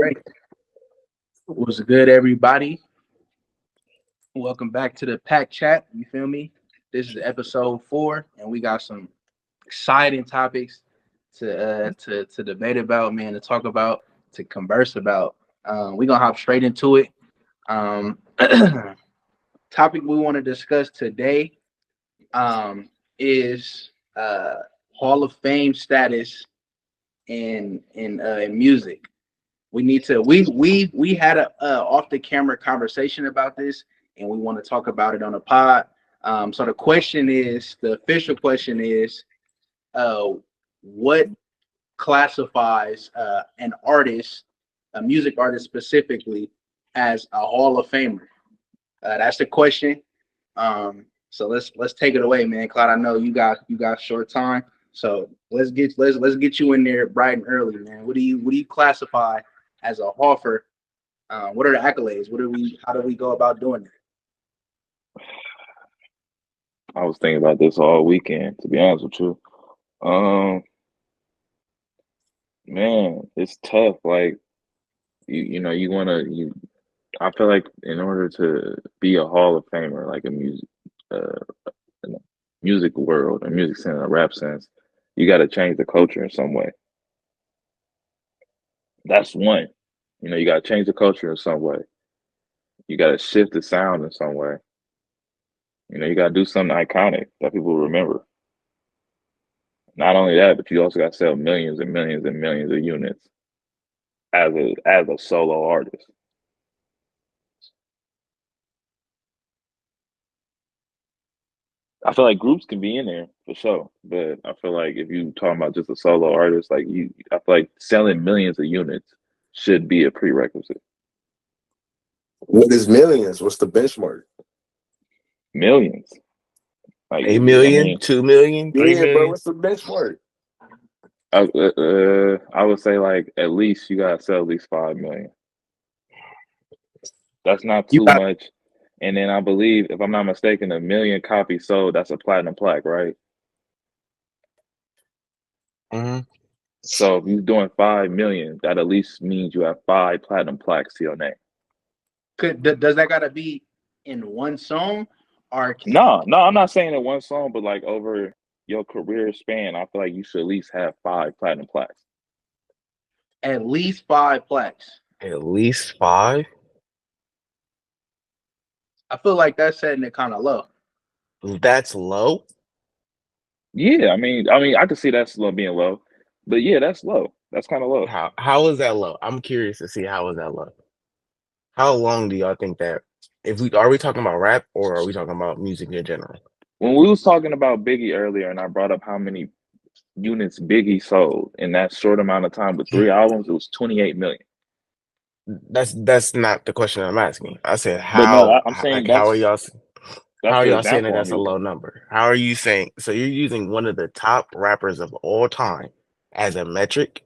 Right. What's good, everybody? Welcome back to the Pack Chat. You feel me? This is episode 4, and we got some exciting topics to debate about, man, to talk about, to converse about. We're gonna hop straight into it. Um, topic we want to discuss today is Hall of Fame status in music. We had a off the camera conversation about this, and we want to talk about it on a pod. So the official question is, uh, what classifies an artist, a music artist specifically, as a Hall of Famer? That's the question. So let's take it away, man. Cloud, I know you got short time, so let's get you in there bright and early, man. What do you classify as a Hoffer? What are the accolades? How do we go about doing that? I was thinking about this all weekend, to be honest with you. Um, Man, it's tough. Like you wanna you. I feel like in order to be a Hall of Famer, like uh, in the music world, a music sense, a rap sense, you got to change the culture in some way. That's one. You got to change the culture in some way. You got to shift the sound in some way. You got to do something iconic that people remember. Not only that, but you also got to sell millions and millions and millions of units as a solo artist. I feel like groups can be in there for sure, but I feel like if you talking about just a solo artist, I feel like selling millions of units should be a prerequisite. What is millions? What's the benchmark? Millions, like A I million, mean, 2 million, three Yeah, bro. million. What's the benchmark? I would say like at least you gotta sell at least 5 million. That's not You too got much. And then I believe, if I'm not mistaken, 1 million copies sold, that's a platinum plaque, right? hmm So if you're doing 5 million, that at least means you have 5 platinum plaques to your name. does that gotta be in one song, or No, no, I'm not saying in one song, but like over your career span, I feel like you should at least have 5 platinum plaques. at least 5 plaques? At least 5. I feel like that's setting it kind of low. That's low. Yeah, I mean, I could see that's low being low, but yeah, that's low. That's kind of low. How is that low? I'm curious to see how is that low. How long do y'all think that? If we are we talking about rap or are we talking about music in general? When we was talking about Biggie earlier, and I brought up how many units Biggie sold in that short amount of time with 3 albums, it was 28 million. That's not the question I'm asking. I said But no, I'm like saying how are y'all that's the saying that example I'm that's a using. low number? How are you saying so you're using one of the top rappers of all time as a metric?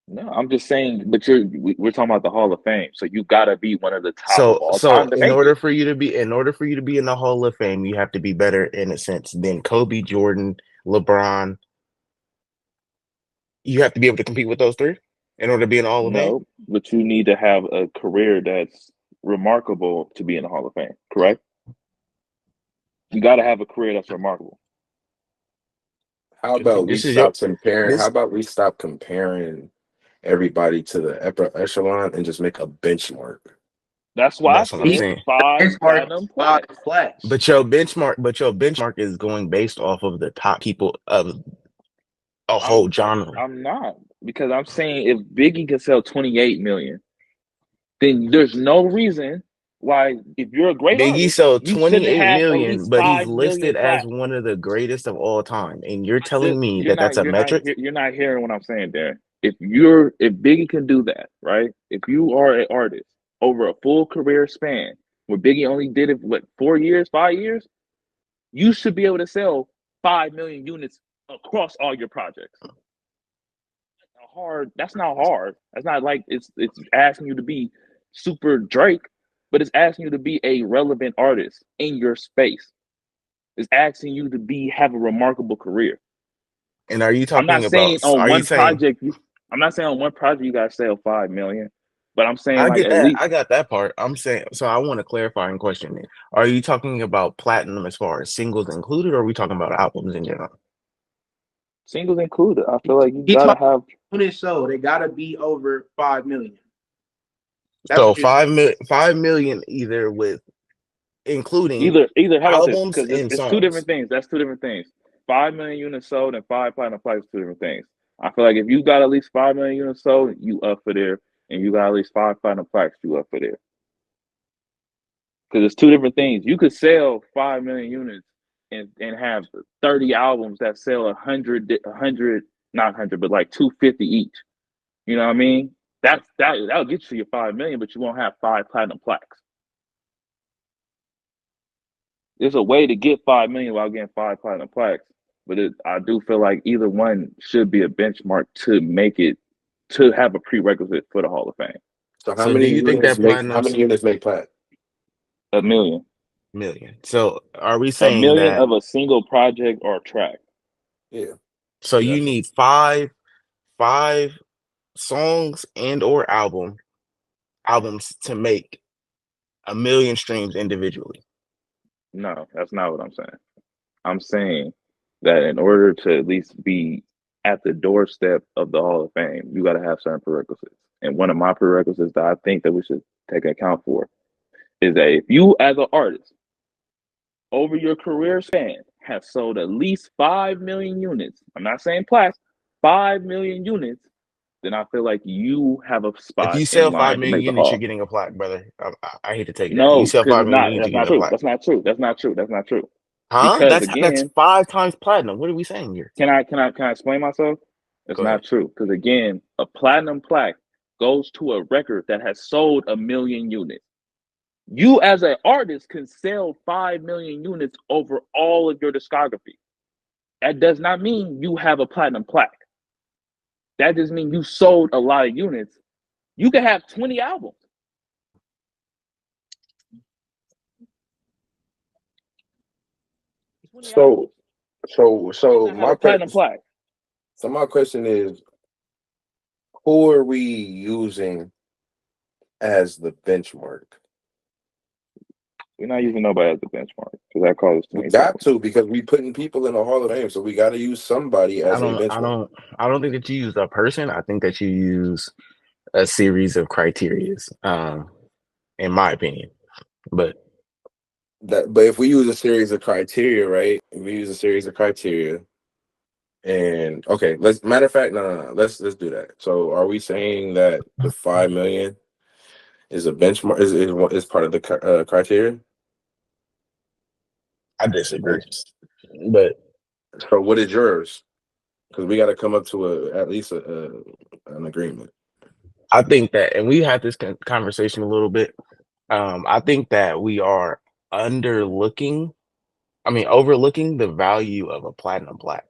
No, I'm just saying, but we're talking about the Hall of Fame, so you gotta be one of the top of So all so time to make it. in order for you to be in the Hall of Fame, you have to be better in a sense than Kobe, Jordan, LeBron. You have to be able to compete with those three in order to be in the Hall of Fame. No, but you need to have a career that's remarkable to be in the Hall of Fame, correct? You got to have a career that's remarkable. How about we This is your stop comparing? How this. about we stop comparing everybody to the upper echelon and just make a benchmark? That's why I That's what I'm He said saying. five benchmark is platinum five plaques. plaques. But your benchmark is going based off of the top people of a I'm whole genre. I'm not, because I'm saying if Biggie can sell 28 million, then there's no reason why, if you're a great Biggie artist, sold you shouldn't 28 have at million, least but he's 5 million listed as plaques. one of the greatest of all time. And you're I still, telling me that that's a metric? you're not hearing what I'm saying there. If Biggie can do that, right? If you are an artist over a full career span, where Biggie only did it what, 4 years, 5 years, you should be able to sell 5 million units across all your projects. Hard. That's not hard. That's not like it's asking you to be super Drake, but it's asking you to be a relevant artist in your space. It's asking you to have a remarkable career. And are you I'm not talking saying about, on are you one saying, project you I'm not saying on one project you gotta sell 5 million. But I'm saying I like get at that. least I got that part. I'm saying, so I want to clarify and question it. Are you talking about platinum as far as singles included, or are we talking about albums in general? singles included. I feel like you He gotta talking have units sold. They gotta be over 5 million. That's So what you're saying. 5 million either with including either how about this? albums Because and it's two songs. different things. That's two different things. 5 million units sold and 5 platinum plaques, two different things. I feel like if you got at least 5 million units sold, you up for there, and you got at least 5 platinum plaques, you up for there. Because it's two different things. You could sell 5 million units and have 30 albums that sell 100, not 100, but like 250 each. You know what I mean? That'll get you to your 5 million, but you won't have 5 platinum plaques. There's a way to get 5 million while getting 5 platinum plaques, but I do feel like either one should be a benchmark to make it to have a prerequisite for the Hall of Fame. So So do you think that how many units make plat? A million, million? So are we a saying million that? of a single project or track. Yeah. So Yeah. you need five songs and or albums to make 1 million streams individually. No, that's not what I'm saying. I'm saying that in order to at least be at the doorstep of the Hall of Fame, you got to have certain prerequisites. And one of my prerequisites that I think that we should take account for is that if you, as an artist, over your career span, have sold at least 5 million units, I'm not saying plaques, 5 million units, then I feel like you have a If spot you in sell five line to million make the units, you're Hall. getting a plaque, brother. I hate to take that. You No, sell because five it's million not. units, That's you get not a true. plaque. That's not true. That's not true. That's not true. Huh? Because That's again, 5 times platinum. What are we saying here? can I explain myself? It's Go ahead. not true. Because again, a platinum plaque goes to a record that has sold 1 million units. You as an artist can sell 5 million units over all of your discography. That does not mean you have a platinum plaque. That just means you sold a lot of units. You can have 20 albums. So so so Not have my a platinum que- plaque. so my question is, who are we using as the benchmark? We're not using nobody as the benchmark because that causes too We many got problems. to, because we putting people in the Hall of Fame, so we got to use somebody I as a don't I benchmark. don't I don't think that you use a person. I think that you use a series of criterias, in my opinion. But But if we use a series of criteria, right? If we use a series of criteria, and okay, let's matter of fact, no. Let's do that. So, are we saying that the 5 million is a benchmark? Is part of the criteria? I disagree. But So, what is yours? Because we got to come up to at least an agreement. I think that, and we had this conversation a little bit. I think that we are overlooking the value of a platinum plaque.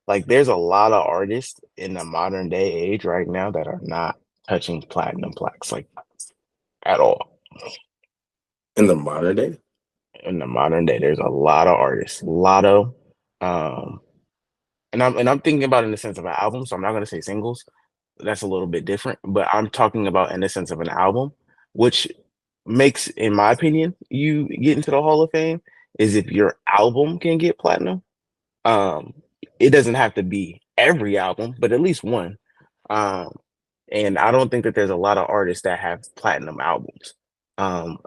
Like, there's a lot of artists in the modern day age right now that are not touching platinum plaques like at all. In the modern day, In the modern day, there's a lot of artists. Lotto, um, and I'm thinking about it in the sense of an album, so I'm not gonna say singles. That's a little bit different, but I'm talking about in the sense of an album, which makes, in my opinion, you get into the Hall of Fame is if your album can get platinum. Um, it doesn't have to be every album, but at least one. Um, and I don't think that there's a lot of artists that have platinum albums. Um,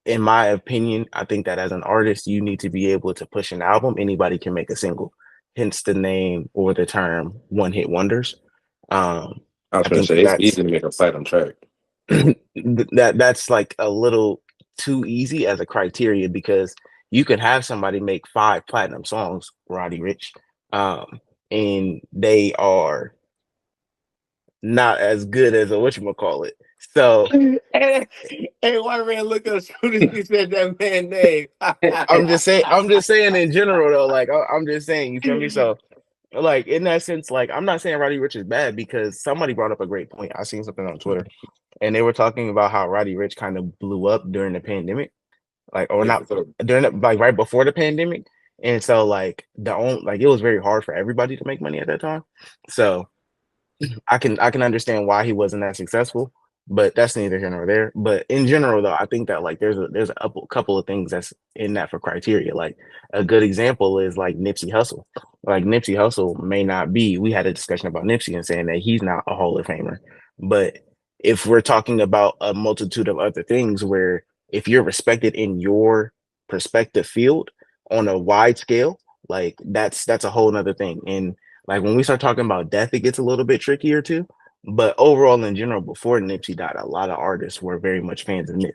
in my opinion, I think that as an artist, you need to be able to push an album. Anybody can make a single, hence the name or the term one hit wonders. Um, I was I going to think say that it's easy to make a platinum track. that's like a little too easy as a criteria, because you could have somebody make 5 platinum songs, Roddy Rich, and they are not as good as a whatchamacallit. So Hey, one man looked up as soon as you said that man name. I'm just saying in general though, like I'm just saying, you feel me? So like in that sense, like I'm not saying Roddy Rich is bad, because somebody brought up a great point. I seen something on Twitter and they were talking about how Roddy Rich kind of blew up during the pandemic, like, or Yeah, not for sure. during it, like right before the pandemic. And so like it was very hard for everybody to make money at that time. So I can understand why he wasn't that successful, but that's neither here nor there. But in general, though, I think that like there's a couple of things that's in that for criteria. Like a good example is like Nipsey Hussle. Like Nipsey Hussle may not be. We had a discussion about Nipsey and saying that he's not a Hall of Famer, but if we're talking about a multitude of other things, where if you're respected in your perspective field on a wide scale, like that's a whole nother thing. And like when we start talking about death, it gets a little bit trickier too. But overall, in general, before Nipsey died, a lot of artists were very much fans of Nip.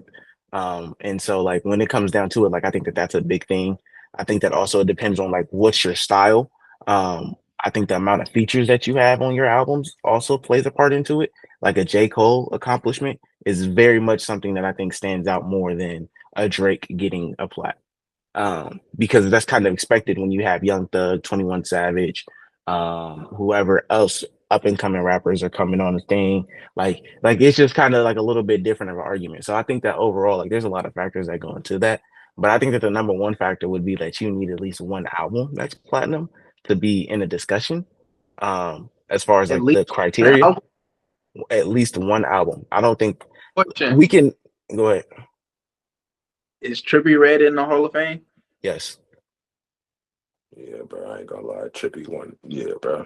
And so, like when it comes down to it, like I think that that's a big thing. I think that also depends on like what's your style. I think the amount of features that you have on your albums also plays a part into it. Like a J. Cole accomplishment is very much something that I think stands out more than a Drake getting a plat. Because that's kind of expected when you have Young Thug, 21 Savage, whoever else up and coming rappers are coming on the thing. Like it's just kind of like a little bit different of an argument. So I think that overall, like there's a lot of factors that go into that. But I think that the number one factor would be that you need at least one album that's platinum to be in a discussion. As far as At like least the criteria, now, at least one album. I don't think question: we can go ahead. is Trippie Redd in the Hall of Fame? Yes. Yeah, bro. I ain't gonna lie. Trippy one. Yeah, bro.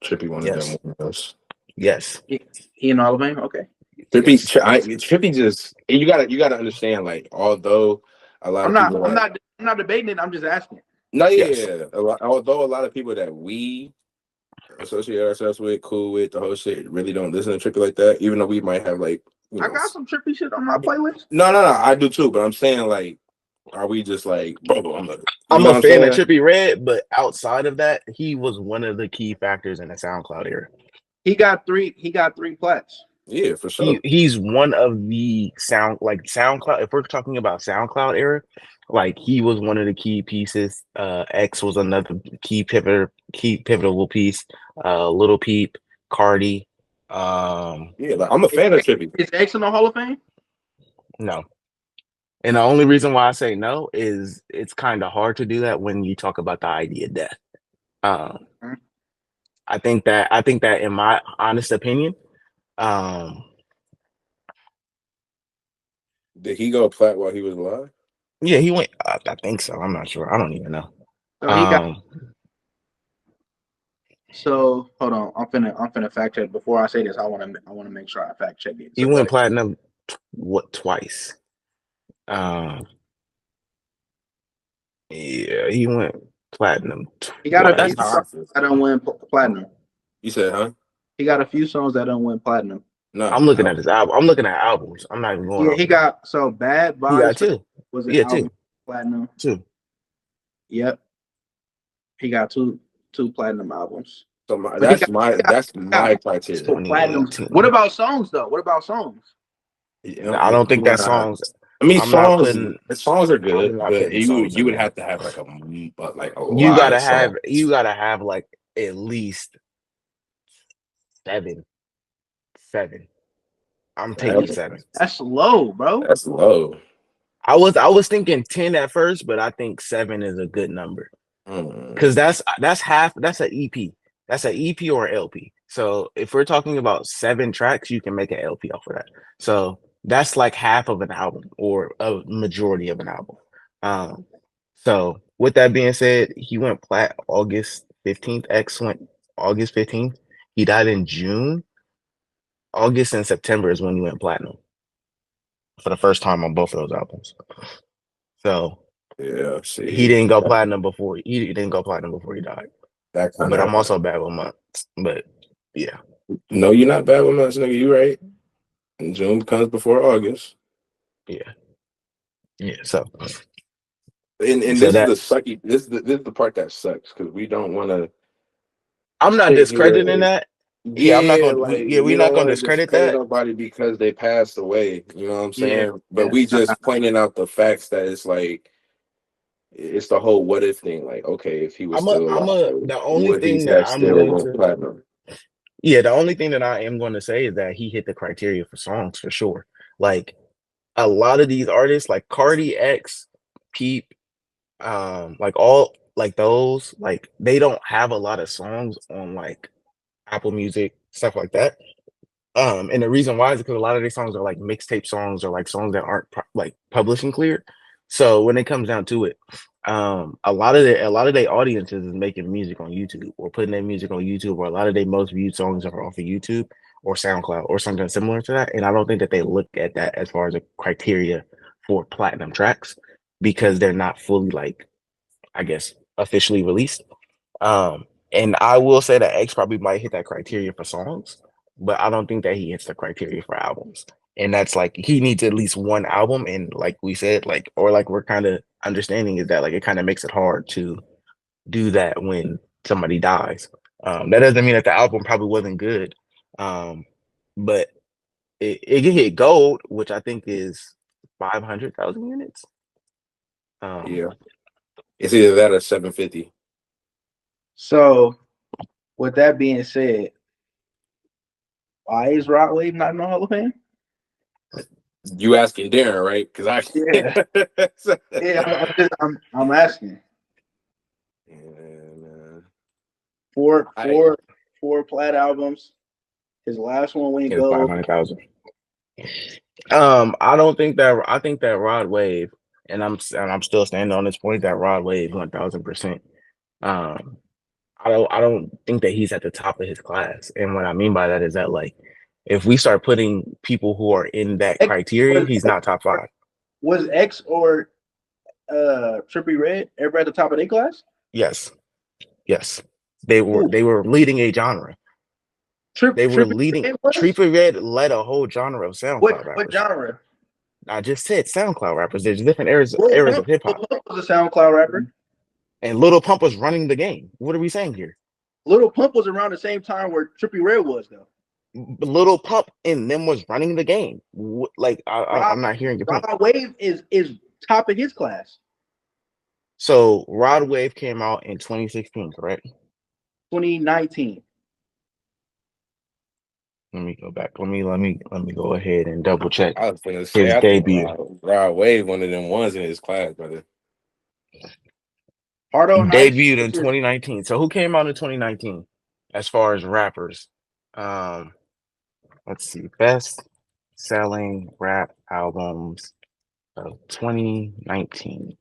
Trippy one of Yes. them ones. Yes. He in the Hall of Fame? Okay. Trippy, Yes. Trippy just and you gotta understand. Like, although a lot of people, I'm not debating it. I'm just asking. no, Yes. yeah. Although a lot of people that we associate ourselves with, cool with the whole shit, really don't listen to Trippy like that. Even though we might have like, I got some Trippie shit on my playlist. no, I do too. But I'm saying like, are we just like, bro? I'm I'm know a what I'm fan of saying? Trippie Redd, but outside of that, he was one of the key factors in the SoundCloud era. He got three plats. Yeah, for sure. He's one of the SoundCloud. If we're talking about SoundCloud era, like he was one of the key pieces. X was another key pivotal piece. Little Peep, Cardi. Yeah, like I'm a fan of Trippy. Is X in the Hall of Fame? No. And the only reason why I say no is it's kind of hard to do that when you talk about the idea of death. Mhm. I think that in my honest opinion, Did he go plat while he was alive? yeah, he went. I think so. I'm not sure. I don't even know. So he got. So hold on. I'm finna fact check. Before I say this, I want to make sure I fact check it. He So went platinum twice. Yeah, he went platinum he got a few twice. songs that don't win platinum. You said, huh? He got a few songs that don't win platinum. No, I'm looking at his album. I'm looking at albums. I'm not even going. Yeah, he got Bad He got Vibes two. was an Yeah, album two. platinum. Two. Yep. He got two platinum albums. So that's my criteria. Platinum. What about songs though? What about songs? I don't think that songs. I mean, I'm not putting. songs are good, I'm not but putting songs you in would there. have to have like a You lot gotta of have. songs. You gotta have like at least seven. I'm taking seven. That's low, bro. That's low. I was thinking 10 at first, but I think 7 is a good number. Because that's half. That's an EP. That's an EP or an LP. So if we're talking about 7 tracks, you can make an LP off of that. So that's like half of an album or a majority of an album. So with that being said, he went plat August 15th. X went August 15th. He died in June. August and September is when he went platinum for the first time on both of those albums. So yeah, see, he didn't go platinum before he died. But I'm also bad with months. But yeah. No, you're not bad with months, nigga. You right. And June comes before August. Yeah. Yeah. So and so this is the sucky. This is the part that sucks because we don't want to. I'm not discrediting that. Yeah, I'm not going. Like, we're not going to discredit that. Nobody because they passed away. You know what I'm saying? Yeah. But we just pointing out the facts that it's like it's the whole what if thing. Like, okay, if he was still alive, the only thing that I'm going to platinum. Yeah, the only thing that I am going to say is that he hit the criteria for songs for sure. Like a lot of these artists, like Cardi, X, Peep, like all like those, like they don't have a lot of songs on like Apple Music, stuff like that. And the reason why is because a lot of these songs are like mixtape songs or like songs that aren't like published and clear. So when it comes down to it, a lot of their audiences is making music on YouTube or putting their music on YouTube, or a lot of their most viewed songs are off of YouTube or SoundCloud or something similar to that. And I don't think that they look at that as far as a criteria for platinum tracks because they're not fully like, I guess, officially released. And I will say that X probably might hit that criteria for songs, but I don't think that he hits the criteria for albums. And that's like he needs at least one album. And like we said, like or like we're kind of understanding is that like it kind of makes it hard to do that when somebody dies. That doesn't mean that the album probably wasn't good. But it can hit gold, which I think is 500,000 units. Yeah, it's either that or 750. So, with that being said, why is Rod Wave not in the Hall of Fame? You asking Darren, right? Because Yeah. Yeah, I'm asking. And, Four plat albums. His last one went It's gold. 500,000. I think that Rod Wave, and I'm still standing on this point that Rod Wave 1000%. I don't think that he's at the top of his class. And what I mean by that is that like if we start putting people who are in that criteria, he's not top 5. Was X or Trippie Redd ever at the top of their class? Yes. They were leading a genre. Trippie Redd led a whole genre of SoundCloud rappers. What genre? I just said SoundCloud rappers. There's different eras of hip hop. Lil Pump was a SoundCloud rapper. And Lil Pump was running the game. What are we saying here? Lil Pump was around the same time where Trippie Redd was, though. Lil Pump and them was running the game. Like I'm not hearing your point. Rod Wave is top of his class. So Rod Wave came out in 2016, correct? 2019. Let me go back. Let me go ahead and double check I was gonna say his debut. Rod Wave, one of them ones in his class, brother. Debuted in 2019. So who came out in 2019 as far as rappers? Let's see. Best selling rap albums of 2019.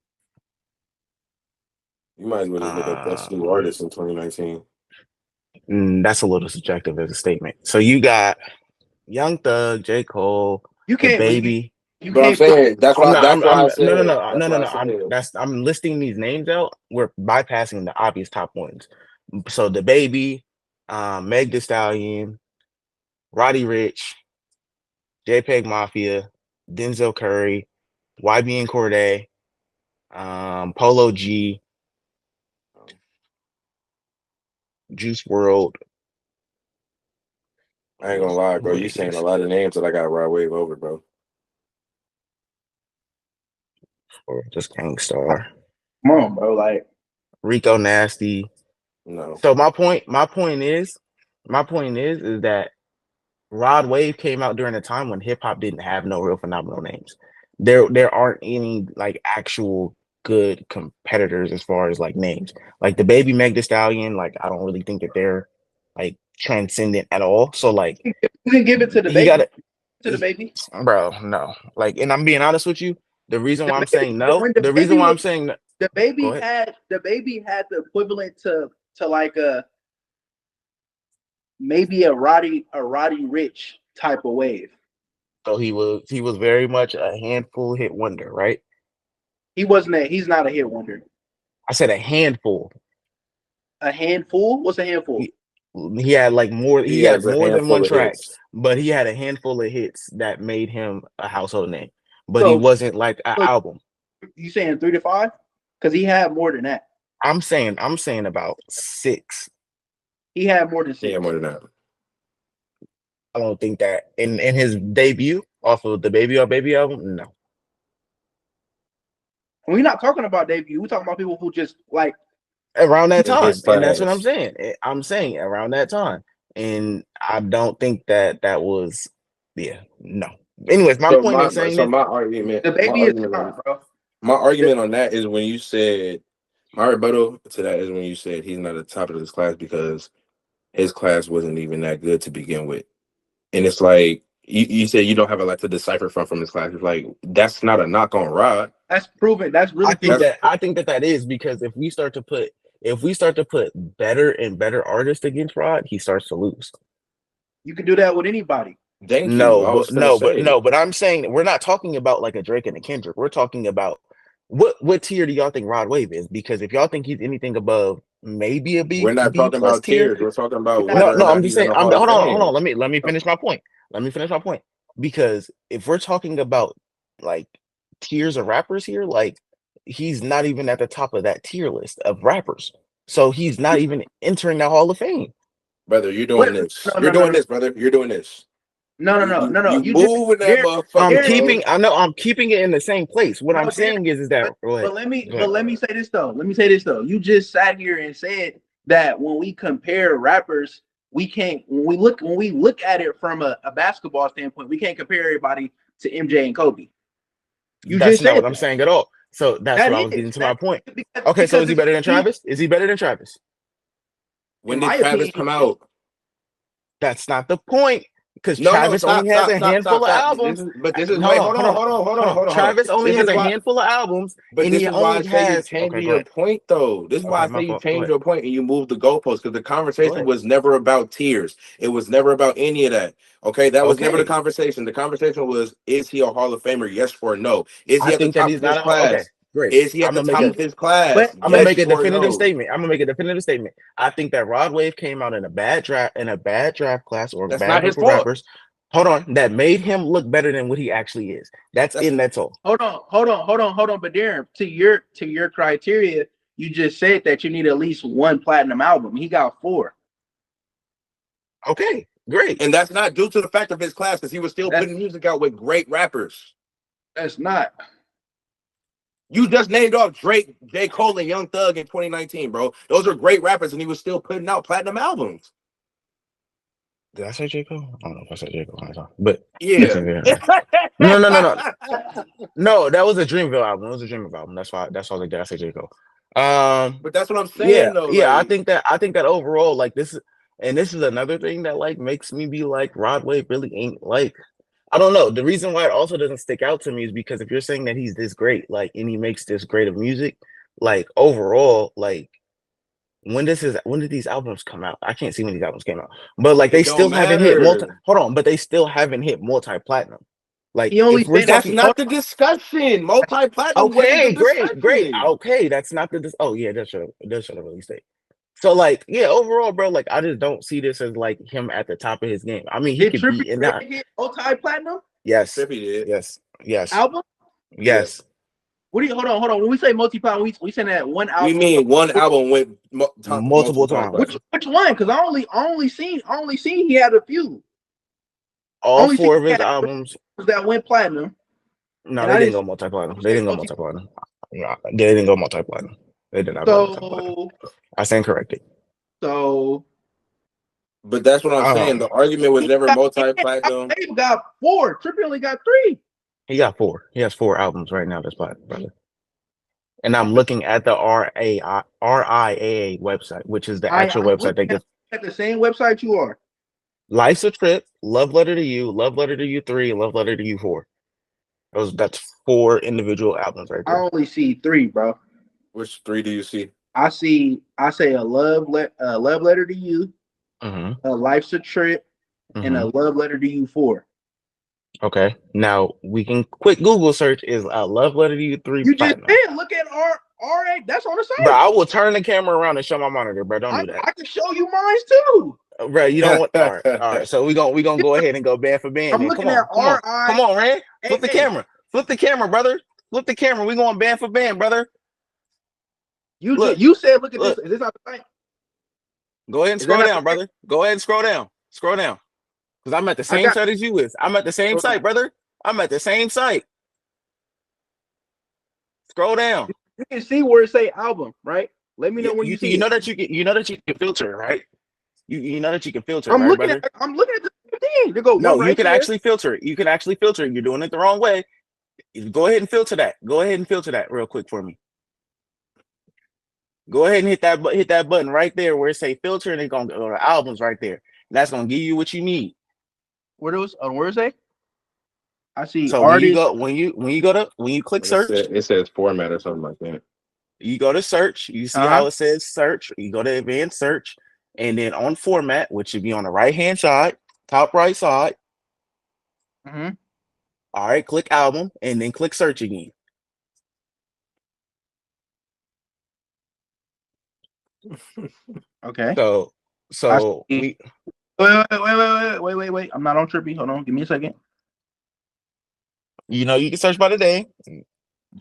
You might as well just look up best new artists in 2019. That's a little subjective as a statement. So you got Young Thug, J. Cole, You can't Baby. But I'm saying that's why I said no. I'm listing these names out. We're bypassing the obvious top ones. So the Baby, Meg Thee Stallion, Roddy Ricch, JPEG Mafia, Denzel Curry, YB and Cordae, Polo G, Juice WRLD. I ain't gonna lie, bro. You saying a lot of names that I got Rod Wave over, bro. Or just Gangstar. Come on, bro. Like Rico Nasty. No. So my point is that Rod Wave came out during a time when hip hop didn't have no real phenomenal names. There aren't any like actual good competitors as far as like names. Like the Baby, Meg Thee Stallion, like I don't really think that they're like transcendent at all. So like you can give it to the Baby. To the Baby, bro. No, like, and I'm being honest with you. The reason why I'm saying no, the reason why I'm saying no, the Baby had the equivalent to like maybe a Roddy Ricch type of wave. So he was very much a handful hit wonder, right? He's not a hit wonder. I said a handful. A handful? What's a handful? He had like more. He had more than one track, but he had a handful of hits that made him a household name. But he wasn't like an album. You saying 3 to 5? Because he had more than that. I'm saying about 6. He had more than 6. He had more than that. I don't think that in his debut off of the Baby or Baby album, no. We're not talking about debut. We're talking about people who just like around that time, and that's what I'm saying. I'm saying around that time, and I don't think that was, no. Anyways, my point is saying my argument. The Baby is fine, bro. My argument on that is when you said my rebuttal to that is when you said he's not at the top of his class because his class wasn't even that good to begin with. and it's like you said you don't have a lot to decipher from this class. It's like that's not a knock on Rod. That's proven. That's really proven. I think that is because if we start to put better and better artists against Rod, he starts to lose. You can do that with anybody. Thank you. I was gonna say. But I'm saying we're not talking about like a Drake and a Kendrick. We're talking about what tier do y'all think Rod Wave is? Because if y'all think he's anything above maybe a B, We're not B talking plus about tier. tiers. We're talking about No, whether or No, not I'm he's just in saying. the Hall of Hold on. Fame. Let me finish my point. Let me finish my point. Because if we're talking about like tiers of rappers here, like he's not even at the top of that tier list of rappers. So he's not even entering the Hall of Fame. Brother, you're doing What? this. No, You're no, doing no, this, brother. You're doing this. no, no, no, no, no. You You just moving that Darren, motherfucker, bro. I'm keeping it in the same place. What no, I'm Darren, saying is that go ahead. but let me Go ahead. let me say this though. Let me say this though. You just sat here and said that when we compare rappers, we can't when we look at it from a basketball standpoint, we can't compare everybody to MJ and Kobe. You That's just not said what I'm that. saying at all. So that's That what I was getting is to my point. because, Okay, so is he it's better than Travis? Is he better than Travis? When in did my Travis opinion, come out? That's not the point. Because No, Travis stop, only has stop, a stop, handful stop, of stop. albums. This is No, wait, hold on. hold on. Travis only This has is a why, handful of albums, but and this he is why I only say you're has. changing Okay, go your ahead. point, though. This is why Okay, I my say you fault. Go change ahead. your point and you move the goalposts because the Go conversation ahead. was never about tiers. It was never about any of that. Okay, that was never the Okay, conversation. The conversation was, is he a Hall of Famer? Yes or no? Is he I at the think that top he's of his not a. Okay, class? great. Is he at I'm the gonna make top a. of his class? but I'm gonna make Yes a or definitive no? statement. I'm gonna make a definitive statement. I think that Rod Wave came out in a bad draft class or a That's bad not his group of fault. rappers. Hold on, that made him look better than what he actually is. That's That's all. hold on. But Darren, to your criteria, you just said that you need at least one platinum album. He got 4. Okay, great. and that's not due to the fact of his class because he was still That's putting music out with great rappers. that's not. You just named off Drake, J. Cole, and Young Thug in 2019, bro. Those are great rappers, and he was still putting out platinum albums. Did I say J. Cole? I don't know if I said J. Cole, but Yeah. no. That was a Dreamville album. It was a Dreamville album. That's why did I say J. Cole. But that's what I'm saying, though. Yeah. Like, I think that overall, like this is another thing that like makes me be like Rod Wave really ain't like. I don't know. The reason why it also doesn't stick out to me is because if you're saying that he's this great, like, and he makes this great of music, like overall, like when did these albums come out? I can't see when these albums came out, but like they it don't still haven't hit multi. matter. Hold on, but they still haven't hit multi-platinum. Like He only if we're said That's talking, not the discussion. Multi-platinum wasn't the okay, great, discussion. okay, that's not the. Oh yeah, that should have released it. So like yeah, overall, bro, like I just don't see this as like him at the top of his game. I mean, he did could Trippie be in Redd that. get multi-platinum Yes, Trippie did. yes, album? yes. What do you hold on? When we say multi-platinum, we saying that one We album. mean one album went Multiple times. Which one? Because I only seen he had a few. All Only seen 4 of he his had albums. that went platinum. No, And they I didn't didn't go see multi-platinum. him They say didn't go multi. multi-platinum. No, they didn't go multi-platinum. They did not go multi-platinum. So I stand corrected. so But that's what I'm saying. Um, The argument was never Dave multi-platinum. got 4. Trippie only got 3. he got 4. He has 4 albums right now. That's platinum, brother. And I'm looking at the RIAA website, which is the actual website that gets at the same website you are. Life's a Trip, Love Letter to You, Love Letter to You 3, and Love Letter to You 4. That's 4 individual albums right I there. only see 3, bro. Which 3 do you see? I say a love letter to you, Mm-hmm. a Life's a Trip, and a Love Letter to You 4. Okay. Now we can quick Google search is a Love Letter to You 3 You just platinum. did look at RA. That's on the site. Bro, I will turn the camera around and show my monitor, bro. Don't do that. I can show you mine too. Bro, you don't want all right. So we gonna go ahead and go band for band. I'm Then. looking at Come on, Rand. Flip the camera. Flip the camera, brother. Flip the camera. We going band for band, brother. You said look at this. Is this not the site? Go ahead and scroll down, brother. Go ahead and scroll down. Scroll down. Because I'm at the same site as you is. I'm at the same site, brother. I'm at the same site. Scroll down. You can see where it say album, right? Let me know when you see. You know that you can filter, right? You know that you can filter. I'm right, looking brother? I'm looking at the thing. You go. No, you can actually filter it. You can actually filter it. You're doing it the wrong way. Go ahead and filter that. Go ahead and filter that real quick for me. Go ahead and hit that button right there where it say filter, and it's gonna go to albums right there. And that's gonna give you what you need. where is they? I see So artists. when you click search, It says format or something like that. you go to search, you see how it says search, you go to advanced search, and then on format, which should be on the right hand side, top right side. Mm-hmm. All right, click album and then click search again. Okay. So we Wait. I'm not on Trippy. Hold on. Give me a second. you can search by the day.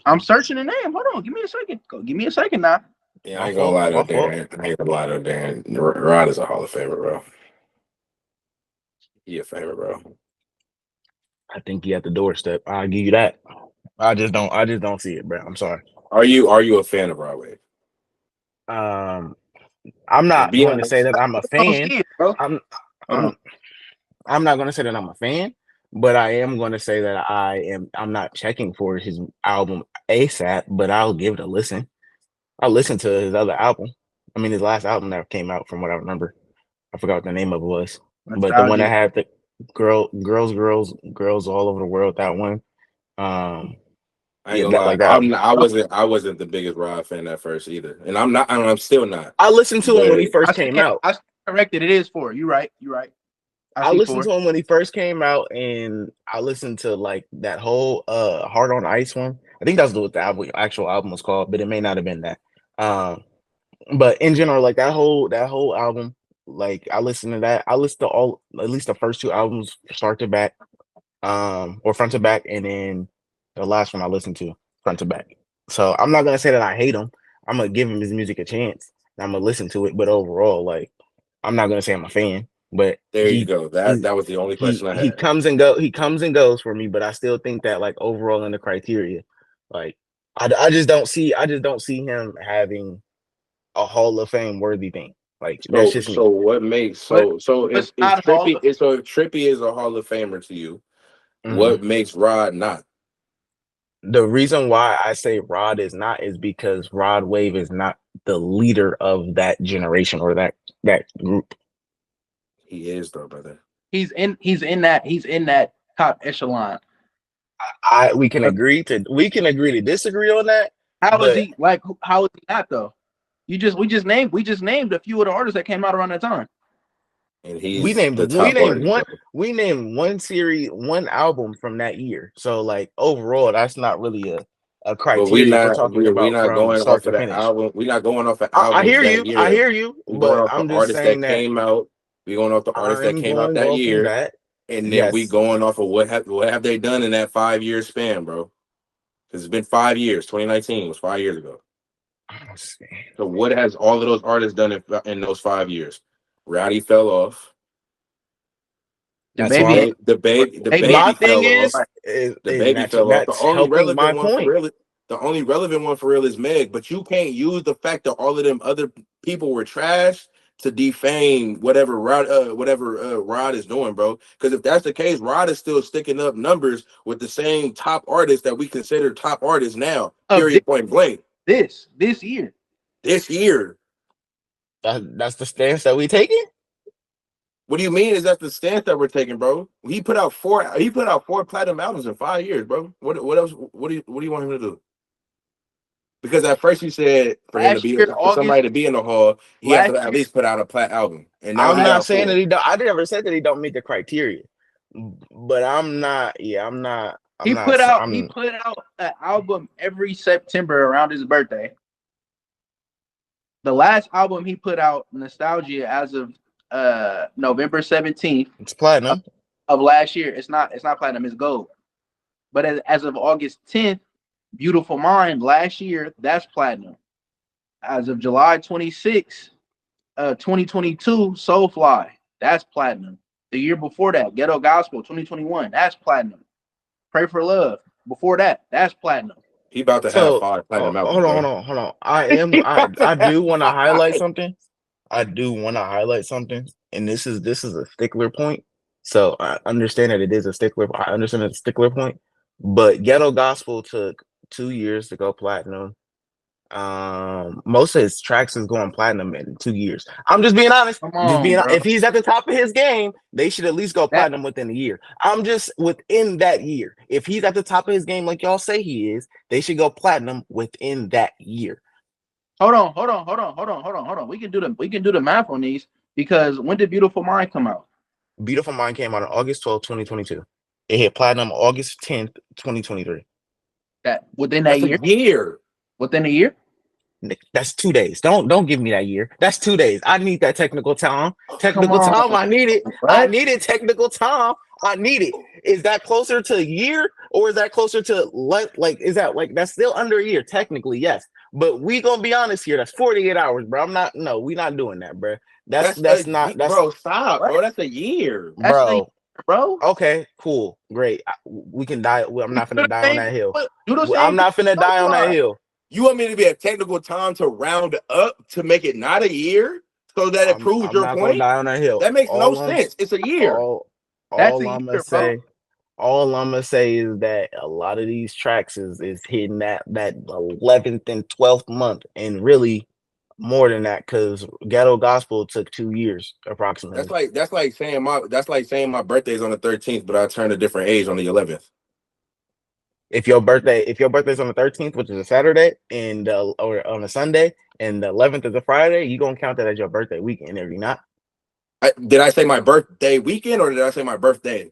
I'm searching the name. Hold on. Give me a second. Give me a second now. Yeah, I ain't gonna lie to Darren. I ain't gonna lie to Darren. Rod is a Hall of Famer, bro. He a favorite, bro. I think he at the doorstep. I'll give you that. I just don't see it, bro. I'm sorry. Are you a fan of Rod Wave? I'm not Be going to say honest. that I'm a fan. Bro. I'm not going to say that I'm a fan, but I am going to say that I'm not checking for his album ASAP, but I'll give it a listen. I'll listen to his other album. I mean, his last album that came out, from what I remember. I forgot what the name of it was. But the one that had the girls all over the world, that one. I ain't gonna lie. I wasn't the biggest Rod fan at first either, and I'm still not. I listened to him when he first came out. I corrected. It is 4. You're right. I listened to him when he first came out, and I listened to like that whole Heart on Ice one. I think that's what the actual album was called, but it may not have been that. But in general, like that whole album, like I listened to that. I listened to at least the first 2 albums start to back, or front to back, and then the last one I listened to front to back. So I'm not gonna say that I hate him. I'm gonna give him his music a chance. I'm gonna listen to it, but overall, like I'm not gonna say I'm a fan. But there you go. That was the only question I had. He comes and goes for me, but I still think that like overall in the criteria, like I just don't see him having a Hall of Fame worthy thing. Like that's just me. So what makes if Trippy is a Hall of Famer to you, what makes Rod not? The reason why I say Rod is not is because Rod Wave is not the leader of that generation or that group. He is though, brother. He's in that top echelon. We can agree to disagree on that. How is he not though? We just named a few of the artists that came out around that time. And we named one album from that year. So like overall, that's not really a criteria. We're not going off of that album. We're not going off of albums. I hear you. But I'm just saying that came out. We're going off the artists that came out that year, and then we going off of what have they done in that 5-year span, bro? Because it's been 5 years. 2019 was 5 years ago. So what has all of those artists done in those 5 years? Rowdy fell off. The baby fell off. The only relevant one for real is Meg, but you can't use the fact that all of them other people were trash to defame whatever Rod is doing, bro. Because if that's the case, Rod is still sticking up numbers with the same top artists that we consider top artists now. Period. Point blank. This year. That's the stance that we taking. What do you mean? Is that the stance that we're taking, bro? He put out 4 platinum albums in 5 years, bro. What else? What do you want him to do? Because at first you said for somebody to be in the Hall, he has to at least put out a plat album. And now I'm not saying that he don't. I never said that he don't meet the criteria, but I'm not. Yeah, I'm not. He put out an album every September around his birthday. The last album he put out, Nostalgia, as of November 17th, it's platinum of last year. It's not platinum, it's gold. But as of August 10th, Beautiful Mind last year, that's platinum. As of July 26th, 2022, Soulfly, that's platinum. The year before that, Ghetto Gospel 2021, that's platinum. Pray for Love, before that, that's platinum. He about to have 5 platinum albums. Hold on. I do want to highlight something. And this is a stickler point. So I understand that it is a stickler. I understand it's a stickler point. But Ghetto Gospel took 2 years to go platinum. Most of his tracks is going platinum in 2 years. I'm just being honest. Come Just on, being bro. if he's at the top of his game, they should at least go That platinum within a year. I'm just within that year. If he's at the top of his game, like y'all say he is, they should go platinum within that year. hold on. We can do the math on these because when did Beautiful Mind come out? Beautiful Mind came out on August 12th, 2022. It hit platinum August 10th, 2023. That within that That's a year? year. Within a year? That's 2 days. Don't give me that year. That's 2 days. I need that technical time. Come Technical time. on. I need it. I What? needed technical time. I need it. Is that closer to a year or is that closer to is that like that's still under a year? Technically, yes. But we gonna be honest here. That's 48 hours, bro. We not doing that, bro. That's not that's bro. Stop, What? bro. That's a year. That's a year, bro. bro. Okay, cool, great. We can die. I'm not Do finna the die on same that hill. do the I'm same not thing finna with die on that Sunflower. hill. You want me to be a technical time to round up to make it not a year so that it proves I'm your not gonna point? die on that hill. That makes no All I'm sense. It's a year. That's all a I'm gonna year, bro. say, all I'm gonna say is that a lot of these tracks is hitting that 11th and 12th month, and really more than that because Ghetto Gospel took 2 years approximately. That's like saying my birthday's on the 13th, but I turned a different age on the 11th. If your birthday's on the 13th, which is a Saturday, and or on a Sunday, and the 11th is a Friday, you gonna count that as your birthday weekend, if you're not. Did I say my birthday weekend or did I say my birthday?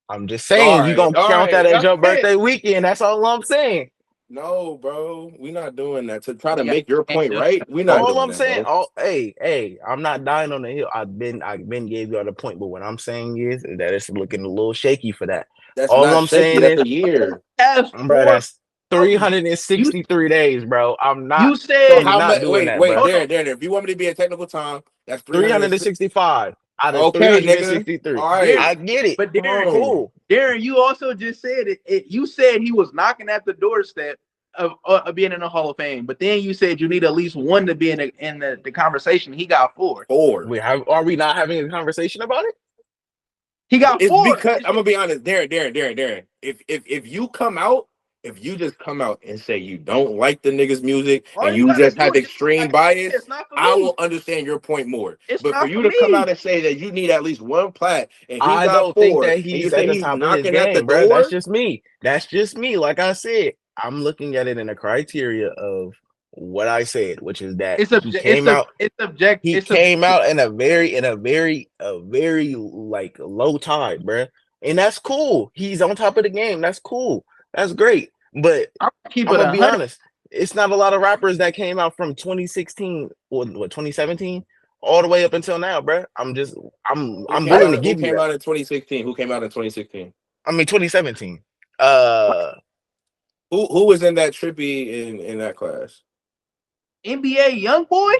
I'm just saying you gonna count that as your That's it. birthday weekend. That's all I'm saying. No, bro, we're not doing that to try to Yeah, make your can't point do right. We're not All doing I'm that, saying, bro. hey, I'm not dying on the hill. I've been gave you all the point, but what I'm saying is that it's looking a little shaky for that. That's All not I'm shaky. saying That's is, a year. That's bro, that's you 363 days, bro. I'm you not So said how much? doing that, Wait, bro. Darren. If you want me to be a technical time, that's 360. 365 out of Okay, nigga. 363. All right. I get it. but Come Darren, on. Cool. Darren, you also just said it. You said he was knocking at the doorstep of being in the Hall of Fame, but then you said you need at least one to be in the conversation. He got four. Are we not having a conversation about it? He got It's four. because I'm gonna be honest, Darren. If you come out, if you just come out and say you don't like the niggas' music All and you you gotta just do have is extreme bias, it's not for I me. will understand your point more. It's But for not you for to come me. out and say that you need at least one plat and he I got don't think four, that and you he's at say the he's top of his knocking at the game, bro. door, That's just me. That's just me. Like I said, I'm looking at it in a criteria of what I said, which is that It's he came out. It's subject. He It's came out in a very like low tide, bro. And that's cool. He's on top of the game. That's cool. That's great. But I'm gonna keep I'm it gonna be 100. honest. It's not a lot of rappers that came out from 2016 or 2017 all the way up until now, bro. I'm willing to who give you came that. out in 2016? Who came out in 2016? I mean 2017. Who was in that trippy in that class? NBA young boy.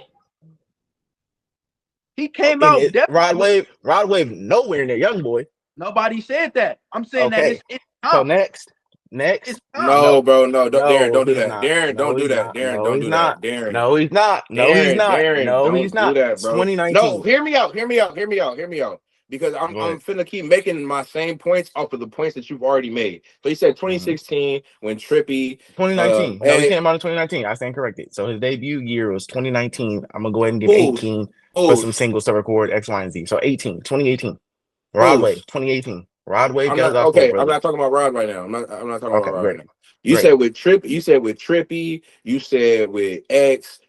He came out definitely. Rod Wave nowhere near Young Boy. Nobody said that. I'm saying that Okay. it's So time. next. It's time. No, bro, no, Darren, don't do he's that. not. Darren, don't do He's that. not. Darren, No, don't he's do not. that. Darren, No, he's not. No, he's not. Darren, No, don't he's do not. that, It's bro. 2019. No, hear me out. Because I'm Go ahead. finna keep making my same points off of the points that you've already made. So he said 2016 when Trippy 2019. No, he and came out in 2019. I stand corrected. So his debut year was 2019. I'm gonna go ahead and give who's 18 for who's some singles to record X, Y, and Z. So 2018. Rod who's Wave, 2018. Rod Wave, I'm Ghetto not Gospel, okay. I'm brother. not talking about Rod right now. I'm not talking about Okay, Rod right great. now. You Great. said with Trippy, you said with X,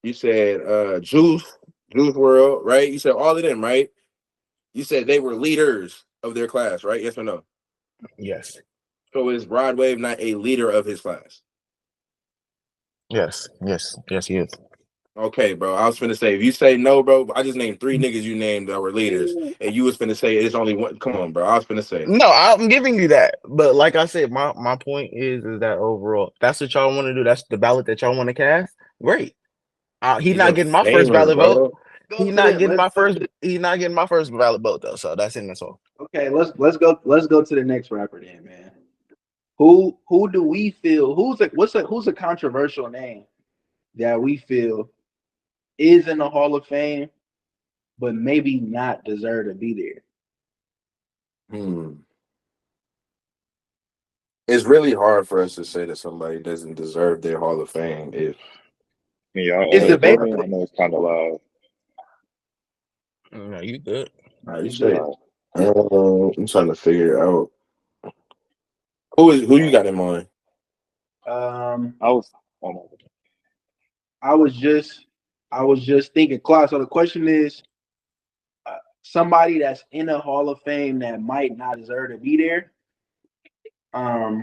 you said Juice World, right? You said all of them, right? You said they were leaders of their class, right? Yes or no? Yes. So is Rod Wave not a leader of his class? Yes, he is. Okay, bro. I was finna say, if you say no, bro, I just named 3 niggas you named that were leaders, and you was finna say it's only one. Come on, bro. I was finna say. No, I'm giving you that. But like I said, my point is that overall, if that's what y'all want to do. That's the ballot that y'all want to cast. Great. He's He's not a getting my first famer, ballot vote. bro. Go to the, He's not getting my first ballot vote though. So that's in this all. okay, let's go to the next rapper then, man. Who do we feel who's a controversial name that we feel is in the Hall of Fame, but maybe not deserve to be there? It's really hard for us to say that somebody doesn't deserve their Hall of Fame if Can y'all It's hear me? debatable. I know it's kind of loud. No, you good. you It's say. loud. I'm trying to figure it out. Who you got in mind? I was. Oh my God. I was just thinking, Clark. So the question is, somebody that's in a Hall of Fame that might not deserve to be there. I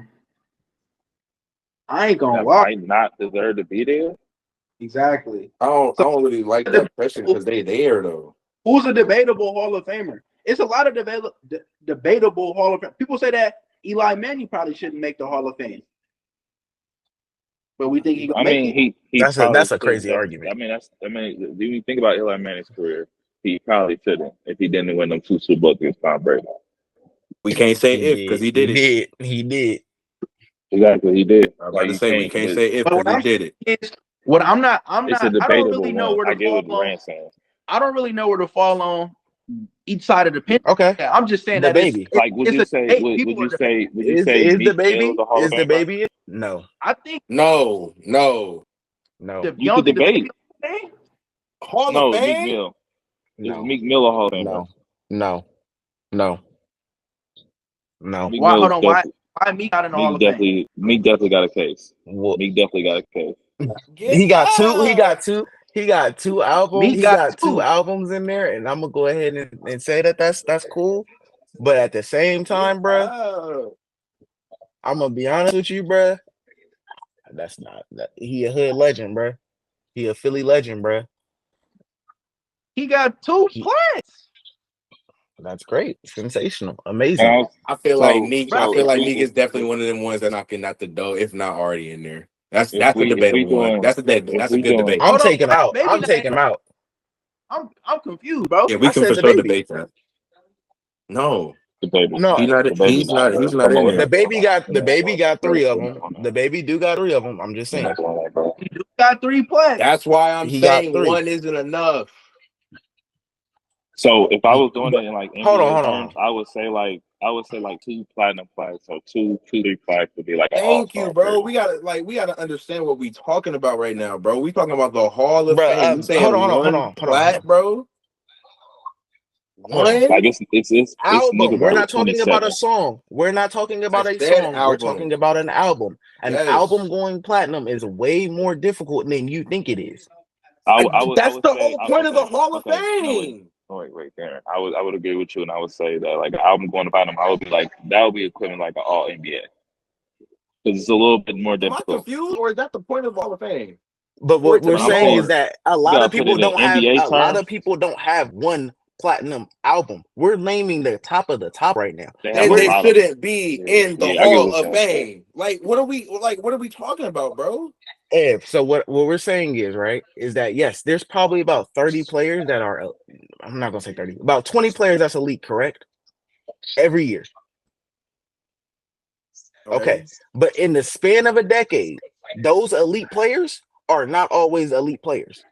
ain't gonna That lie. might not deserve to be there. Exactly. I So don't really like that question because they there though. who's a debatable Hall of Famer? It's a lot of debatable Hall of Fame. People say that Eli Manning probably shouldn't make the Hall of Fame, but we think he gonna I make mean, it. he That's probably a shouldn't. crazy argument. I mean, when you think about Eli Manning's career, he probably shouldn't if he didn't win them 2 Super Bowls against Tom Brady. We can't say He if because did. he did it. He did. Exactly, he did. I'm about Like to you say we can't. can't say if But because what he I'm did it. saying is, what I'm not, It's a I don't debatable really know one. where I to get what fall on. Rand's saying. I don't really know where to fall on each side of the pin. Okay. I'm just saying The that baby. Like, would it's you a say? debate. Would People you are say? Would you Is say the Meek Mill baby? the Hall Is of the Famer? baby? No. I think No. No. you You don't could think the baby debate. thing? Hall of No, Meek Fame? Mill. Is No. Meek Mill a Hall of Famer? No. No. No. No. Meek Why? Mill Hold is on. definitely. Why me not in the Hall of Fame? Meek definitely got a case. What? Meek definitely got a case. Get He got two. out. He got two albums. Me He got got two two. albums in there, and I'm gonna go ahead and say that that's cool. But at the same time, bruh, Out. I'm gonna be honest with you, bruh. That's not that. He a hood legend, bruh. He a Philly legend, bruh. He got two He, plants. that's great, sensational, And amazing. I feel like Neek. I Bro, feel if like we Neek is definitely one of them ones that knocking out the door, if not already in there. That's if a we debatable one. doing That's if a we good doing debate. I'm hold on. taking him out. Maybe I'm not. taking him out. I'm confused, bro. Yeah, we I can for said the sure baby. debate that. No, debatable, No, he's not in the there. baby got three of them. The baby do got three of them. I'm just saying. He do got three plants. That's why I'm He got saying three. one isn't enough. So if I was doing But it in like hold NBA on. terms, I would say like 2 platinum plaques, so 3 plaques would be like an all Thank you, star. bro. We gotta understand what we talking about right now, bro. We talking about the Hall of Bro, Fame. You saying hold on. one plat, bro? Hold on. One Like it's Album. niggas We're are not talking about a 27. song. We're not talking I about a said song. We're album. talking about an album. An album Yes. going platinum is way more difficult than you think it is. I would That's the say whole point of the okay, Hall of okay, no wait. Fame. Oh, wait, Darren. I would agree with you, and I would say that like an album going to platinum, I would be like that would be equivalent like an all NBA because it's a little bit more Am I difficult. confused, or is that the point of the Hall of Fame? But For what it to we're But I'm be saying is saying hard. that a you lot gotta of put people it in don't have NBA terms. one platinum album. We're naming the top of the top right now. They have And a they lot of them. shouldn't be Yeah, in the yeah, I get Hall what of you're saying. Fame. What are we talking about, bro? So what we're saying is right is that yes, there's probably about 30 players that are. I'm not gonna say 30. About 20 players that's elite, correct? Every year. Okay. But in the span of a decade, those elite players are not always elite players.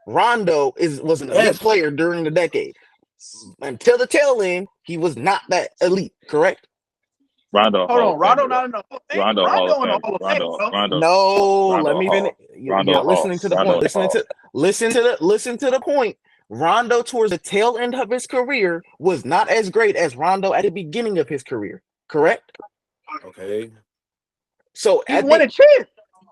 Rondo was an elite Yes. player during the decade. Until the tail end, he was not that elite, correct? Rondo Hold Hall on, of Rondo Famer not though. in the Hall of Fame. Rondo Hall of Rondo in the Fame. Hall of Fame, bro. No, let Rondo me finish. Hall. You're Rondo not Hall. listening to the Rondo point. Hall. Listen to the point. Rondo towards the tail end of his career was not as great as Rondo at the beginning of his career, correct? Okay. So He at won the a chip.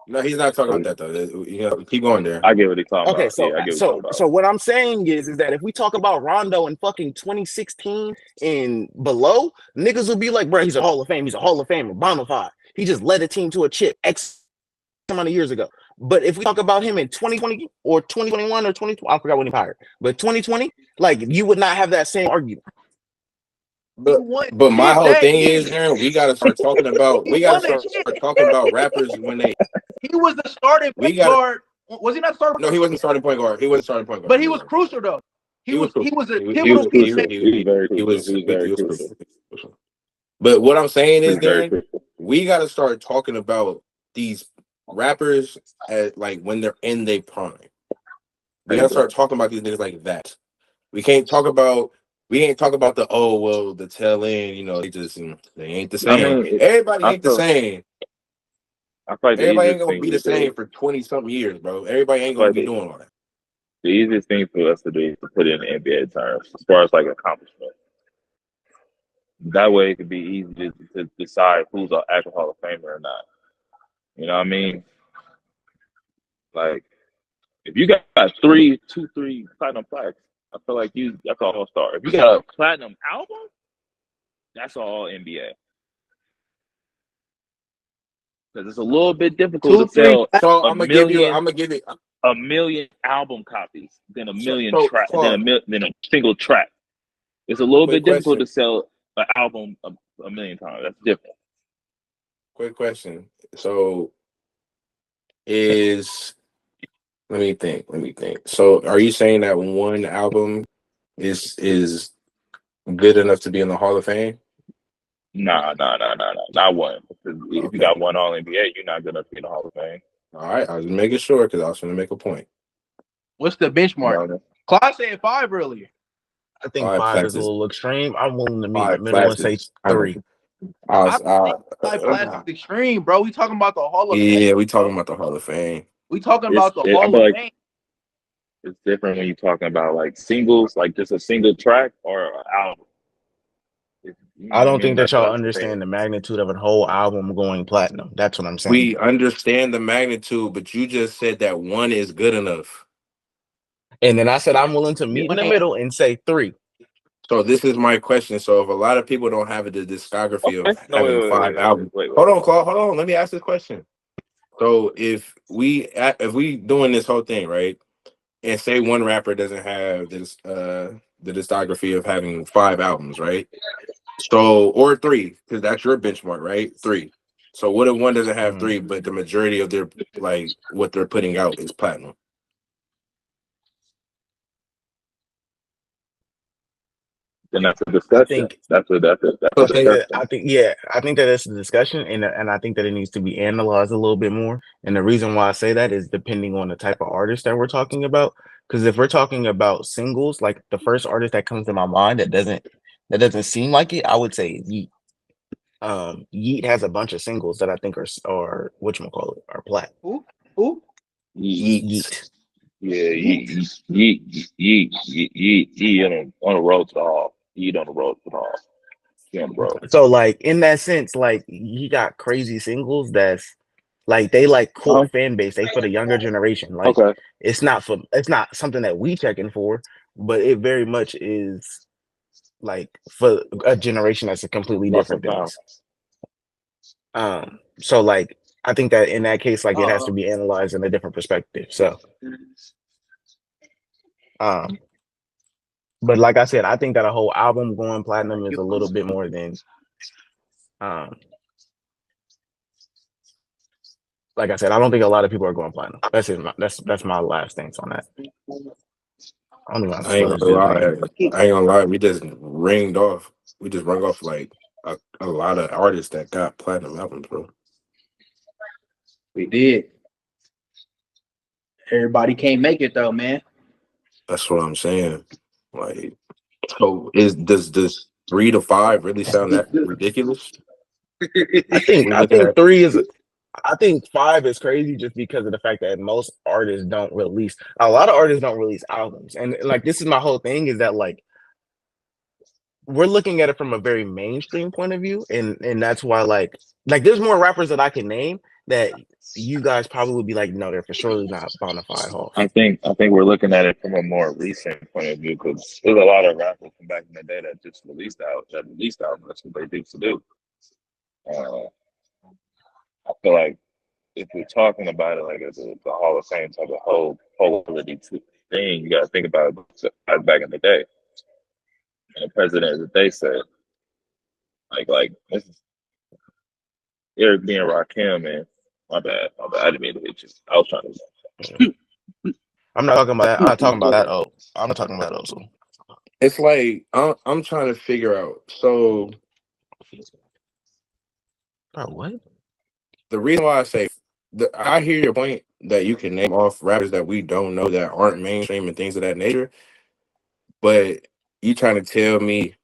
No, he's not talking about that though. Keep going there. I get what he's talking Okay, about. Yeah, I get what he's talking about. so what I'm saying is that if we talk about Rondo in fucking 2016 and below, niggas will be like, bro, he's a Hall of Fame, he's a Hall of Famer, bona fide. He just led a team to a chip X amount of years ago. But if we talk about him in 2020 or 2021 or 2020, I forgot when he hired, but 2020, like you would not have that same argument. He But won but a my chip whole that thing is, year. Aaron, we gotta start talking about He won a chip. rappers when they He was the starting we point got guard. Was he not starting? no, he wasn't starting point guard. He wasn't starting point guard. But he was crucial though. He was crucial. a He was pivotal piece. crucial. He was very crucial. He was very crucial. But what I'm saying He is, was very Darren, crucial. we gotta start talking about these rappers at like when they're in their prime. We gotta start talking about these niggas like that. We can't talk about we ain't talk about the tail end. You know, they ain't the I same. mean, Everybody I ain't the feel same. I feel like the Everybody ain't easiest gonna thing be to the do. same for 20-something years, bro. Everybody I ain't feel gonna like be doing all that. the easiest thing for us to do is to put it in the NBA terms, as far as like accomplishment. That way, it could be easy to decide who's an actual Hall of Famer or not. You know what I mean? Like, if you got three platinum plaques, I feel like that's an all star. If you got a platinum album, that's all NBA. Because it's a little bit difficult to 2, 3. sell So a I'm gonna give you. million I'm gonna give it. a million album copies than a So, million so track Quan, than a single track. It's a little quick bit difficult question. to sell an album a million times. That's different. Quick question. So is let me think. Let me think. So are you saying that one album is good enough to be in the Hall of Fame? Nah, not one. Because if you Okay. got one All NBA, you're not gonna be in the Hall of Fame. All right. I was making sure because I was going to make a point. What's the You benchmark? know? Clyde said 5 earlier. I think Five 5 is a classes. little extreme. I'm willing to meet in the 5 middle and say classes. I know. 3. I I was. don't think 5 classics extreme, bro. We talking about the Hall of Fame, Yeah, we talking bro. about the Hall of Fame. We talking about the I Hall feel of like Fame. it's different when you're talking about like singles, like just a single track or an album. You I know what I don't think mean? that y'all That's the thing. understand the magnitude of a whole album going platinum. That's what I'm saying. We understand the magnitude, but you just said that one is good enough. And then I said I'm willing to meet in the Man, middle and say 3. So this is my question. So if a lot of people don't have the discography of Okay. No, having 5 albums, hold on, Claude. Hold on. Let me ask this question. So if we doing this whole thing right, and say one rapper doesn't have this the discography of having 5 albums, right? So or 3, because that's your benchmark, right? 3. So what if one doesn't have 3, but the majority of their like what they're putting out is platinum? Then that's a I discussion. think That's a So discussion. I think that it's a discussion, and I think that it needs to be analyzed a little bit more. And the reason why I say that is depending on the type of artist that we're talking about. Because if we're talking about singles, like the first artist that comes to my mind that doesn't seem like it, I would say Yeat. Yeat has a bunch of singles that I think are whatchamacallit, are plat. who? Yeats. Yeat. Yeah, ye on the road to the hall. Ye on the road to the hall. He on the road. So like in that sense, like he got crazy singles that's like they like cult fan base. They for the younger generation. Like Okay. it's not something that we checking for, but it very much is like for a generation that's a completely different than us. So like I think that in that case, like it has to be analyzed in a different perspective. So but like I said, I think that a whole album going platinum is a little bit more than like I said, I don't think a lot of people are going platinum. That's it. That's my last stance on that. I don't think I ain't my gonna lie. thing. I ain't gonna lie. We just ringed off. We just rung off like a lot of artists that got platinum albums, bro. We did. Everybody can't make it though, man. That's what I'm saying. Like, so does 3 to 5 really sound that ridiculous? I think We're looking at 3 is. I think 5 is crazy just because of the fact that most artists don't release. A lot of artists don't release albums, and like this is my whole thing is that like we're looking at it from a very mainstream point of view, and that's why like there's more rappers that I can name that you guys probably would be like, no, they're for surely not bona fide Hall. I think we're looking at it from a more recent point of view because there's a lot of rappers from back in the day that just released out. That's what they used to do. I feel like if we're talking about it like as the Hall of Fame type of whole quality thing, you got to think about it back in the day. And the president that they said, like this is Eric being Rakim, man. My bad. I didn't mean to hit you. I was trying to. I'm not talking about that. I'm not talking about that. Oh, I'm not talking about that also. it's like I'm trying to figure out. So Bro, what? the reason why I say I hear your point that you can name off rappers that we don't know that aren't mainstream and things of that nature, but you trying to tell me,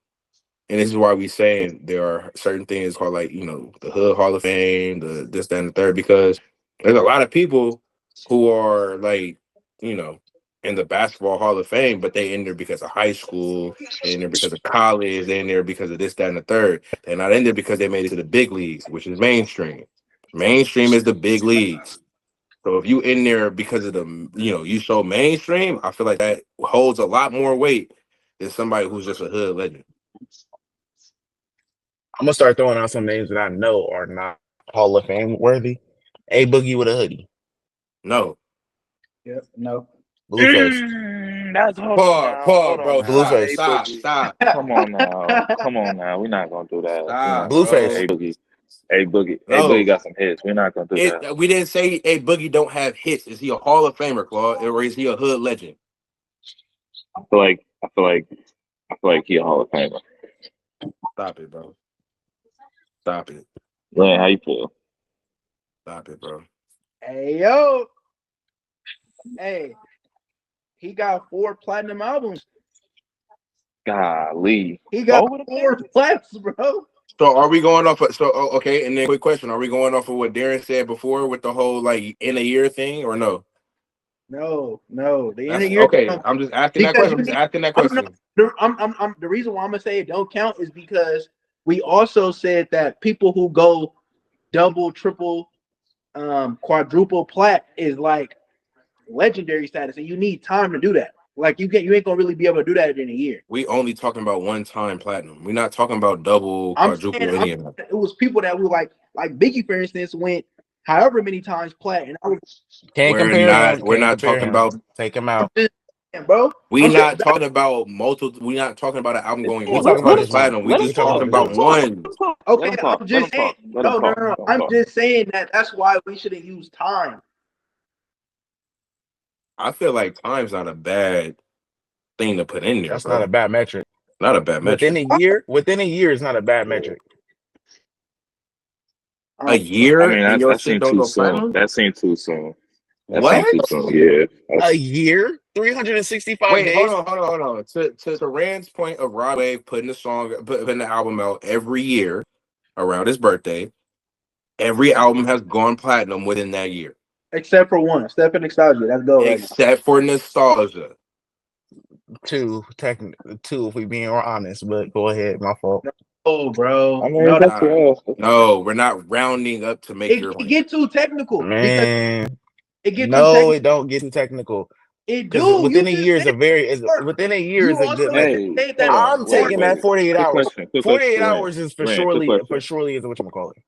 and this is why we saying there are certain things called like, the Hood Hall of Fame, the this, that, and the third, because there's a lot of people who are like, you know, in the Basketball Hall of Fame, but they in there because of high school, they in there because of college, they in there because of this, that, and the third. They're not in there because they made it to the big leagues, which is mainstream. Mainstream is the big leagues. So if you in there because of you so mainstream, I feel like that holds a lot more weight than somebody who's just a hood legend. I'm gonna start throwing out some names that I know are not Hall of Fame worthy. A Boogie with a hoodie, No. Yep. No. Blueface, That's hold on now. Hold on Bro. now. Stop, Hey, Blueface, stop, Boogie. stop, Come on now. Come on now. We're not gonna do that. We're not stop, gonna do that. bro. Blueface. Hey, Boogie. Hey, Boogie. Hey, No. Boogie got some hits. We're not gonna do that. We didn't say a Boogie don't have hits. Is he a Hall of Famer, Claude, or is he a hood legend? I feel like he a Hall of Famer. Stop it, bro. Stop it. Ryan, how you feel? Stop it, bro. Hey yo. Hey. He got 4 platinum albums. Golly. He got Over the 4 platinums, bro. So are we going off okay, and then quick question. Are we going off of what Darren said before with the whole like in a year thing or no? No. The end That's of year. okay. I'm just asking that Because question. I'm just asking that I'm question. the reason why I'm gonna say it don't count is because we also said that people who go double, triple, quadruple plat is like legendary status, and you need time to do that. Like you ain't gonna really be able to do that in a year. We only talking about one time platinum. We're not talking about double, I'm quadruple, saying any of that. it was people that were like Biggie, for instance, went however many times plat, and I was Can't We're compare not. him. We're Can't not compare talking him. about. Take him out. just saying, bro. We I'm saying not talking about multiple. We not talking about an album going We talking multiple about Let him times just one. talk. platinum. We Let him We just talking talk. talking about just Let about him one. talk. Let one. him talk. Let okay. him talk. I'm Let him just saying. talk. Let him No. talk. Let him I'm talk. just saying that that's why we shouldn't use time. I feel like time's not a bad thing to put in there, That's not a bro. bad metric. Not a bad Within metric. a year is not a bad metric. A year I mean, and your that shit seemed don't too go soon. platinum. That seemed too soon. That What? seemed too soon. Yeah. A year, 365 Wait, days. hold on. To Rand's point of Rod Wave putting putting the album out every year around his birthday, every album has gone platinum within that year, Except for one, Step in Nostalgia. That's go right now. except for Nostalgia. Two, if we being honest, but go ahead, my fault. Oh, bro. I mean, No, that's yeah. No, we're not rounding up to make your it point. get too technical because Man, it get too no, technical. it don't get too technical. It Because do. within You a just year is said a very it. within a year You is a also good just metric. Hey, said hold that on. I'm Wait, taking wait. that 48 Quick hours. question. Quick 48 question. Rand. hours is for Rand, quick surely question. is what you call it.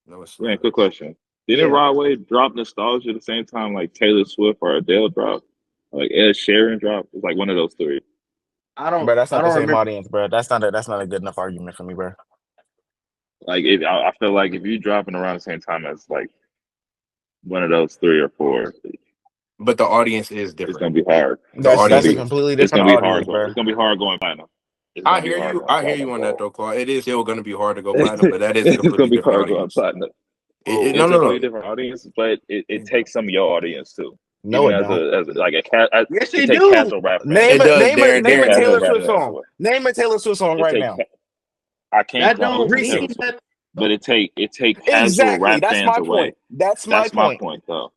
No, it's Rand, not. quick question. Didn't Yeah. Rod Wave drop Nostalgia at the same time like Taylor Swift or Adele dropped? Like Ed Sheeran dropped? It's like one of those three. But that's I not the don't same remember. audience, bro. That's not a good enough argument for me, bro. Like I feel like if you dropping around the same time as like one of those 3 or 4, But the audience is it's different. gonna be hard. The It's gonna That's a audience be is. completely it's different gonna be hard audience, going. bro. It's gonna be hard going platinum. It's I gonna be hear hard you. going I hear you platinum, on that bro. though, Claude. It is still going to be hard to go platinum, but that is a It's gonna completely be different hard going audience. platinum. No, It's a no, completely no. different audience, but it takes some of your audience too. No, Even it don't. as like a cat, Yes, it it take do. casual rap fans. It does, It Darren. take Name a casual Taylor rap Swift fans song. away. Name a Taylor Swift song It right take now. I can't That come up don't with a mean Taylor Recent. Swift, that. but it take casual Exactly. rap That's fans my away. point. That's my That's my point. point though.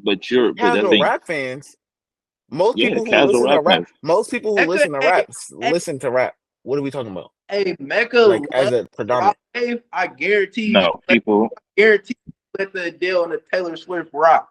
But I Casual think rap fans. Most yeah, people who casual listen to rap rap. fans. Most people who Mecca, listen to hey, raps listen to rap. What are we talking about? Mecca Like as love a rock predominant. wave. I guarantee No, people. you let the Adele and the Taylor Swift rock.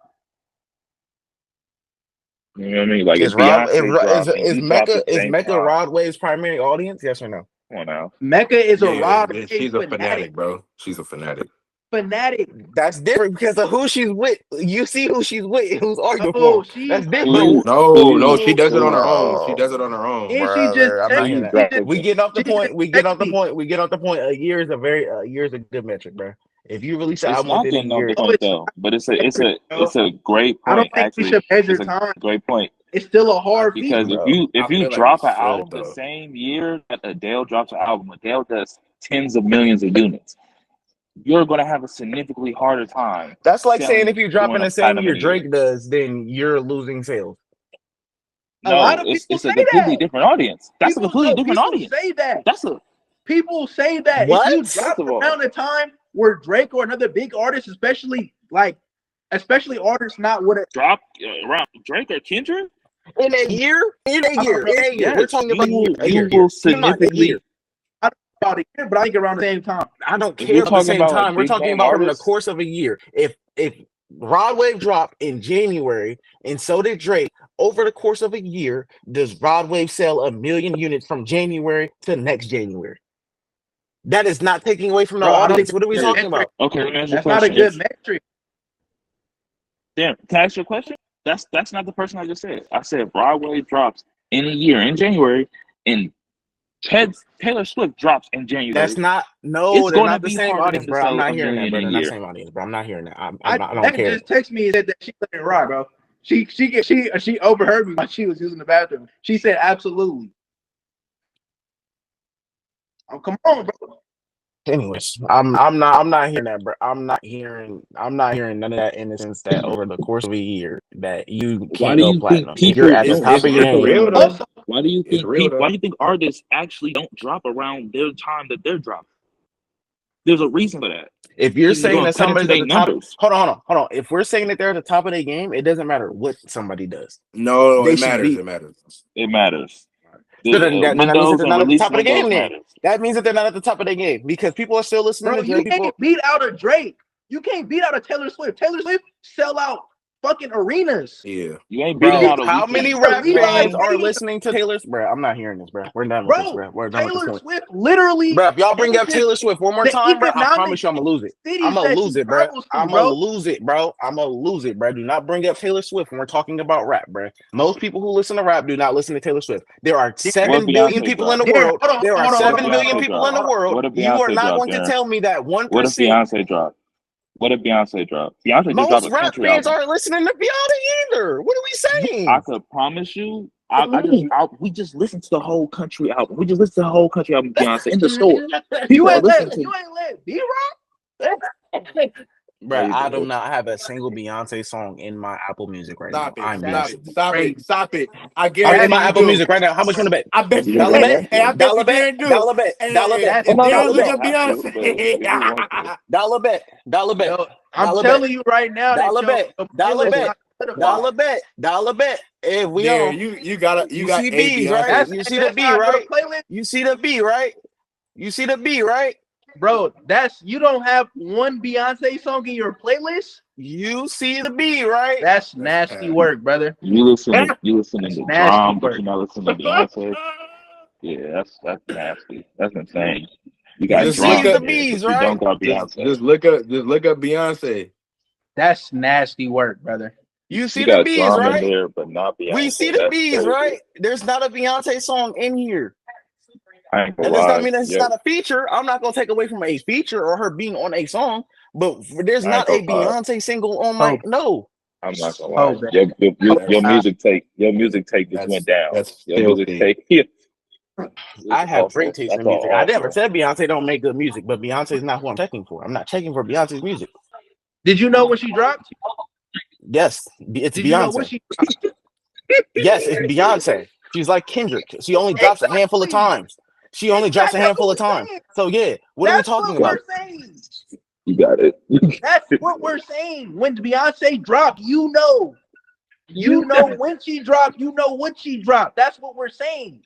You know what I mean? Like if Is Rod Beyonce dropped and he dropped at the is same Mecca time. Rod Wave's primary audience? Yes or no? Come on now. Mecca is a Yeah, rock wave she's a fanatic. fanatic, bro. She's a fanatic. Fanatic. That's different because of who she's with. You see who she's with, who's arguing for Oh, him. That's she's Who different. No, who she does it on her own. She Oh, does it on her own. and she just brother, I'm not text hearing who that. she dropped just with We them? get off the she just point. We get text off the me. point. We get off the point. A year is a year is a good metric, bro. If you release an It's album not within a getting off the year, No, point it's though. But bro. it's a great I don't point think we actually. should measure It's a time. great point. It's still a I, hard feat. Because bro. I if you feel like we drop an should album the though. same year that Adele drops an album, Adele does tens of millions of units. You're gonna have a significantly harder time That's like saying if selling you drop doing in a the same platinum year in a year. Drake does, then you're losing sales. A lot of it's people a say completely that. different audience. That's a completely different People audience. say that. That's a People say that. What? If you First drop of all, around the time where Drake or another big artist, especially artists not with it. drop around Drake or Kendrick. In a year? In a year. In a year. Yes, We're talking you about will, a you year. will Keep in mind, a year. significantly. About a year, but I think around the same time. I don't If care we're about the talking same about like time. We're big talking name about from the artists, course of a year. If Rod Wave dropped in January and so did Drake, over the course of a year, does Rod Wave sell 1 million units from January to next January? That is not taking away from the Bro, I don't think audience. What are we that's a talking metric. about? okay, let me ask you a That's not a question. good metric. Damn, can I ask you a question? That's not the person I just said. I said Broadway drops in a year in January, and Taylor Swift drops in January. That's not It's they're going to not the be same harder audience, to bro. I'm sell not a hearing that, million bro. a They're not the year. same audience, bro. I'm not hearing that. I don't That care. just text me and said that she let it ride, bro. She overheard me while she was using the bathroom. She said absolutely. Oh, come on, bro. Anyways, I'm not hearing that, bro. I'm not hearing none of that in the sense that over the course of a year that you Why can't do go you think platinum. If people you're at the don't top It's of your drop real game, around? though. Also, Why do you It's think real people? Why though. do you think artists actually don't drop around their time that they're dropping? There's a reason for that. if you're You're saying gonna that cut into somebody's at their the top, numbers. hold on. If we're saying that they're at the top of their game, it doesn't matter what somebody does. No, They it should matters. be. It matters. It matters. So then that means that Windows they're and not at the release top of the game. windows Then matters. that means that they're not at the top of their game because people are still listening bro, to you Drake. People, can't beat out a Drake. You can't beat out a Taylor Swift. Taylor Swift sell out fucking arenas. Yeah. You ain't beating bro, out a how weekend. many rap Levi's fans are stadium. listening to Taylor's? Bro, I'm not hearing this, bro. We're done with this, Bro, bro. We're done with Taylor this. Swift literally Bro, if y'all bring up changes Taylor Swift one more the time, bro, I economic promise you I'm gonna lose it. cities I'm gonna that lose she it, bro. travels to, I'm gonna bro. lose it, bro. I'm gonna lose it, bro. Do not bring up Taylor Swift when we're talking about rap, bro. Most people who listen to rap do not listen to Taylor Swift. There are What 7 if billion Beyonce people in the dropped? Darren, world. hold on, There are hold on, hold on, 7 hold on, billion hold on, people hold in the on. world. What if You are Beyonce not dropped, going to Darren? tell me that What if 1%. Beyonce dropped? What if Beyonce dropped? Beyonce just dropped Most a rap country fans album. aren't listening to Beyonce either. What are we saying? I could promise you. We just listened to the whole country album. We just listened to the whole country album, Beyonce, in the store. You ain't Listen let to- B-Rock? Bro, There you I go. do not have a single Beyonce song in my Apple Music right Stop now. it. I'm Stop Beyonce. it. Stop it. Stop it. I I'm guarantee in my you Apple do. Music right now. How much you want to bet? I bet you Dollar do. bet? Hey, I bet Dollar you bet? can do. Dollar bet? Hey, Dollar hey, bet? if No, Darren Dollar look bet? up If you want to. Beyonce. Dollar bet? Dollar bet? I'm Dollar bet? telling you right now that Dollar bet? your Dollar playlist bet? not solidified. Dollar bet? Dollar bet? If we Darren, on, you you got see a B's, right? Beyonce. You see That's the B, not right? your playlist, You see the B, right? You see the B, right? bro. You don't have one Beyonce song in your playlist. You see the B, right? That's nasty work, brother. You listening to That's drum, nasty but work. you're not listening to Beyonce. Yeah, that's nasty. That's insane. You got Just drum look in up- there, B's, but you right? don't got Beyonce. Just look up Beyonce. That's nasty work, brother. You see You the got B's, drum in right? there, but not Beyonce. We see the That's B's, crazy. right? There's not a Beyonce song in here. I ain't gonna That does not lie. mean that it's Yeah, not a feature. I'm not gonna take away from a feature or her being on a song, but there's I not ain't a gonna lie. Beyonce single on my no. I'm not gonna Oh, lie. man. Your music take just went down. That's Your music filthy. take. Yeah. I have Awful. great taste That's in music. I never awful. said Beyonce don't make good music, but Beyonce is not who I'm checking for. I'm not checking for Beyonce's music. Did you know when she dropped? Yes, it's Did you know when Beyonce. she dropped? Yes, it's Beyonce. She's like Kendrick. She only drops a handful of times. She only drops a handful of times. So yeah, what are we That's talking what about? we're saying. You got it. That's what we're saying. When Beyonce dropped, you know when she dropped, you know what she dropped. That's what we're saying.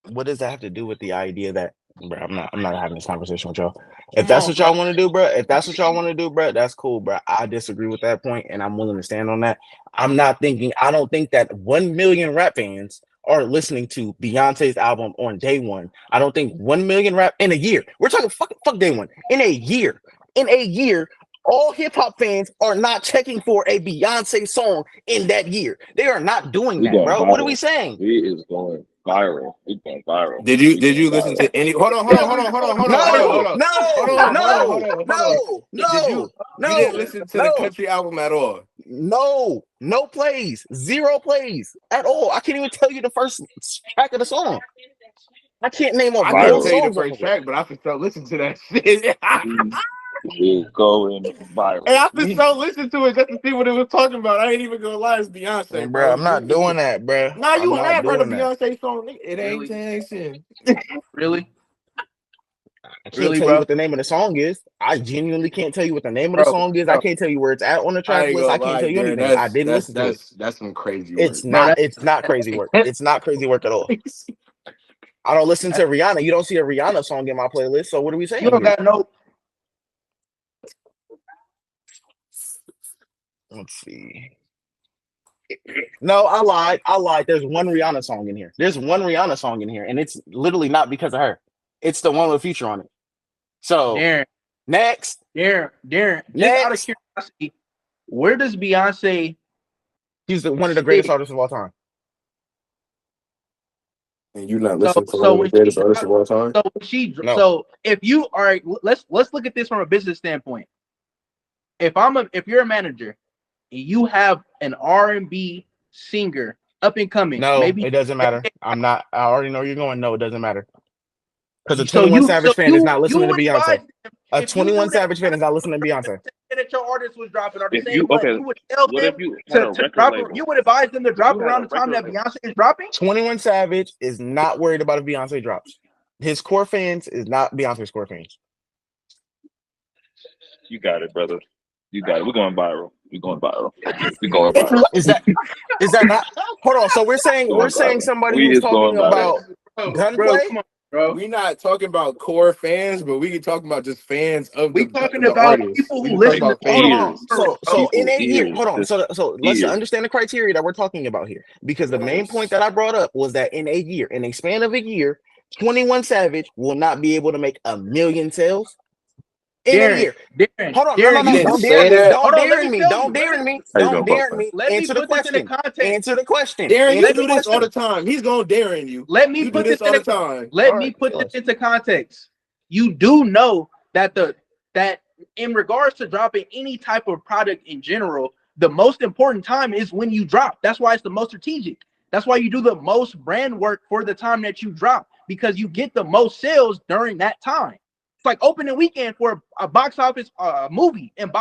What does that have to do with the idea that, bro? I'm not having this conversation with y'all. If Come that's on, what y'all want to do, bro. If that's what y'all want to do, bro, that's cool, bro. I disagree with that point, and I'm willing to stand on that. I don't think that 1 million rap fans are listening to Beyonce's album on day one. I don't think 1 million rap in a year. We're talking fuck day one. In a year, all hip hop fans are not checking for a Beyonce song in that year. They are not doing We that, going bro. What are viral. we saying? We is going viral. We going viral. Did you listen to any? Hold on. No, You didn't listen to the no. country album at all. No plays, 0 plays at all. I can't even tell you the first track of the song. I can't name I off couldn't no tell you the songs. first track, but I could start listening to that shit. It's going viral. Hey, I just so listen to it just to see what it was talking about. I ain't even gonna lie, it's Beyonce, Hey, bro. I'm not doing that, bro. Now you I'm not have heard a doing that. Beyonce song. Nigga. It ain't Really? dancing. Really? I can't Really, tell bro? you what the name of the song is. I genuinely can't tell you what the name of the Bro, song is. bro. I can't tell you where it's at on the I track ain't list. I gonna can't lie, tell you Darren. anything. I didn't listen to it. That's some crazy It's work. Bro, not. It's not crazy work. It's not crazy work at all. I don't listen to Rihanna. You don't see a Rihanna song in my playlist. So what are we saying you don't here? got no. Let's see. No, I lied. I lied. There's one Rihanna song in here. There's one Rihanna song in here, and it's literally not because of her. It's the one with Future on it. So Darren, next, just out of Next. curiosity, where does Beyonce? he's one of the greatest artists of all time. And you not listening to So one of when the greatest she artists of all time? So when she No. so if you are let's look at this from a business standpoint. If you're a manager and you have an R&B singer up and coming, No, maybe it doesn't matter. I'm not. I already know you're going. No, it doesn't matter. Because a so 21 you Savage so fan is you not listening you to would Beyonce. advise them, A if you 21 knew that Savage fan is not listening to Beyonce. that your artist was dropping or the If same you month, okay, you would tell what them if you had a to record drop. label? You would advise them to drop you had around a the time that record Beyonce is dropping. 21 Savage is not worried about if Beyonce drops. His core fans is not Beyonce's core fans. You got it, brother. You got it. We're going viral. We're going viral. We're going viral. Is that not? Hold on. So we're saying Going viral. somebody We who's is going talking viral. about Bro, gunplay. come on, bro. We not talking about core fans, but we can talk about just fans of We the talking the about artist. people We who can talk listen to about Hold fans. on. So People in 8 years, ears, hold on. just So let's ears. understand the criteria that we're talking about here. Because the main point that I brought up was that in a span of a year, 21 Savage will not be able to make 1 million sales in a year. Darren, Hold on, Darren, no, He you didn't don't say dare me, that. don't hold on, let dare me me, tell don't you. dare me, How you don't doing, dare Buckman? me. Let me Answer the put this in question. context. Answer the question. Darren, you Answer the do this all question. the time. He's gonna Darren you. Let me You do put this this all in the time. Let All me right, put kill this us. into context. You do know that that in regards to dropping any type of product in general, the most important time is when you drop. That's why it's the most strategic. That's why you do the most brand work for the time that you drop, because you get the most sales during that time. It's like opening weekend for a box office movie, and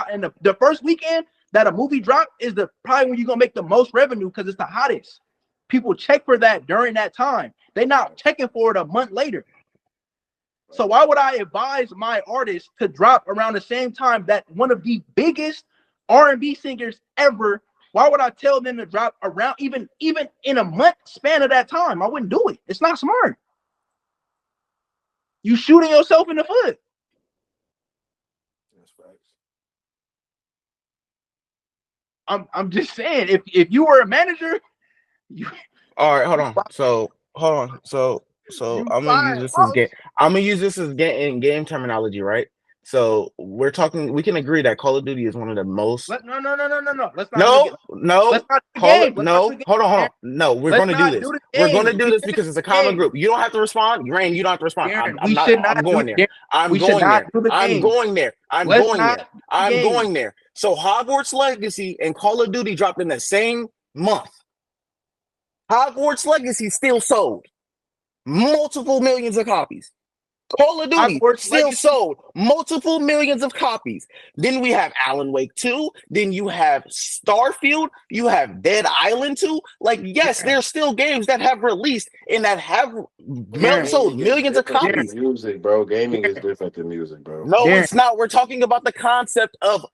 the first weekend that a movie drop is the probably when you're gonna make the most revenue because it's the hottest. People check for that during that time. They're not checking for it a month later. So why would I advise my artist to drop around the same time that one of the biggest R&B singers ever? Why would I tell them to drop around even in a month span of that time? I wouldn't do it. It's not smart. You shooting yourself in the foot. I'm just saying, if you were a manager, you All right, hold on. So You I'm gonna fine, use this bro. as game terminology, right? So we can agree that Call of Duty is one of the most No. Let's not do no, the, no, let's not do the call game. it Let's not do no, the game. hold on. No, we're Let's gonna do not this. do the We're gonna game. do We this finished because it's a the common game. group. You don't have to respond. Rain, you don't have to respond. Darren, I'm we not should I'm not going do there. Darren, I'm we should going not there. do the I'm game. going there. I'm Let's going not there. do the I'm game. going there. So Hogwarts Legacy and Call of Duty dropped in the same month. Hogwarts Legacy still sold multiple millions of copies. Call of Duty Hogwarts still Legacy. sold multiple millions of copies. Then we have Alan Wake 2. Then you have Starfield. You have Dead Island 2. Like, yes, there's still games that have released and that have sold millions of copies. Music, bro. Gaming is different than music, bro. No, Darren. it's not. We're talking about the concept of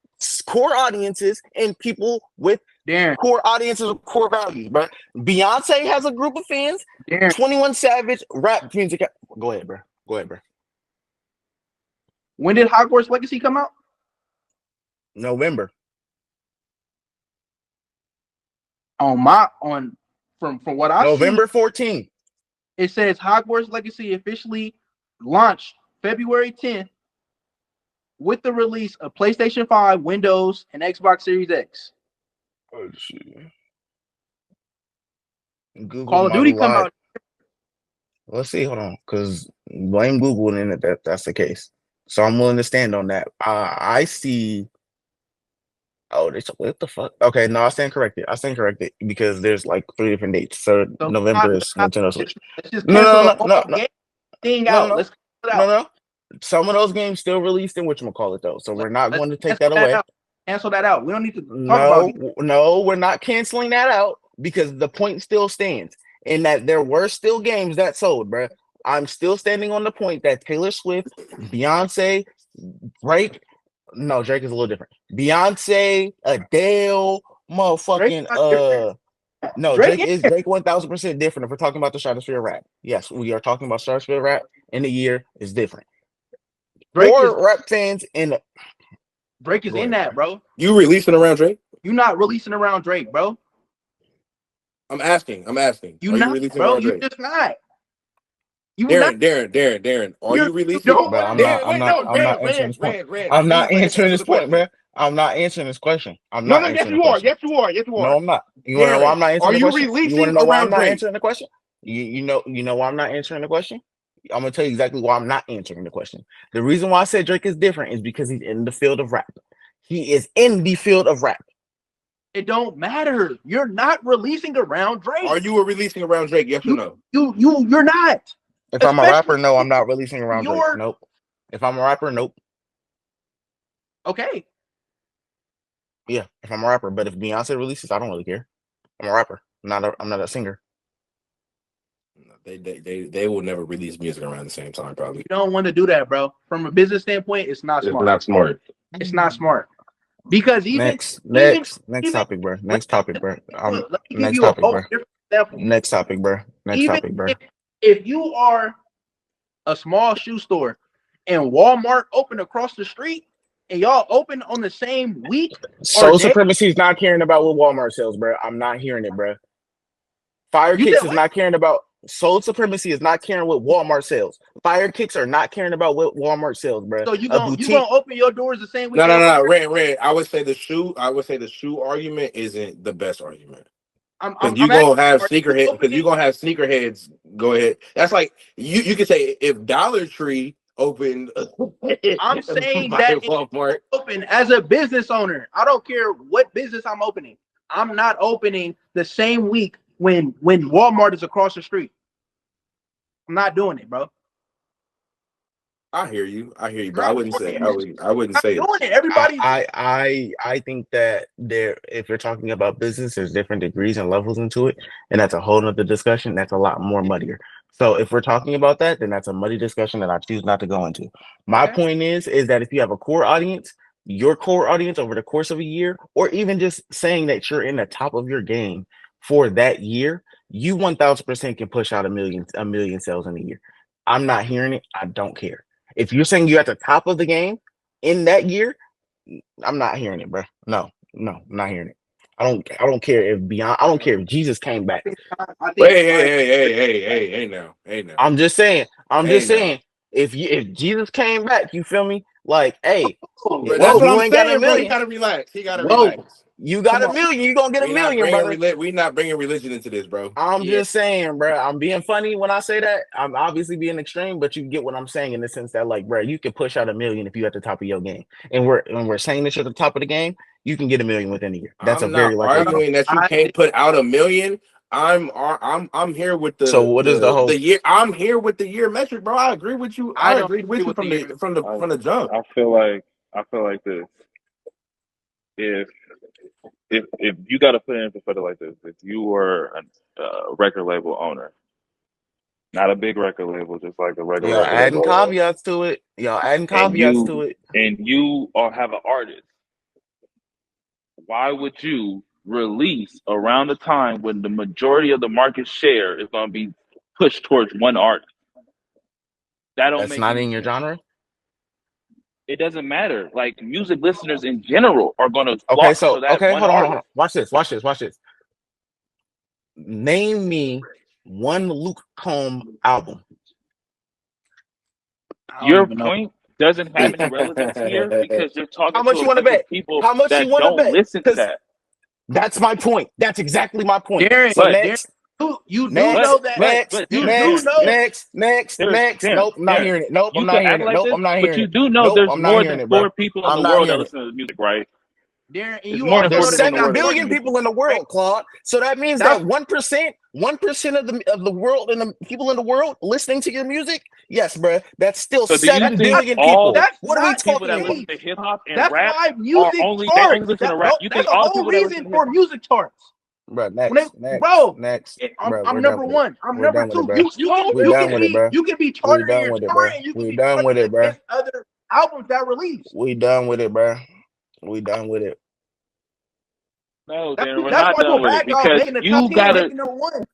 core audiences and people with Darren, core audiences with core values, bro. Beyonce has a group of fans. Darren, 21 Savage rap music. Go ahead, bro. Go ahead, bro. when did Hogwarts Legacy come out? November. From what I see, November 14th. it says Hogwarts Legacy officially launched February 10th with the release of PlayStation 5, Windows, and Xbox Series X. Oh, shit. Google Call of Duty come out. Let's see. Hold on, because blame Google and that's the case. So I'm willing to stand on that. I see. Oh, what the fuck? Okay, no, I stand corrected. Because there's like 3 different dates. So So November is Nintendo Switch. let's just No, cancel no, the no, whole no, game thing no, out. no, Let's cut it no, out. no. Some of those games still released in whatchamacallit though. So we're not going to take that cancel away. out. Cancel that out. We don't need to talk about it. No, we're not canceling that out because the point still stands in that there were still games that sold, bro. I'm still standing on the point that Taylor Swift, Beyonce, Drake. No, Drake is a little different. Beyonce, Adele, motherfucking Drake's not different. no, Drake Drake is Drake 1000% different. If we're talking about the Stratosphere rap, yes, we are talking about Stratosphere rap, and the year is different. Drake Or is rap fans in the Drake is Go in ahead. that, bro. You releasing around Drake? You not releasing around Drake, bro. I'm asking. You Are you not, releasing bro. around You Drake? just not. You not. Darren. Are You you releasing? don't Bro, want Darren, I'm not answering this point. Red. I'm not Please answering this the point, question. bro. I'm not answering this question. I'm No, not yes answering you the are. question. Yes you are. Yes you are. No, I'm not. You want to know why I'm not answering Are the you question? You want to releasing know why I'm around not Drake? answering the question? You know why I'm not answering the question? I'm gonna tell you exactly why I'm not answering the question. The reason why I said Drake is different is because he's in the field of rap. He is in the field of rap. It don't matter. You're not releasing around Drake. Are you releasing around Drake? Yes or no? You're not. If I'm a Especially rapper, no, I'm not releasing around Drake. you're- Nope. If I'm a rapper, nope. Okay. Yeah, if I'm a rapper, but if Beyonce releases, I don't really care. I'm a rapper. I'm not a singer. They will never release music around the same time, probably. You don't want to do that, bro. From a business standpoint, it's not smart. Not smart. It's not smart. Because Next topic, bro. Next topic, bro. Let me give Next you a topic, whole bro. different example. Next topic, bro. Next Even topic, bro. if you are a small shoe store and Walmart open across the street and y'all open on the same week, Soul day- Supremacy is not caring about what Walmart sells, bro. I'm not hearing it, bro. Fire You Kicks said is what? not caring about Soul Supremacy is not caring what Walmart sells. Fire Kicks are not caring about what Walmart sells, bro. So you gonna open your doors the same week? No. Red. I would say the shoe argument isn't the best argument. Because you're gonna have sneakerheads. Because you're gonna have sneakerheads. Go ahead. That's like you could say if Dollar Tree opened. I'm saying that Walmart open as a business owner. I don't care what business I'm opening. I'm not opening the same week when Walmart is across the street. I'm not doing it, bro. I hear you, but I wouldn't say it. Everybody. I think that if you're talking about business, there's different degrees and levels into it, and that's a whole nother discussion. That's a lot more muddier. So if we're talking about that, then that's a muddy discussion that I choose not to go into. My point is that if you have a core audience, your core audience over the course of a year, or even just saying that you're in the top of your game for that year, you 1000% can push out a million sales in a year. I'm not hearing it. I don't care. If you're saying you're at the top of the game in that year, I'm not hearing it, bro. No, I'm not hearing it. I don't care if I don't care if Jesus came back. Hey now. I'm just saying. If Jesus came back, you feel me? Like, hey, that's what I'm saying, bro. He gotta relax. You got a million, you're gonna get a million, brother. We're not bringing religion into this, bro. I'm just saying, bro. I'm being funny when I say that. I'm obviously being extreme, but you get what I'm saying in the sense that, like, bro, you can push out a million if you're at the top of your game. And we're saying this at the top of the game, you can get a million within a year. That's I'm not arguing that you can't put out a million. I'm here with the. So what is the whole year? I'm here with the year metric, bro. I agree with you. I agree with you from the jump. I feel like this. If you got to put it in perspective like this, if you were a record label owner, not a big record label, just like a regular. Y'all adding caveats to it. And you have an artist. Why would you release around the time when the majority of the market share is going to be pushed towards one artist? That's not in your genre. It doesn't matter. Like, music listeners in general are going to hold on. Watch this. Name me one Luke Combs album. Your point doesn't have any relevance here because you're talking how much to you want to bet? people how much that you want to bet? Listen to that. That's my point. That's exactly my point. Darren, so next. You do know that. Next. Nope, I'm not hearing it. Nope, I'm not hearing it. Nope, I'm not hearing it. But you do know there's more than 4 people in the world that listen to music, right? Darren, there's 7 billion people in the world, Claude. So that means that 1% of the world and the people in the world listening to your music Yes, bro. That's still So do you 7 think billion all people. That's What are we not the people talking that about? listen case. to hip hop and That's rap why are music only they charts. only listen to rap? You That's think a all the whole people that listen reason to hip for hop? music charts. Bro, Bro, next. I'm, Bro, I'm we're done number with it. one. I'm We're number done with it, two. bro. We're You done can with it, bro. be We charted in done your with it, bro. genre and you can We be done with charted it, bro. against other albums that released. We done with it, bro. We done with it. No, That's, then we're that's not why done people with it back off because making the top you 10, gotta making number one.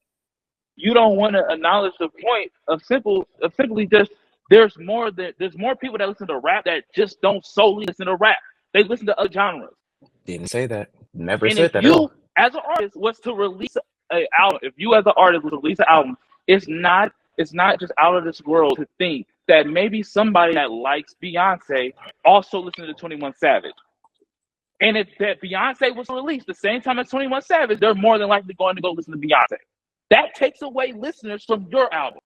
you don't want to acknowledge the point of simply just there's more people that listen to rap that just don't solely listen to rap. They listen to other genres. Didn't say that. Never And said if that at all. you as an artist was to release an album, if you as an artist was to release an album, it's not just out of this world to think that maybe somebody that likes Beyonce also listens to 21 Savage. And if that Beyonce was released the same time as 21 Savage, they're more than likely going to go listen to Beyonce. That takes away listeners from your album.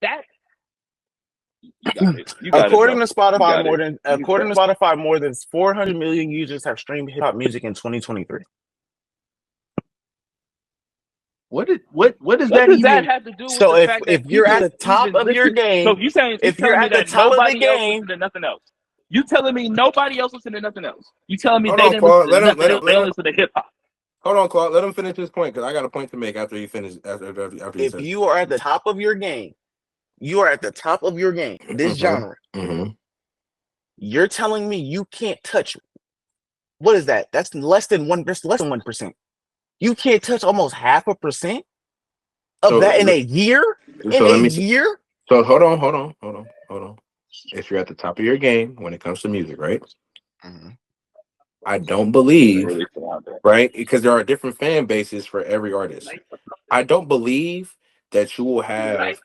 That you got it. You got it, According bro. to Spotify, You got it. according to Spotify, more than 400 million users have streamed hip hop music in 2023. What does What that does that even? have to do with So the fact if that you're at people the top even of your listen? So game, you saying you if you're telling me at the that top of the nobody else game, listen to nothing else? You telling me nobody else listen to nothing else? You telling me Hold they on, didn't Claude. listen to nothing else? They Let only him. listen to hip hop. Hold on, Claude. Let him finish his point because I got a point to make after he finishes. After he if says. you are at the top of your game, you are at the top of your game. This genre, you're telling me you can't touch. What is that? That's less than 1%. You can't touch almost 0.5% of So, that in a year. so let me. So hold on. If you're at the top of your game when it comes to music, right? I don't believe, right? Because there are different fan bases for every artist. I don't believe that you will have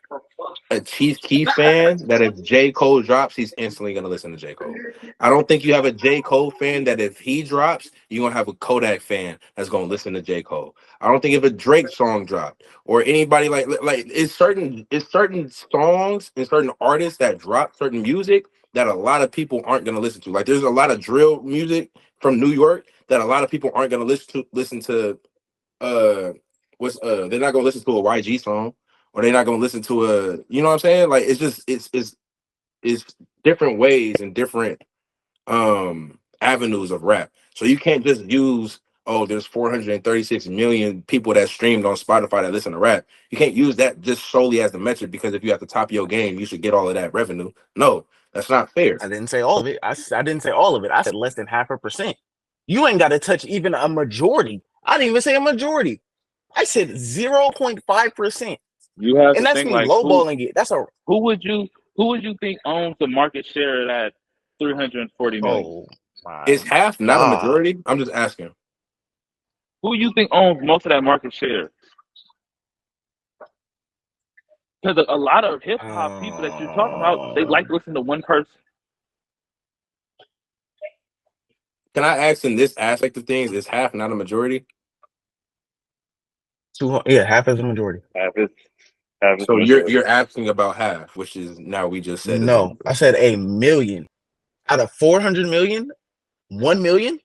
a Chief Keef fan that if J. Cole drops, he's instantly going to listen to J. Cole. I don't think you have a J. Cole fan that if he drops, you're going to have a Kodak fan that's going to listen to J. Cole. I don't think if a Drake song dropped or anybody like it's certain songs and certain artists that drop certain music that a lot of people aren't going to listen to. Like there's a lot of drill music from New York that a lot of people aren't going to listen to they're not going to listen to a YG song or they're not going to listen to a, you know what I'm saying? Like it's just it's different ways and different avenues of rap. So you can't just use there's 436 million people that streamed on Spotify that listen to rap. You can't use that just solely as the metric because if you have the top of your game, you should get all of that revenue. No, that's not fair. I didn't say all of it. I didn't say all of it. I said less than 0.5%. You ain't got to touch even a majority. I didn't even say a majority. I said 0.5%. You have and to that's think me like lowballing it. That's a who would you think owns the market share of that 340 million? Is half not a majority? I'm just asking. Who you think owns most of that market share? Because a lot of hip hop people that you're talking about, they like listening to one person. Can I ask in this aspect of things, is half not a majority? Half is a majority. Half is so you're asking about half, which is now we just said. No, I said 1 million out of 400 million. 1 million.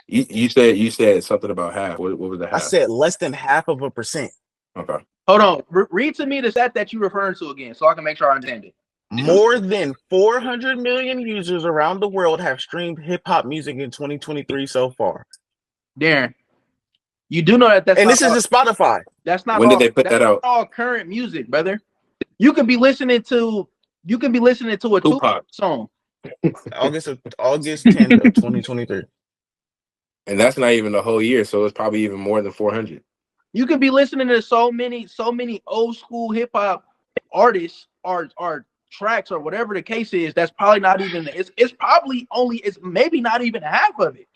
You said something about half. What was the half? I said less than 0.5%. Okay. Hold on. Read to me the stat that you're referring to again, so I can make sure I understand it. More than 400 million users around the world have streamed hip hop music in 2023 so far. Darren, you do know that this is the Spotify. That's not. When did they put that out? All current music, brother. You could be listening to a Tupac song. August 10th of 2023. And that's not even the whole year, so it's probably even more than 400. You could be listening to so many old school hip hop artists or tracks or whatever the case is. That's probably not even. It's maybe not even half of it.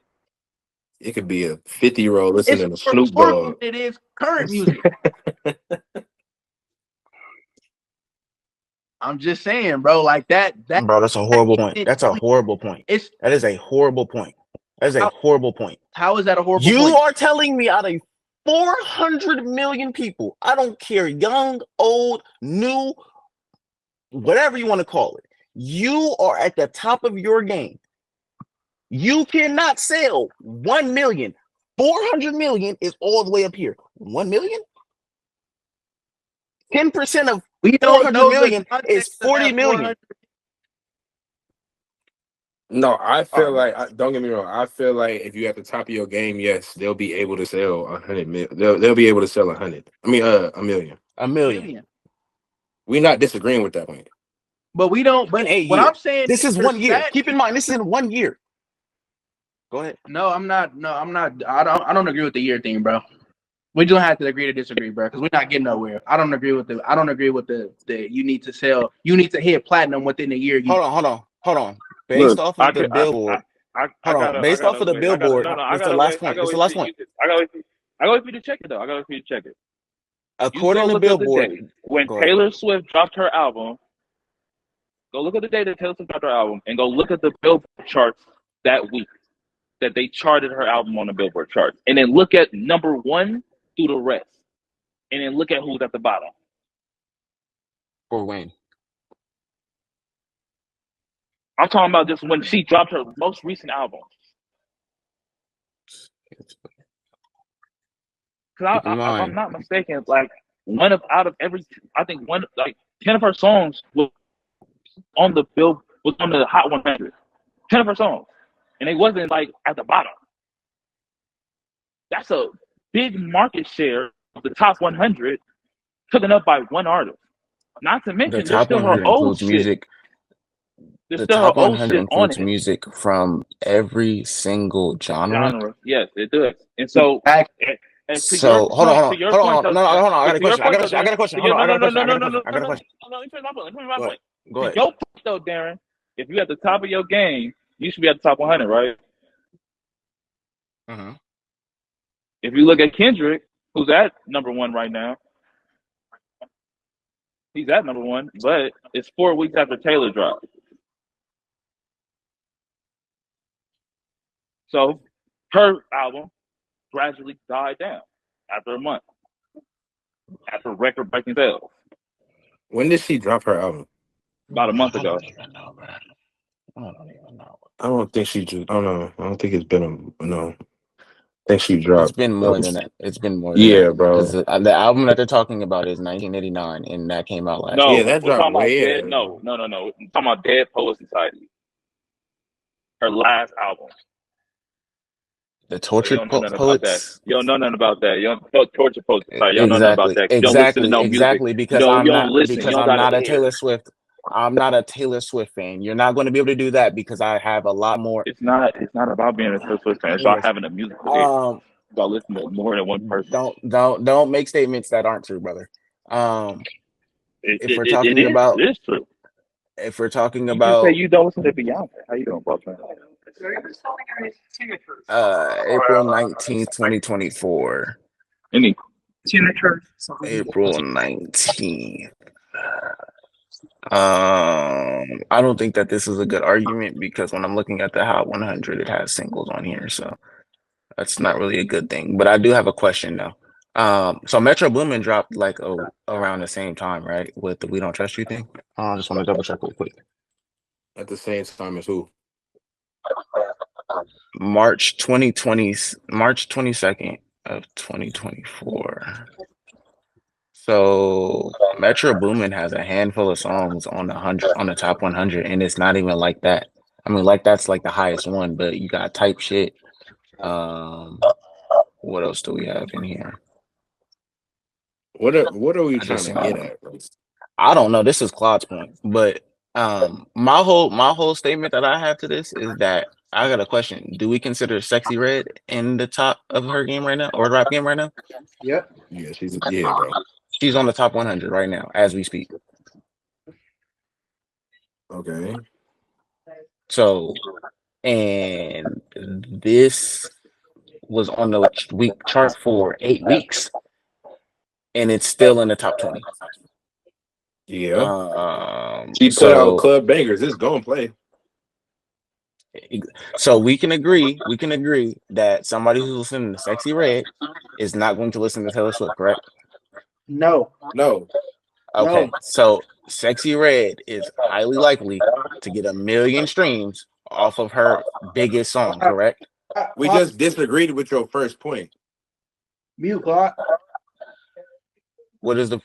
It could be a 50-year-old listening to Snoop Dogg. It is current music. I'm just saying, bro. Like that. Bro, that's a horrible point. That's a horrible point. That is a horrible point. That is a horrible point. How is that a horrible point? You are telling me out of 400 million people, I don't care, young, old, new, whatever you want to call it, you are at the top of your game. You cannot sell 1 million. 400 million is all the way up here. 1 million? 10% of We don't 400 know the million context is of 40 that million. 400. No, I feel Alright. like don't get me wrong. I feel like if you're at the top of your game, yes, they'll be able to sell 100 million. They'll be able to sell 100. I mean, a million. A million Million. We're not disagreeing with that point. But we don't. in But 8 what years. I'm saying This is your 1 year. stat- Keep in mind, this is in 1 year. Go ahead. No, I'm not. No, I'm not. I don't agree with the year thing, bro. We don't have to agree to disagree, bro, because we're not getting nowhere. I don't agree with the you need to sell. You need to hit platinum within a year. Hold on. Based Look, off of the Billboard. I Hold on. gotta, Based off of the wait, Billboard, no, I this is the gotta last wait. point. This is the last point. I gotta wait for you to check it though. I gotta wait for you to check it. You According go to look at the Billboard, date when go ahead. Taylor Swift dropped her album. Go look at the day that Taylor Swift dropped her album, and go look at the Billboard charts that week that they charted her album on the Billboard chart, and then look at number one through the rest, and then look at who's at the bottom. For Wayne. I'm talking about just when she dropped her most recent album. Because Keep in if I'm mind. not mistaken, like out of every, I think 10 of her songs was on the Hot 100. 10 of her songs, and it wasn't like at the bottom. That's a big market share of the top 100, taken up by one artist. Not to The mention, there's top still 100 her old includes shit. music. There's The still her top old 100 shit on includes it. music from every single genre. Yes, it does. And so, and to So your hold point, on. to your Hold point, on. No, hold on. I got a to your question. I point, got a question. Darren, Hold on. I got a question. no, I got a question. let me finish my Go ahead. point. Go To ahead. your point, though, Darren, if you're at the top of your game, you should be at the top 100, right? Mm-hmm. If you look at Kendrick, who's at number one right now, he's at number one, but it's 4 weeks after Taylor dropped. So her album gradually died down after a month, after record-breaking sales. When did she drop her album? About a month I ago. don't even know, bro. I don't even know. I don't think she just. I don't know. I don't think it's been a no. I think she It's dropped. been more than that. It's been more than Yeah, that. bro. Because the album that they're talking about is 1989, and that came out last No, year. Yeah, that we're dropped talking about way Dead. ahead. No. We're talking about Dead Poet Society. Her last album. The You Tortured don't know nothing about that. Poets. You don't know nothing about that. You don't Torture Poet Society. You don't know nothing about that. You don't listen to no music. Exactly. Because You I'm don't not. listen. Because You don't I'm gotta not a hear. Taylor Swift. I'm not a Taylor Swift fan. You're not going to be able to do that because I have a lot more. It's not about being a Taylor Swift fan. It's about having a musical ear. It's about listening to more than one person. Don't make statements that aren't true, brother. If we're talking about, it is true. if we're talking You about, just say you don't listen to Beyonce. How you doing, boss man? April 19th, 2024. Any April 19th. I don't think that this is a good argument because when I'm looking at the Hot 100, it has singles on here, so that's not really a good thing. But I do have a question though. So Metro Boomin dropped like around the same time, right? With the "We Don't Trust You" thing. I just want to double check real quick. At the same time as who? March 22nd of 2024. So Metro Boomin has a handful of songs on the top 100, and it's not even like that. I mean, like that's like the highest one, but you got Type Shit. What else do we have in here? What are we trying to get at, bro? I don't know. This is Claude's point, but my whole statement that I have to this is that I got a question. Do we consider Sexy Red in the top of her game right now, or rap game right now? Yep. Yeah, bro. She's on the top 100 right now as we speak. Okay. So, and this was on the week chart for 8 weeks, and it's still in the top 20. Yeah. She put out club bangers. It's gonna play. So we can agree that somebody who's listening to Sexy Red is not going to listen to Taylor Swift, correct? No. Okay, No. so Sexy Red is highly likely to get 1 million streams off of her biggest song, correct? We just disagreed with your first point. Mute, Claude. What is the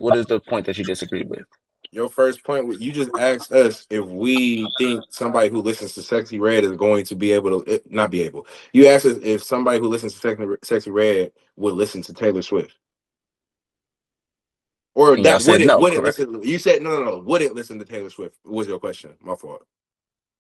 point that you disagreed with? Your first point, you just asked us if we think somebody who listens to Sexy Red is going to be able to not be able. You asked us if somebody who listens to Sexy Red would listen to Taylor Swift, or And y'all that said no, would it correct? listen? You said no. Would it listen to Taylor Swift? Was your question? My fault.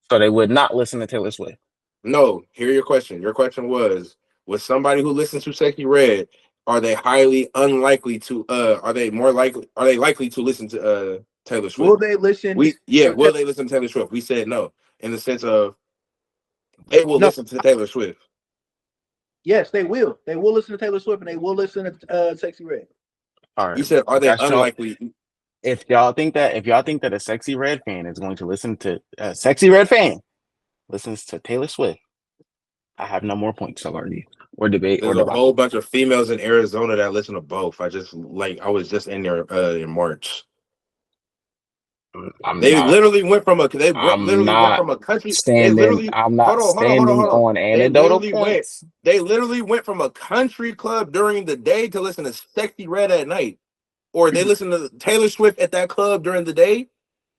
So they would not listen to Taylor Swift. No. Hear your question. Your question was: with somebody who listens to Sexy Red, are they highly unlikely to? Are they more likely? Are they likely to listen to Taylor Swift? Will they listen? Will they listen to Taylor Swift? We said no, in the sense of they will No. listen to Taylor Swift. Yes, they will. They will listen to Taylor Swift, and they will listen to Sexy Red. All right. You said, are they That's y'all- unlikely? If y'all think that a Sexy Red fan is going to listen to a Sexy Red fan listens to Taylor Swift, I have no more points to argue or debate There's or a debate. whole bunch of females in Arizona that listen to both. I was just in there in March. They literally went from a country. They literally I'm not hold standing on. on anecdotal points. They literally went from a country club during the day to listen to Sexy Red at night, or they listened to Taylor Swift at that club during the day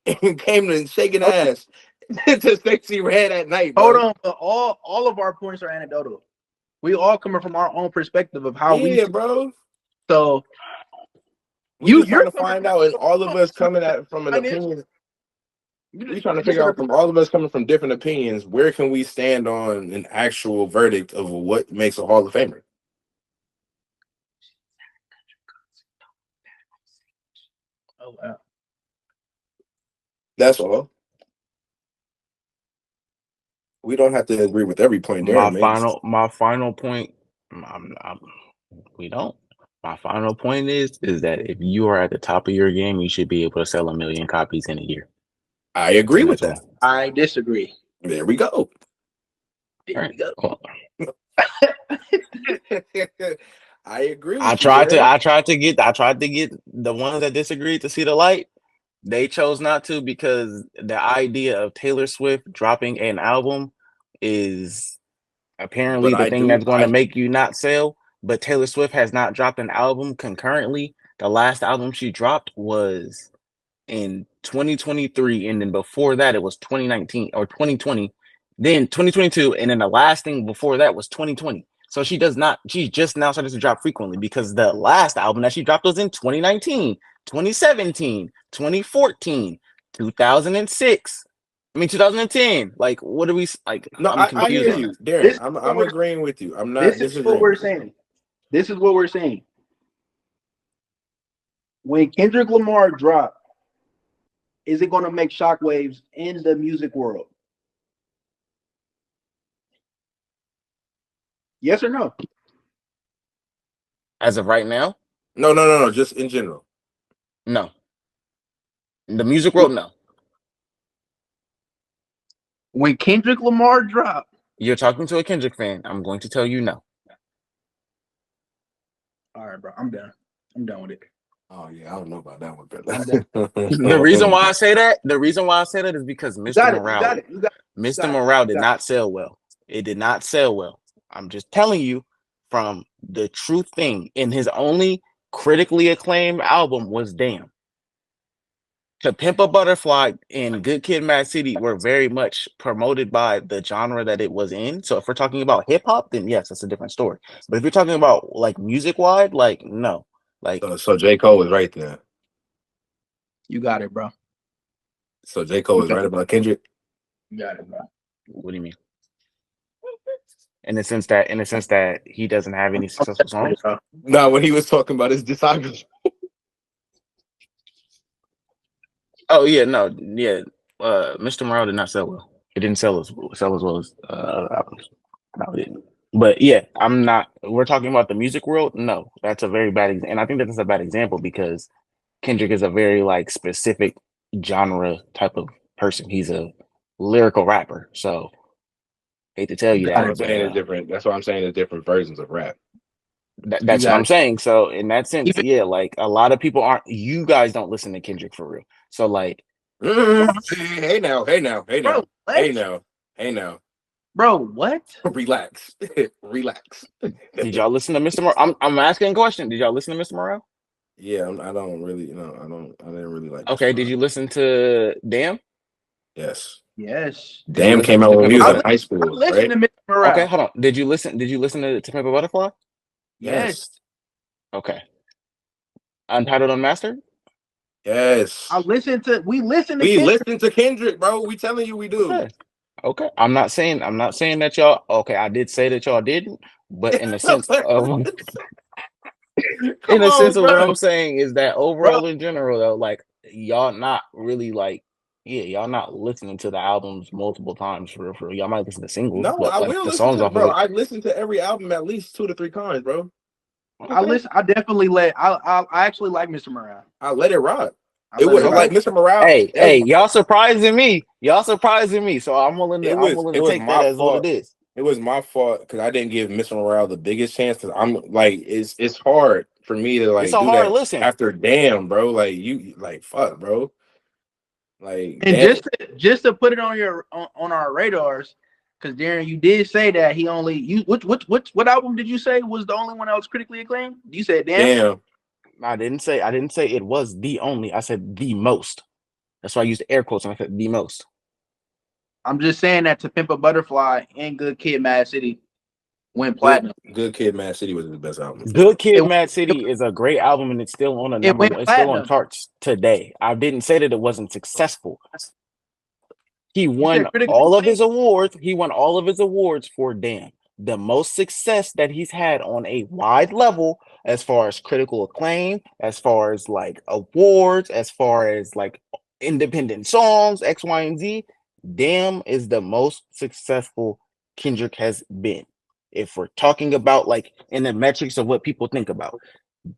and came to shaking ass to Sexy Red at night. Bro. Hold on, but all of our points are anecdotal. We all coming from our own perspective of how we see. Bro. So you're trying to find out, and all of us coming at from an opinion. We're trying to figure out from all of us coming from different opinions, where can we stand on an actual verdict of what makes a Hall of Famer? Oh wow. That's all. We don't have to agree with every point. My final point. We don't. My final point is that if you are at the top of your game, you should be able to sell 1 million copies in a year. I agree with that. I disagree. There we go. There we go. Cool. I agree. I tried to get the ones that disagreed to see the light. They chose not to because the idea of Taylor Swift dropping an album is apparently the thing that's going to make you not sell. But Taylor Swift has not dropped an album concurrently. The last album she dropped was in 2023, and then before that it was 2019 or 2020, then 2022, and then the last thing before that was 2020. So she just now started to drop frequently because the last album that she dropped was in 2019, 2017, 2014, 2006. I mean 2010. Like, what are we like? No, I'm confused. I hear you, Darren. I'm agreeing with you. I'm not. This is what we're saying. This is what we're saying. When Kendrick Lamar dropped, is it going to make shockwaves in the music world? Yes or no? As of right now? No. Just in general. No. In the music world, no. When Kendrick Lamar dropped. You're talking to a Kendrick fan. I'm going to tell you no. All right, bro. I'm done. I'm done with it. Oh yeah, I don't know about that one, but the reason why I say that is because Mr. Morale did not sell well. It did not sell well. I'm just telling you from the truth thing. And his only critically acclaimed album was Damn. To Pimp a Butterfly and Good Kid, Mad City were very much promoted by the genre that it was in. So if we're talking about hip hop, then yes, that's a different story. But if you're talking about like music wide, like no. Like so J. Cole was right there. You got it, bro. So J. Cole was right about Kendrick. You got it, bro. What do you mean? In the sense that he doesn't have any successful songs? No, when he was talking about his discography. Oh yeah, no, yeah. Mr. Morale did not sell well. It didn't sell as well as other albums. No, it didn't. But yeah, we're talking about the music world. No, that's a very bad example. And I think that's a bad example because Kendrick is a very like specific genre type of person. He's a lyrical rapper. So hate to tell you that. I'm saying it's different. That's why I'm saying there's different versions of rap. That's what I'm saying. So in that sense, yeah, like a lot of people you guys don't listen to Kendrick for real. So like hey now. Bro, what? Relax. Did y'all listen to Mr. Morale? I'm asking a question. Did y'all listen to Mr. Morale? Yeah, I don't really, I didn't really like this Okay, did one. you listen to Damn? Yes. Yes. Did you Damn listen came to out when we Pimp a was I in Butterfly? high I school, listen right? to Mr. Okay, Morale. hold on. Did you listen? Did you listen to Pimp a Butterfly? Yes. Yes. Okay. Untitled Unmastered? Yes. We listen to We Kendrick. listen to Kendrick, bro. We telling you we do. Okay. Okay. I'm not saying that y'all okay, I did say that y'all didn't, but in the sense of in Come the sense on, of what bro. I'm saying is that Bro, overall in general though, like y'all not really like y'all not listening to the albums multiple times for y'all might listen to singles, No, but I like will the listen songs to, off of bro. it. I listen to every album at least 2 to 3 times, bro. Okay. I definitely I actually like Mr. Morale. I let it rock. I It let it was rock. like Okay. Mr. Morale. Hey, y'all surprising me. Y'all surprising me. So I'm willing to It was take that my as what it fault. is. It was my fault because I didn't give Mr. Morale the biggest chance. Because I'm like, it's hard for me to It's like a do hard that listen. after Damn, bro. Like you, like fuck, bro. Like And damn, just to put it on on our radars, because Darren, you did say that he only you what album did you say was the only one that was critically acclaimed? You said Damn. damn. I didn't say it was the only. I said the most. That's why I used air quotes and I said the most. I'm just saying that To Pimp a Butterfly and Good Kid, Mad City went Good, platinum. Good Kid, Mad City was his best album for Good sure. Kid, It, Mad it, City is a great album and it's still on a it number went one. It's still on platinum. charts today. I didn't say that it wasn't successful. He You won said critically all of acclaimed. his awards. He won all of his awards for Damn. The most success that he's had on a wide level, as far as critical acclaim, as far as like awards, as far as like independent songs, X, Y, and Z. Damn is the most successful Kendrick has been. If we're talking about like in the metrics of what people think about,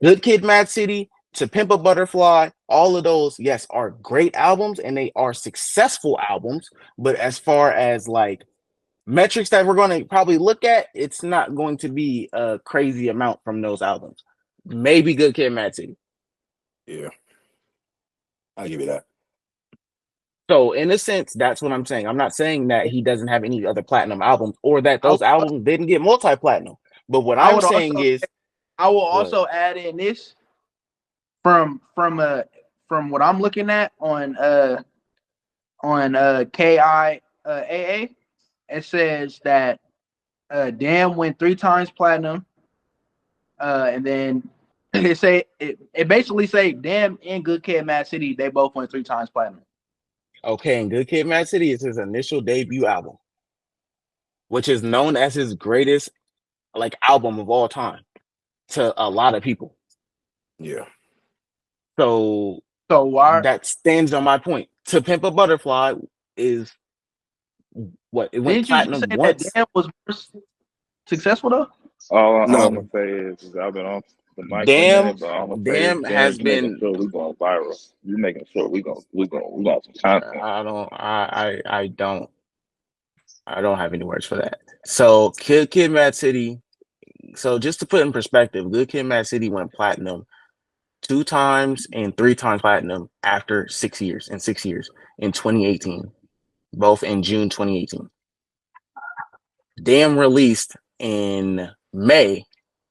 Good Kid, Mad City, To Pimp a Butterfly, all of those, yes, are great albums and they are successful albums. But as far as like metrics that we're going to probably look at, it's not going to be a crazy amount from those albums. Maybe Good Kid, Mad City. Yeah, I'll give you that. So in a sense, that's what I'm saying. I'm not saying that he doesn't have any other platinum albums or that I those albums didn't get multi-platinum. But what I I'm would saying also is, I will what? also add in this from what I'm looking at on KIAA. It says that Damn went 3 times platinum, and then it basically say Damn and Good Kid, Mad City, they both went 3 times platinum. Okay, and Good Kid, Mad City is his initial debut album, which is known as his greatest like album of all time to a lot of people. Yeah, So So why that stands on my point. To Pimp a Butterfly is what it went didn't you just platinum say that once. Damn was more successful though? All I'm no, gonna say is I've been on the mic for a Damn, minute, but all I'm gonna say is Damn has Dan's making been. sure we going viral. You making sure we got some content. I don't have any words for that. So Kid, Mad City. So just to put in perspective, Good Kid, Mad City went platinum 2 times and 3 times platinum after 6 years. In 6 years in 2018, both in June 2018. Damn released in May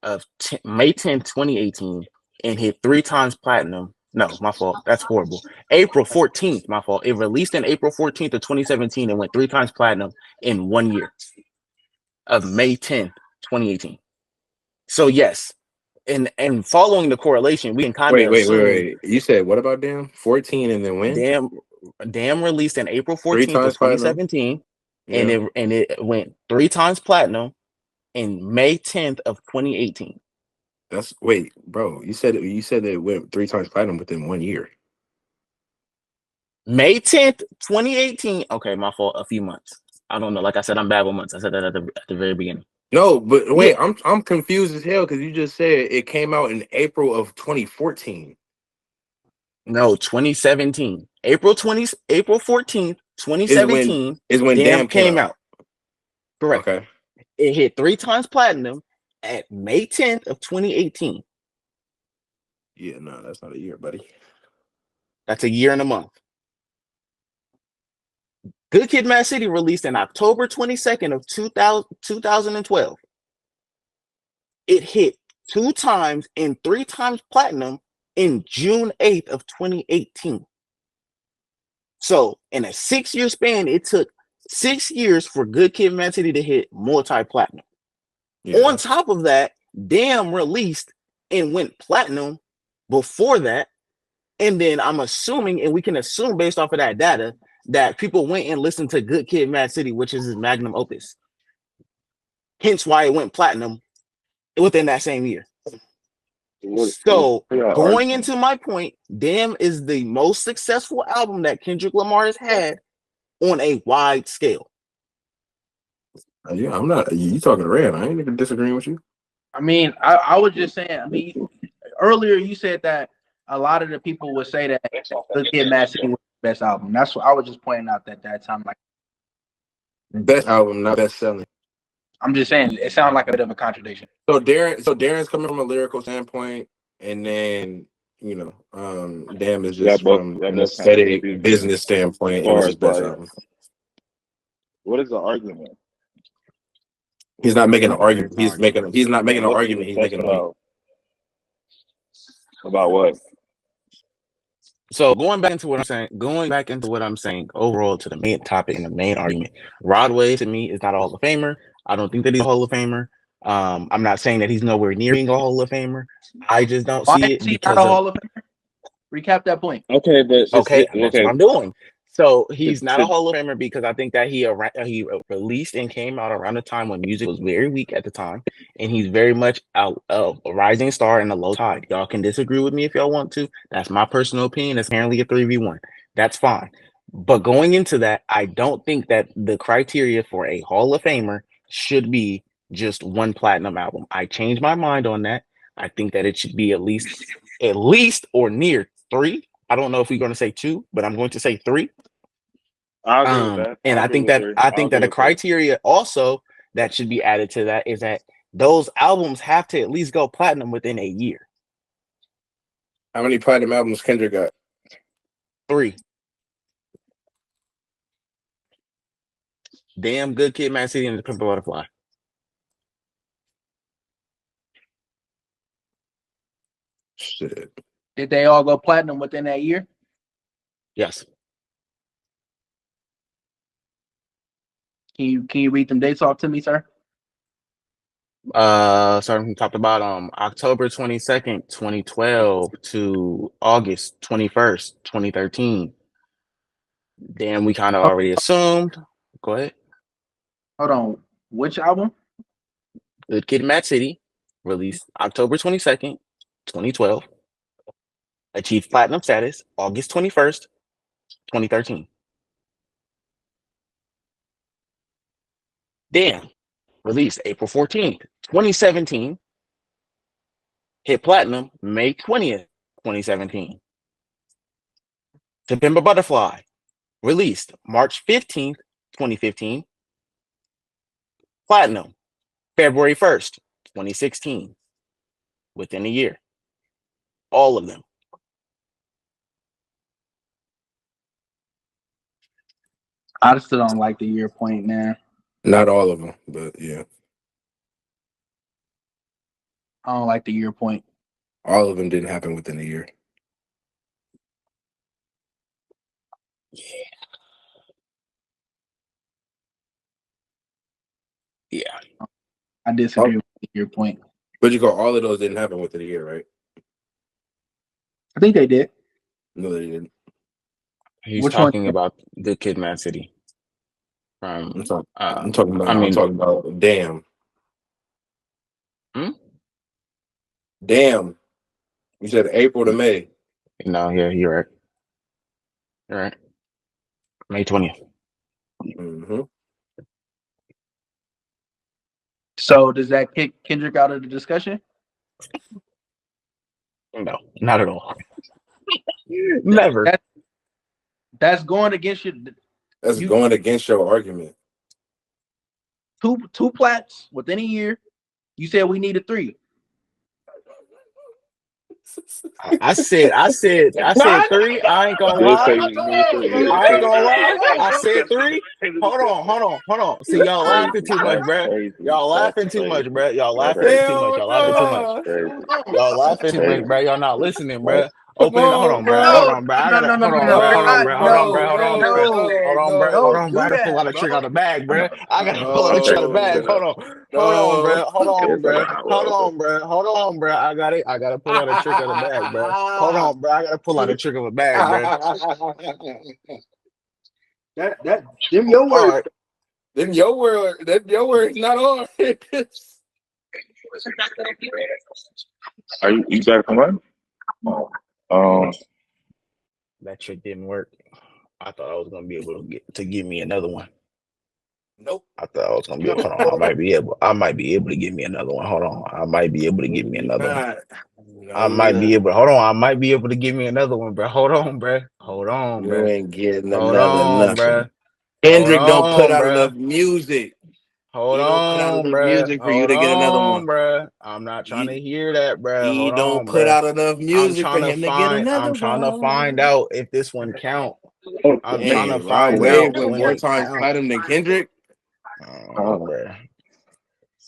10th, 2018, and hit 3 times platinum. No, my fault. That's horrible. April 14th, my fault. It released in April 14th of 2017 and went 3 times platinum in 1 year of May 10th, 2018. So yes, and following the correlation, we can kind of assume wait. You said what about Damn? 14 and then when? Damn Damn released in April Three 14th of times platinum. 2017, and Yeah, it went 3 times platinum in May 10th of 2018. that's bro. You said that it went 3 times platinum within 1 year. May 10th, 2018. Okay, my fault. A few months. I don't know. Like I said, I'm bad with months. I said that at the very beginning. No, but wait, Yeah. I'm confused as hell because you just said it came out in April of 2014. No, 2017. April 14th, Is when 2017, is when Damn Damn came came out. out. Correct. Okay. It hit 3 times platinum at May 10th of 2018. Yeah, no, that's not a year, buddy. That's a year and a month. Good Kid, Mad City released in October 22nd of 2012. It hit 2 times and 3 times platinum in June 8th of 2018. So in a 6-year span, it took 6 years for Good Kid, Mad City to hit multi-platinum. Yeah. On top of that, Damn released and went platinum before that. And then I'm assuming, and we can assume based off of that data, that people went and listened to Good Kid, Mad City, which is his magnum opus. Hence why it went platinum within that same year. So going into my point, Damn is the most successful album that Kendrick Lamar has had on a wide scale. Yeah, I'm not. You talking to Red? I ain't even disagreeing with you. I mean, I was just saying. I mean, earlier you said that a lot of the people would say that Good Kid, Mad City was the best album. That's what I was just pointing out that time. Like, Best album, not best selling. I'm just saying it sounds like a bit of a contradiction. So Darren's coming from a lyrical standpoint, and then Damn is just from an aesthetic business standpoint. It was his best album. What is the argument? He's not making an argument. He's not making an argument. He's making a point. About what? So going back into what I'm saying, overall to the main topic and the main argument, Rodway to me is not a Hall of Famer. I don't think that he's a Hall of Famer. I'm not saying that he's nowhere near being a Hall of Famer. I just don't see it because not a Hall of Famer. Recap that point. Okay, but that's what I'm doing. So he's not a Hall of Famer because I think that he released and came out around a time when music was very weak at the time, and he's very much a rising star in a low tide. Y'all can disagree with me if y'all want to. That's my personal opinion. It's apparently a 3v1. That's fine. But going into that, I don't think that the criteria for a Hall of Famer should be just one platinum album. I changed my mind on that. I think that it should be at least or near 3. I don't know if we're going to say 2, but I'm going to say 3. And I think that a criteria also that should be added to that is that those albums have to at least go platinum within a year. How many platinum albums Kendrick got? 3. Damn, Good Kid, Mad City, and The Pimp a Butterfly. Shit. Did they all go platinum within that year? Yes. Can you read them dates off to me, sir? Starting from top to bottom, October 22nd, 2012 to August 21st, 2013. Damn, we kind of already assumed. Go ahead. Hold on. Which album? Good Kid, Mad City, released October 22nd, 2012. Achieved platinum status August 21st, 2013. Damn, released April 14th, 2017. Hit platinum May 20th, 2017. September Butterfly, released March 15th, 2015. Platinum February 1st, 2016. Within a year. All of them. I still don't like the year point, man. Not all of them, but yeah. I don't like the year point. All of them didn't happen within a year. Yeah. I disagree with the year point. But you go, all of those didn't happen within a year, right? I think they did. No, they didn't. He's talking about Good Kid, Mad City. I'm talking about Damn. Damn. You said April to May. No, yeah, you're right. You're right. May 20th. Mm-hmm. So does that kick Kendrick out of the discussion? No, not at all. Never. That's going against your. That's going against your argument. Two plats within a year. You said we needed 3. I said three. I ain't gonna Just say lie. you need three. Yeah, I ain't say gonna three. lie. I said three. Hold on. See, That's y'all crazy. laughing too much, That's bruh. crazy. Y'all That's laughing too much, crazy. bruh. Y'all That's laughing crazy. too much. Hell Y'all laughing too much. no. Crazy. Y'all That's laughing too much, crazy. bruh. Y'all not listening, That's bruh. Come Open it. Hold on, on, bruh. Hold No, bro. on, bruh. I no, gotta. no, no, Hold no, on, no. bruh. We're Hold on, not. No, bruh. Hold on, bruh. no, No, Hold on, no, bruh. no, Hold no, on, bruh. Hold no, don't on, bruh. I do gotta pull out that, a bro. trick out the bag, bruh. I gotta pull out a trick out the bag. no, Hold on. Hold on, no. bruh. Hold on, it's like an bruh. hour Hold over. on, bruh. Hold on, bruh. I got it. I gotta pull out a trick of the bag, bruh. Hold on, bruh. I gotta pull out a trick of a bag, bruh. That them your All words. right. Then your word, not on. Are you back from what? Oh, That trick didn't work. I thought I was gonna be able to give me another one. Nope. I thought I was gonna be able. Hold on, I might be able to give me another one. Hold on, I might be able to give me You're another one. not. I No, you're might be not. able. Hold on, I might be able to give me another one, bro. Hold on, bro. Hold on, You bro. ain't getting Hold another on, nothing. bro. Hold Kendrick don't put on, out bro. enough music. Hold He don't put out on, enough bro. music for you Hold to get another on, one. bro. I'm not trying to He hear that, bro. he Hold don't on, put bro. out enough music for him to get another I'm trying to find one. out if this one count. I'm trying to Dang, Rod find Wave out went when more it times count. platinum than Kendrick. Bro.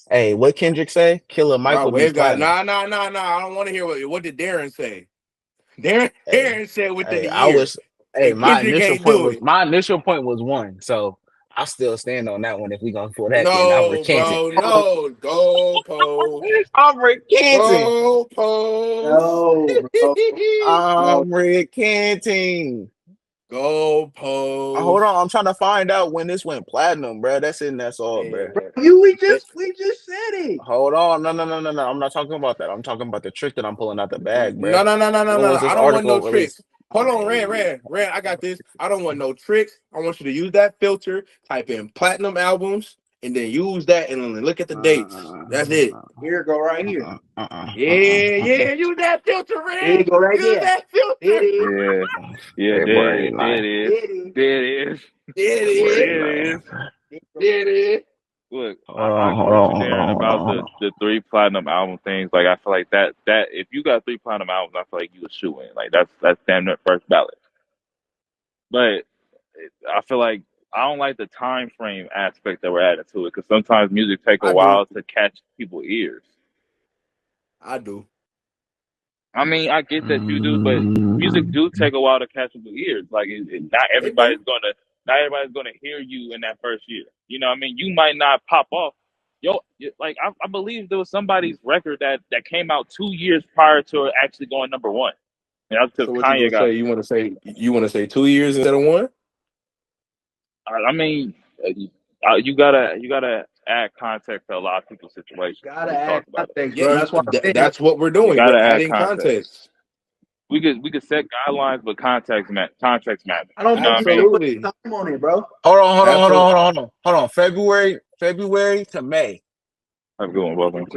Hey, what Kendrick say? Killer Mike Rod will be Wave got platinum. nah. I don't want to hear what did Darren say. Hey, Darren said within hey, a I year, was. Hey, and Kendrick ain't do it. my initial point was one. So I still stand on that one. If we gonna pull that, then I'm No, recanting. bro, no. Go post. I'm recanting. Go post. No, bro. No. I'm recanting. Go Hold post. on, I'm trying to find out when this went platinum, bro. That's it. And that's all, bro. Man. We just said it. Hold on, no. I'm not talking about that. I'm talking about the trick that I'm pulling out the bag, bro. No. When was I this don't want no article tricks. released? Hold on, Hey, Rand. I got this. I don't want no tricks. I want you to use that filter, type in platinum albums, and then use that and look at the dates. That's it. Here it go right here. Yeah. Use that filter, There you Rand. go right Use there. that It filter. is. yeah, February 9th. It is. there it is, There February it is. 9th. There it is. Look, Hold I on, agree hold with you, on, hold Darren, on, hold about on, hold on. the three platinum album things. Like I feel like that if you got three platinum albums, I feel like you a shoe in. Like that's damn near first ballot. But I feel like I don't like the time frame aspect that we're adding to it because sometimes music take a I do. while to catch people's ears. I do. I mean, I get that you do, but music do take a while to catch people's ears. Like, It do. not everybody's gonna hear you in that first year. You know what I mean? You might not pop off. Like I believe there was somebody's record that came out 2 years prior to it actually going number one, and that's So because what you Kanye gonna got. say? You want to say 2 years instead of one? I mean, you gotta add context to a lot of people's situations when Gotta we talk add about it. context, Yeah, bro. That's why I said it. that's what we're You doing. We're gotta add adding context. context. We could set guidelines, but context matters. I don't You know think what you I mean? gotta put Absolutely. time on it, bro. Absolutely. Hold on. February to May. Have a good one, welcome.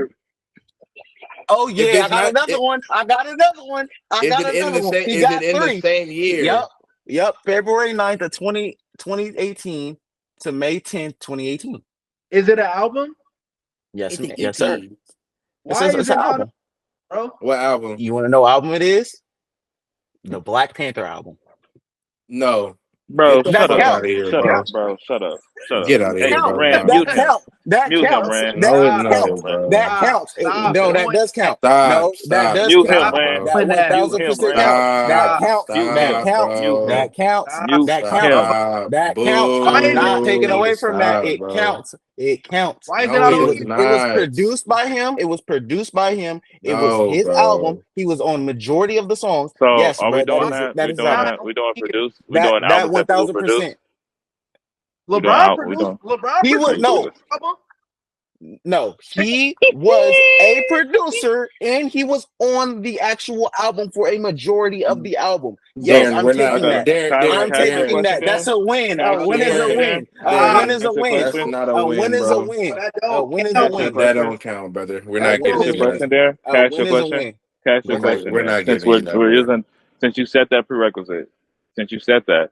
Oh If yeah, I it's got not, another one. I got another one. is it in the same? He Is it got in the three. same year? Yep. February 9th of 2018 to May 10th, 2018. Is it an album? Yes, It's yes, sir. EP. Why is It's an it not, album. bro? What album? You want to know what album it is? The Black Panther album. No. Bro, Get the shut That fuck up. out of counts. here, Shut bro. up, bro. Shut up. Shut up. Get out of here, Hey, bro. Rand, Nah. That mute him. counts. That Mute him, counts. Rand. No, That no, counts. bro. That counts. Stop No, that doing does count. Stop, No, that stop, does Mute him, count. stop, Rand. bro. That that. Mute him, 1000% Rand. counts. That Stop, counts. Mute That him. stop, counts. Mute him. bro. That counts. Mute That counts. him. Stop. That counts. Why I'm is it? not taking Boo. away from that. Stop, It bro. counts. It counts. Why is it No, not it on? does It was not. produced by him. It was No, his album. bro. He was on majority of the songs. So Yes, are we bro. doing that? That We is doing valid. Not that? We doing here. produce? We doing That albums one that people thousand produce? percent. LeBron We produced. doing LeBron He are would you produced no. serious? the album. No, he was a producer and he was on the actual album for a majority of the album. Yes, So Darren, I'm we're not. taking okay. that. I'm Darren, Can I ask you a taking Darren, that. question, That's Dan? a win. Can I A ask you win a is a question, Darren, Dan? win. A Stop. win Darren. is a Ask you a win. That's question. not a A win, win is a bro. win. That A don't win is Can a I count. ask you a win. That question? don't count, brother. We're A not Can win I ask giving is you a a you that. win. question, Dan? Can A I ask you win a is a question? win. Can I ask you a question, We're Dan? not giving you that, brother. Since you set that prerequisite, since you set that,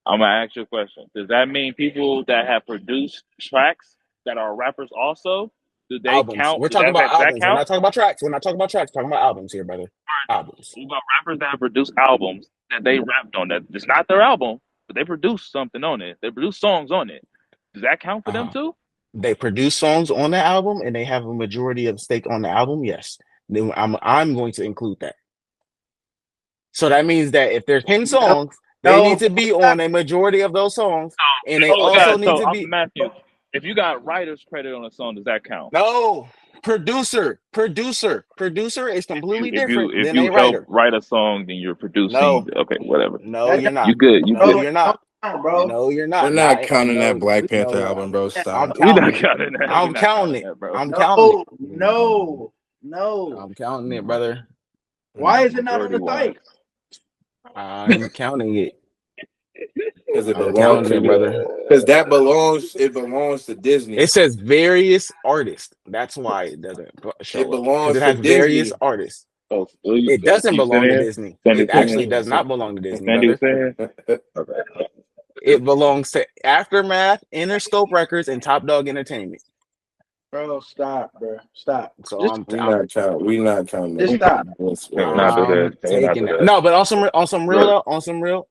I'm gonna ask you a question. Does that mean people that have produced tracks that are rappers also? Do they Albums. count? We're talking about Does that albums. We're count? not talking about tracks. We're not talking about tracks. We're talking about albums here, brother. Albums. What about rappers that have produced albums that they rapped on? That it's not their album, but they produced something on it. They produced songs on it. Does that count for them Uh-huh. too? They produce songs on the album and they have a majority of stake on the album. Yes. Then I'm going to include that. So that means that if there's 10 songs, they No, need to be on a majority of those songs, and they also need to be Matthew, if you got writer's credit on a song, does that count? no producer. Producer is completely different If than you a help writer. write a song, then you're producing. No, Okay, whatever. no, That you're don't- not. You good? You No, good? you're not. bro. No, you're We're not. not Nah, counting no, that Black Panther no, album, bro. I'm Stop. We counting not it. counting that. I'm We not counting it. that, bro. I'm counting it. No. I'm counting it, brother. Why is it not on the Majority site? I'm counting it. Because it I'm belongs counting it, brother. Because that belongs. It belongs to Disney. It says various artists. That's why it doesn't show It up. belongs Because it to has various Disney. artists. Oh, It doesn't you belong to saying? Disney. Sandy It actually saying? does not belong to Disney, Sandy was brother. saying? Okay. It belongs to Aftermath, Interscope Records, and Top Dog Entertainment. Bro, stop, bro. Stop. So Just, I'm We not counting. just stop. Not do that. Not taking do that. that. No, but on some real, Look. on some real,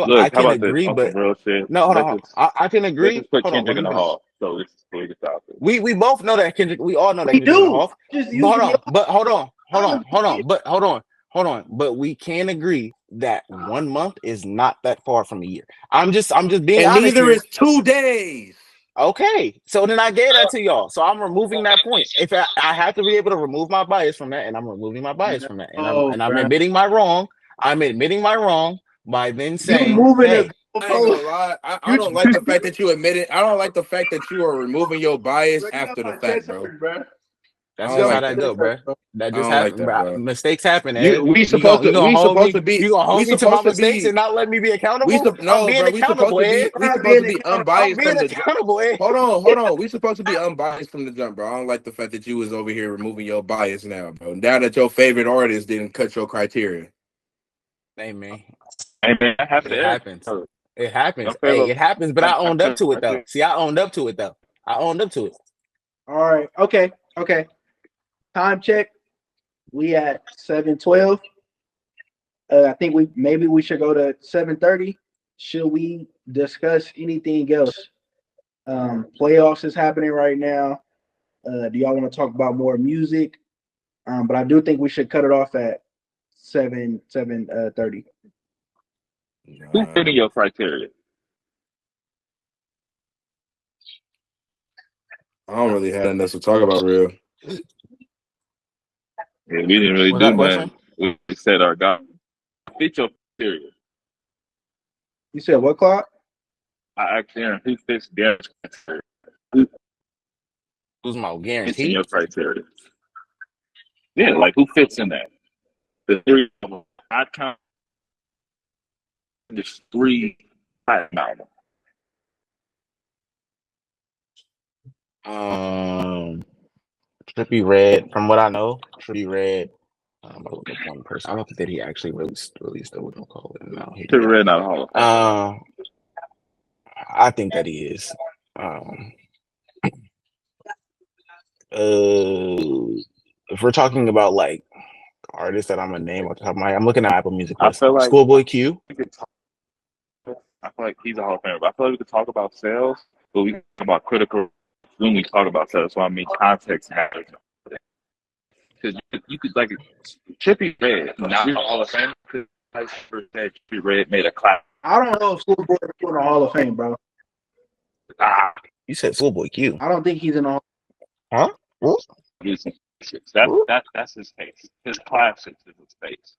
Look, I how can about this? agree. On But some real shit. no, hold on. I can Let's agree. just put Hold on. Kendrick in Let the me finish. hall. So we can stop it. We both know that Kendrick. We all know that We Kendrick in the do. Hall. Just But use hold on. the But hold on. But we can agree that 1 month is not that far from a year. I'm just being And honest neither here. is 2 days. Okay, so then I gave that to y'all. So I'm removing that point. If I have to be able to remove my bias from that, and I'm removing my bias from that, and I'm bruh. admitting my wrong. I'm admitting my wrong by then You saying, moving hey, the I ain't gonna lie. I don't like the fact that you admit it. I don't like the fact that you are removing your bias after the fact, bro. that's I just don't how like that that. go, bro. That just I don't like happened, that, bro. bro. Mistakes happen, You, Ed. we You supposed to. gonna We hold supposed me? to be. You gonna We hold me to my supposed to mistakes be. and not let me be accountable? No, I'm being bro. We supposed accountable, to be. Ed. We supposed to be I'm unbiased being from the. accountable, Ed. Hold on. We supposed to be unbiased from the jump, bro. I don't like the fact that you was over here removing your bias now, bro. Now that your favorite artist didn't cut your criteria. Hey, man. Hey man, that happened. It happens. It happens. Your Hey, favorite- it happens, but I owned up to it though. See, I owned up to it though. I owned up to it. All right. Okay. Time check. We at 7:12. I think we should go to 7:30. Should we discuss anything else? Playoffs is happening right now. Do y'all want to talk about more music? But I do think we should cut it off at 7:30. Who fitting your criteria? I don't really have nothing else to talk about, real. Yeah, we didn't really Was do that much. question? We said our God fit your criteria. You said what, Clark? I asked Aaron who fits Darren's criteria. Who's my Fits in guarantee? your criteria. Yeah, like who fits in that? The three of them. I count. There's 3 platinum albums. Trippie Redd, from what I know, Trippie Redd. I'm gonna look up one person. I don't think that he actually released the what do call it. No, he To didn't. Red Not Hall of Fame. I think that he is. If we're talking about like artists that I'm gonna name off the top of my head, I'm looking at Apple Music. I feel like Schoolboy Q. I feel like he's a Hall of Famer. But I feel like we could talk about sales, but we can talk about critical when we talk about sales. So I mean, context matters. Because you could like Trippie Redd, not a Hall of Fame, because like said, Trippie Redd made a clap. I don't know if Schoolboy is in the Hall of Fame, bro. You said Schoolboy Q. I don't think he's in the Hall. Huh? What? That's his face. His classics is his face.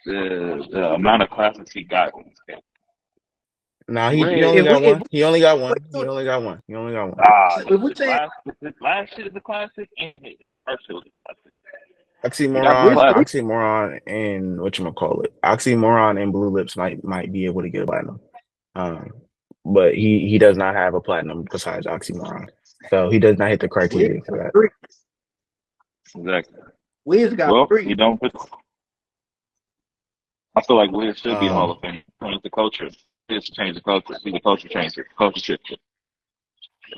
The amount of classics he got in his face. Nah, he only got one. He only got one. His last shit is a classic, and his first shit was a classic. Oxymoron, and whatchamacallit. Oxymoron and Blue Lips might be able to get a platinum. But he does not have a platinum besides Oxymoron. So he does not hit the criteria for that. Exactly. Wiz got 3. He don't put. I feel like Wiz should be a Hall of Fame. Change the culture. Wiz change the culture. See the culture change it. Culture shift.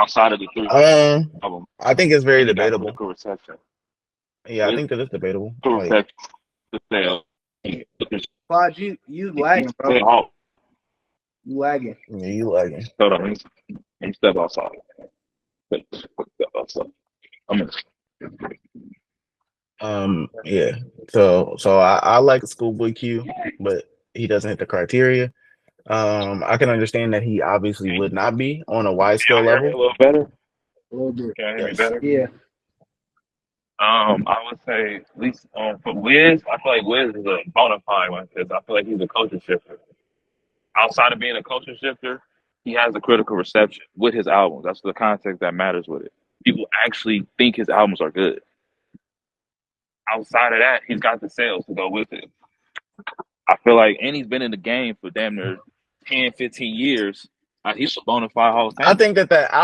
outside of the three albums, I think it's very and he got debatable. critical reception. Yeah, I With think that it's debatable. critical Like, reception, the sales. Claude, you lagging, bro. Oh, You lagging. yeah, you lagging. hold on, let me step outside. Step outside. I'm in. Yeah. So I like Schoolboy Q, but he doesn't hit the criteria. I can understand that he obviously would not be on a wide scale Can you hear me a level. little better? A little bit. Can you hear me Yes. better? Yeah. I would say at least for Wiz, I feel like Wiz is a bona fide one because I feel like he's a culture shifter. Outside of being a culture shifter, he has a critical reception with his albums. That's the context that matters with it. People actually think his albums are good. Outside of that, he's got the sales to go with it. I feel like, and he's been in the game for damn near 10, 15 years. He's a bona fide Hall of I Famer.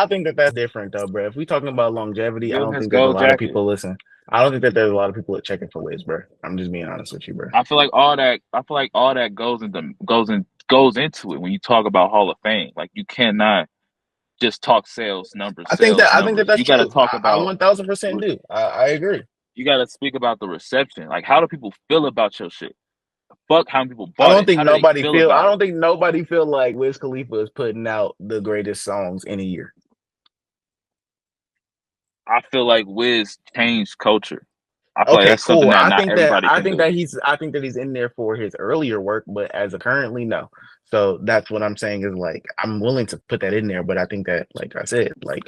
think that's different though, bro. If we talking about longevity, I Give him don't his think there's a gold lot of jacket. people listen. I don't think that there's a lot of people that checking for Wiz, bro. I'm just being honest with you, bro. I feel like all that goes into it when you talk about Hall of Fame. Like you cannot just talk sales numbers. I think that that's You got to true. talk I about 1000% do. I agree. you got to speak about the reception. Like how do people feel about your shit? Fuck how many people I bought don't it. think How do they nobody feel feel. I about it? don't think nobody feel like Wiz Khalifa is putting out the greatest songs in a year. I feel like Wiz changed culture. I feel like Okay, that's something cool. that not everybody can do. I think that he's in there for his earlier work, but as of currently, no. So that's what I'm saying is like I'm willing to put that in there, but I think that, like I said, like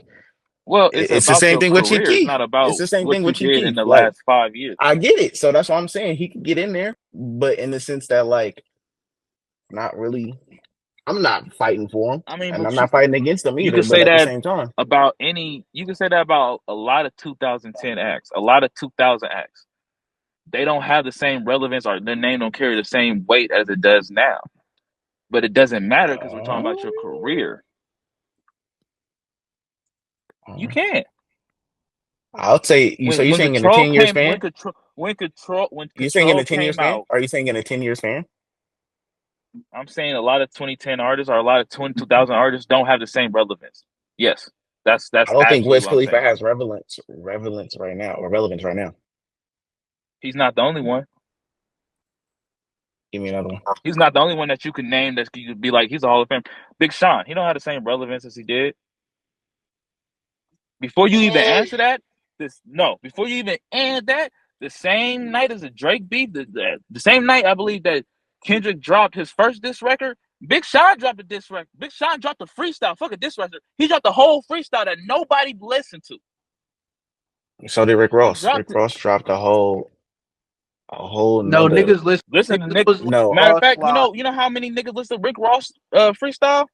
Well, it's it's the about same your thing with Chief career. It's Keef. not It's about the same thing what you with Chief did in Keef. the Like last 5 years. I get it. So that's what I'm saying. He can get in there, but in the sense that like not really. I'm not fighting for him, I mean, and but I'm not fighting against him you either. can But say at the that same time, you can say that about a lot of 2010 acts, a lot of 2000 acts. They don't have the same relevance or their name don't carry the same weight as it does now. But it doesn't matter because we're talking about your career. You can't. I'll say you. So you're When saying in a Control 10 year came span? when You're saying in Control a 10 year came span? out, Are you saying in a 10 year span? I'm saying a lot of 2010 artists or a lot of 2000 artists don't have the same relevance. Yes, that's I don't think absolutely Wiz what I'm Khalifa saying. has relevance right now, or relevance right now. He's not the only one. Give me another one. He's not the only one that you can name that you could be like he's a Hall of Fame. Big Sean, he don't have the same relevance as he did. Before you even answer that, before you even answer that, the same night as the Drake beat, the same night I believe that Kendrick dropped his first diss record, Big Sean dropped a diss record. Big Sean dropped a freestyle, fuck a diss record. He dropped the whole freestyle that nobody listened to. So did Rick Ross. Dropped Rick it. Ross dropped a whole No nother. niggas listen. Listen to Niggas Nick. was No. Matter of fact, Slide. you know how many niggas listen to Rick Ross freestyle?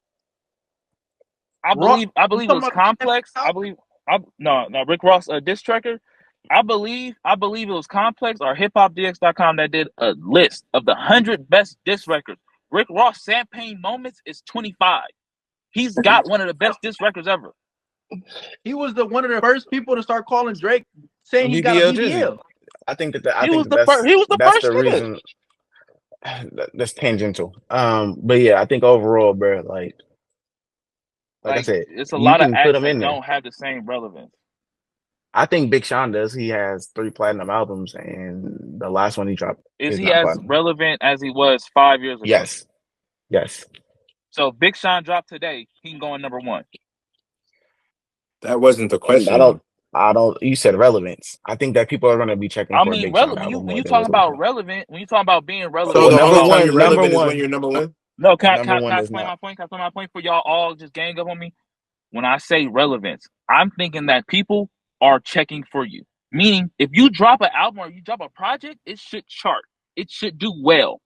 I Rock. believe You it talking was about Complex. No, Rick Ross diss tracker. I believe it was Complex or hiphopdx.com that did a list of the 100 best diss records. Rick Ross Champagne Moments is 25. He's got one of the best diss records ever. He was one of the first people to start calling Drake, saying he got a BBL Drizzy. BBL. I think that He was the first the nigga. reason. That's tangential. But yeah, I think overall, bro, like I said, it's a you lot of can put acts him in that there. don't have the same relevance. I think Big Sean does. He has 3 platinum albums, and the last one he dropped Is is he not as platinum. relevant as he was 5 years ago? Yes. So if Big Sean dropped today, he can go in number 1. That wasn't the question. I don't. You said relevance. I think that people are going to be checking for a Big Sean album. When you talking about relevant, when you talking about being relevant, So the number only time one, you're number relevant is one. when you're number one. No, can Number I one is explain not. my point? Can I explain my point for y'all all just gang up on me? When I say relevance, I'm thinking that people are checking for you. Meaning, if you drop an album or you drop a project, it should chart. It should do well.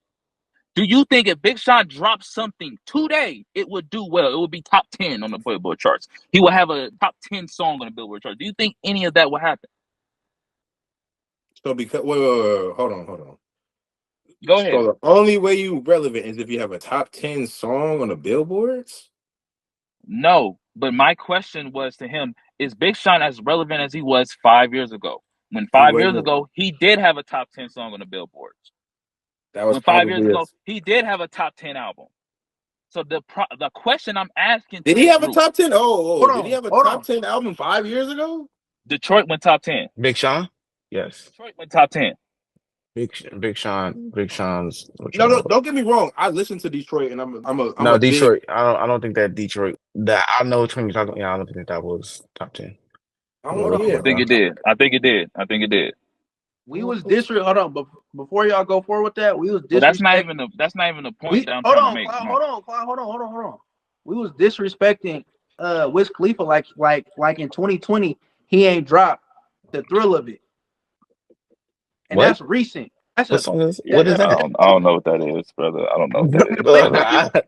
Do you think if Big Sean drops something today, it would do well? It would be top 10 on the Billboard charts. He will have a top 10 song on the Billboard chart. Do you think any of that will happen? So because wait, hold on. Go ahead. So the only way you relevant is if you have a top 10 song on the billboards? No, but my question was to him, is Big Sean as relevant as he was 5 years ago? When 5 years ago, he did have a top 10 song on the billboards. That was when 5 years probably ago, he did have a top 10 album. So the question I'm asking Did to he the have a group, top 10? Hold Did he on, have a hold top on. 10 album 5 years ago? Detroit went top 10. Big Sean? Yes. Detroit went top 10. Big Sean's which No, one? no, don't get me wrong. I listen to Detroit, and I'm No, a big. Detroit. I don't think that Detroit. That I know which one you're talking. Yeah, I don't think that was top 10. I Hold don't, on. yeah, I think it did. I think it did. I think it did. We was disrespect. Hold on, but before y'all go forward with that, we was But that's not disrespecting. even the point We that I'm hold trying to on, make. Clyde, hold on, Clyde, hold on. We was disrespecting Wiz Khalifa like in 2020 he ain't dropped the thrill of it, and What? that's recent. That's What a song is? What is I that? don't know what that is, brother. I don't know what that is, play it brother. for you.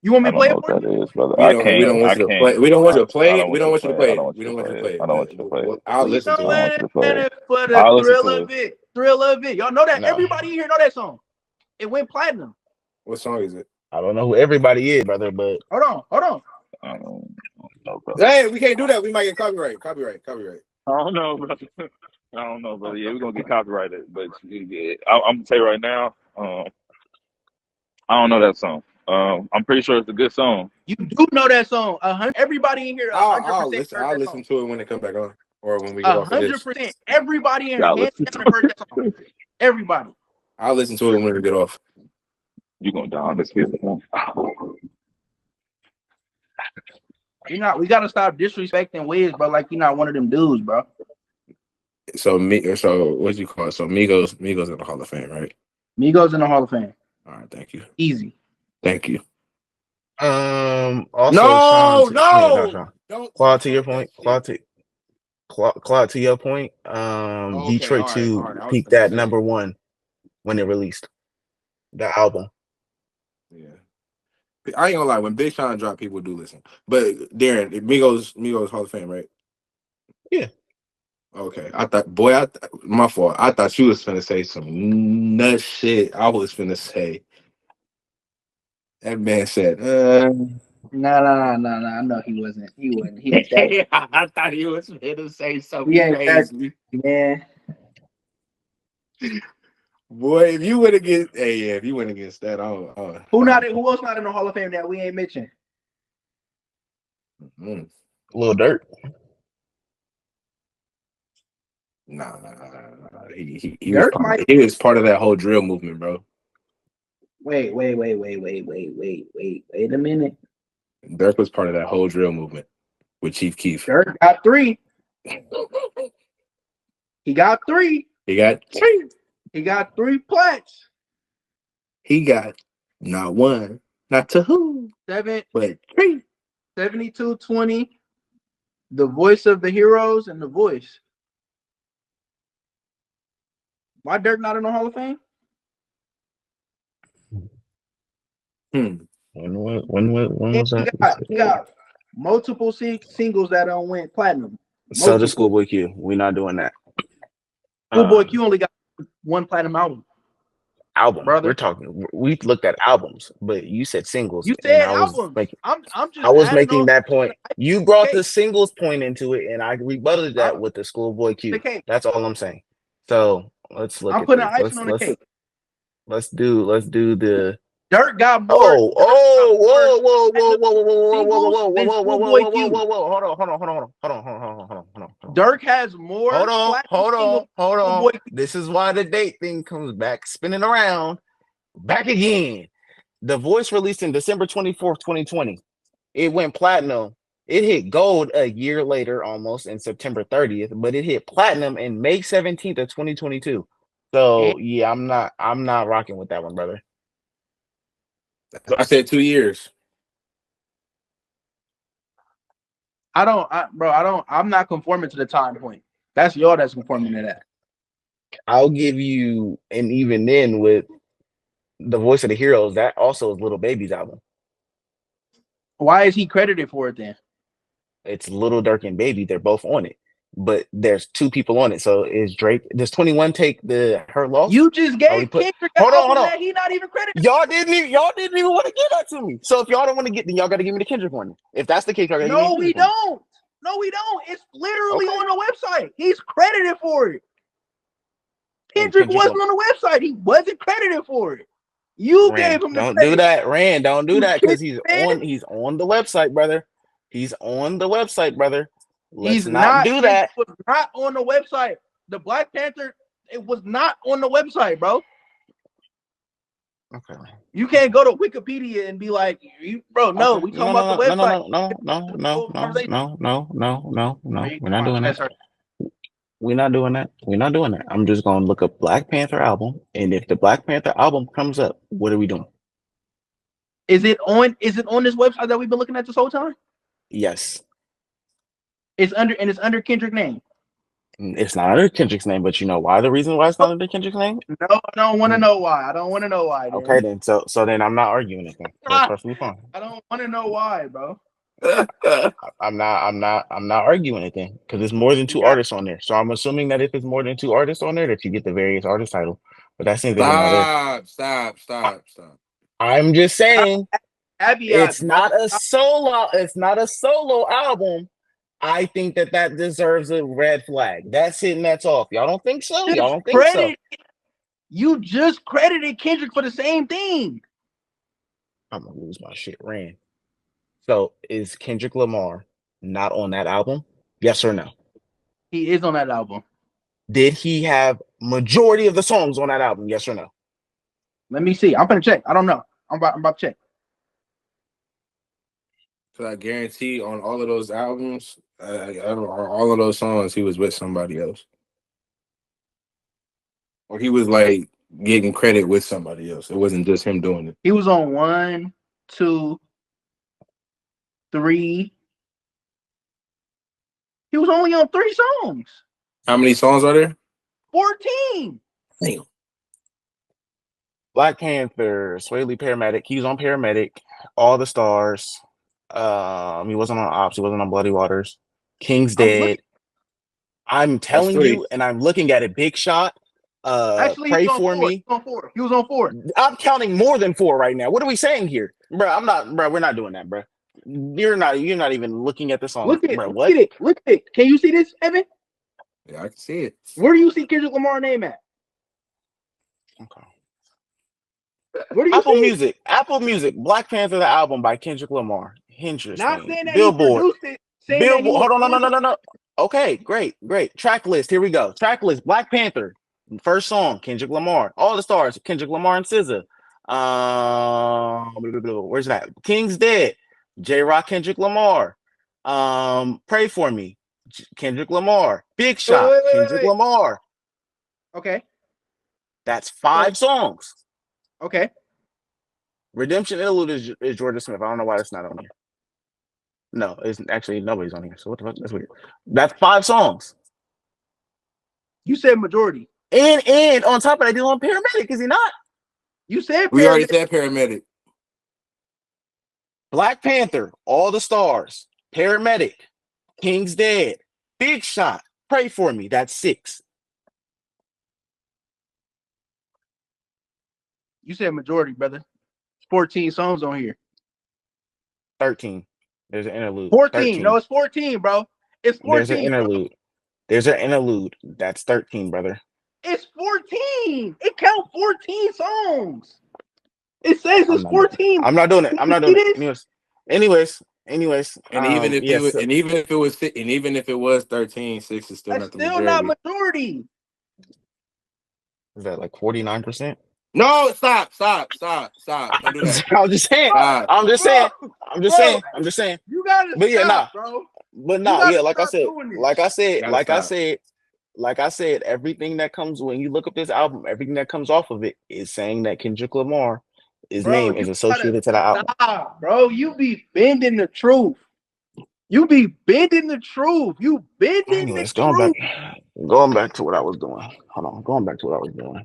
You want me I to play don't know it what for that you? is, brother. we don't want you to play. We don't want you to play I it. don't We want don't you to want you to play it. play I it. don't want We you don't to want play you to it. play I it. don't want you to play it. I'll We listen to know I don't it. want you to play it. it for the I'll listen thrill to of it. it. Thrill of it. Y'all know that. No, Everybody here know that song. It went platinum. What song is it? I don't know who everybody is, brother. But Hold on. I don't know, brother. Hey, we can't do that. We might get copyright. I don't know, brother. I don't know, brother. Yeah, we're gonna get copyrighted, but yeah, I'm gonna tell you right now. I don't know that song. I'm pretty sure it's a good song. You do know that song. Everybody in here, I'll 100% listen. heard I'll that listen song. to it when it comes back on, or when we get off of this. 100%. Everybody in here, Y'all hands listen down, to have heard that song. it. Everybody. I'll listen to it when we get off. You gonna die on this kid? We gotta stop disrespecting Wiz, bro. Like you're not one of them dudes, bro. So what you call it? So Migos in the Hall of Fame, right? Migos in the Hall of Fame. All right, thank you. Easy. Thank you. also Sean. No. Don't. Claude, to your point. Claude, to your point. Okay, Detroit all 2 right. I was peaked gonna at say, number 1 when it released the album. yeah. I ain't gonna lie. When Big Sean dropped, people do listen. But Darren, Migos Hall of Fame, right? Yeah. Okay. My fault. I thought you was finna say some nut shit. I was finna say. That man said, No. I know he wasn't. He ain't that. I thought he was finna say something He ain't that, crazy. man. Boy, if you went against that, Who else not in the Hall of Fame that we ain't mentioned? Lil Durk. Nah. He Dirk was part of that whole drill movement, bro. Wait a minute. Dirk was part of that whole drill movement with Chief Keef. Dirk got 3. He got 3. He got 3. He got 3 plats. He got not 1, not 2, 7, but 3. 72-20. The Voice of the Heroes and The Voice. Why Dirk not in the Hall of Fame? When was that? He got multiple singles that went platinum. So the Schoolboy Q. We're not doing that. Schoolboy Q only got 1 platinum album. Brother. We looked at albums, but you said singles. You said albums. I was making that point. You brought the singles point into it, and I rebutted that with the Schoolboy Q. That's all I'm saying. So let's look at this. Icing on the cake. Let's do the Dirk got more. Whoa! Hold on. Dirk has more. Hold on. This is why the date thing comes back, spinning around, back again. The Voice released in December 24th, 2020. It went platinum. It hit gold a year later, almost in September 30th, but it hit platinum in May 17th of 2022. So yeah, I'm not rocking with that one, brother. I said 2 years. I'm not conforming to the time point. That's y'all that's conforming to that. I'll give you, and even then with The Voice of the Heroes, that also is Lil Baby's album. Why is he credited for it then? It's Lil Durk and Baby. They're both on it. But there's 2 people on it. So is Drake? Does 21 take her loss? You just gave Kendrick hold on. that he not even credited. Y'all didn't even want to give that to me. So if y'all don't want to get, then y'all got to give me the Kendrick one. If that's the case, y'all got to give me the Kendrick one. No, we don't. It's literally on the website. He's credited for it. Kendrick wasn't on the website. He wasn't credited for it. You Rand, gave him the don't credit. do that. Rand, don't do You that because kidding, man? he's on the website, brother. He's on the website, brother. Let's He's not not. do It that. was not on the website. The Black Panther. It was not on the website, bro. Okay. You can't go to Wikipedia and be like, bro. No, Okay. we talking about the website. No. Hey, We're come not on, doing that's that. her. We're not doing that. We're not doing that. I'm just gonna look up Black Panther album, and if the Black Panther album comes up, what are we doing? Is it on this website that we've been looking at this whole time? Yes. It's under Kendrick's name. It's not under Kendrick's name, but you know why the reason why it's not under Kendrick's name? No, I don't want to know why. I don't want to know why. Then. Okay, then. So then I'm not arguing it then. That's perfectly fine. I don't want to know why, bro. I'm not arguing it then because it's more than two artists on there. So I'm assuming that if it's more than two artists on there, that you get the various artist title. But that's neither here nor there. Stop. I'm just saying Caveats, it's not a solo. It's not a solo album. I think that deserves a red flag. That's it and that's off. Y'all don't think so? Y'all don't think so? You just credited Kendrick for the same thing. I'm gonna lose my shit, Rand. So is Kendrick Lamar not on that album? Yes or no? He is on that album. Did he have majority of the songs on that album? Yes or no? Let me see. I'm gonna check. I don't know. I'm about to check. So I guarantee on all of those albums, all of those songs, he was with somebody else, or he was like getting credit with somebody else. It wasn't just him doing it. He was on 1, 2, 3. He was only on 3 songs. How many songs are there? 14. Damn. Black Panther, Sway Lee Paramedic. He was on Paramedic. All the Stars. He wasn't on Ops. He wasn't on Bloody Waters. King's Dead. I'm telling you, and I'm looking at it. Big Shot. Actually, Pray for Me. He was on 4. I'm counting more than 4 right now. What are we saying here, bro? We're not doing that, bro. You're not even looking at the song. Look at What? it. Look at it. Can you see this, Evan? Yeah, I can see it. Where do you see Kendrick Lamar name at? Okay. Where do you Apple see Music. Apple Music. Black Panther, the album by Kendrick Lamar. Interesting. Not saying that Billboard. he produced it. Billboard. Hold on. No. Okay, great. Track list. Here we go. Track list. Black Panther. First song, Kendrick Lamar. All the Stars, Kendrick Lamar and SZA. Where's that? King's Dead. J-Rock, Kendrick Lamar. Pray for Me. Kendrick Lamar. Big Shot. Kendrick Lamar. Okay. That's 5 songs. Okay. Redemption Interlude is Jordan Smith. I don't know why that's not on here. No, it's actually nobody's on here. So what the fuck? That's weird. That's 5 songs. You said majority. And on top of that, he's on Paramedic, is he not? You said we already said Paramedic. Black Panther, All the Stars, Paramedic, King's Dead, Big Shot, Pray for Me. That's 6. You said majority, brother. 14 songs on here. 13. There's an interlude. 14. 13. No, it's 14, bro. It's 14. There's an interlude. There's an interlude. That's 13, brother. It's 14. It counts 14 songs. It says it's 14. I'm not doing it. Anyways. And even if it was 13, 6 is still that's not the still majority. not majority. Is that like 49%? No, stop. Don't do that. I'm just saying. Stop. I'm just saying. You gotta But yeah, stop, bro. But no, yeah, like I said, everything that comes when you look up this album, everything that comes off of it is saying that Kendrick Lamar, his name is associated to the album. Stop, bro. You be bending the truth. You be bending the truth. You bending Anyways, the truth. Going back to what I was doing. Hold on, going back to what I was doing.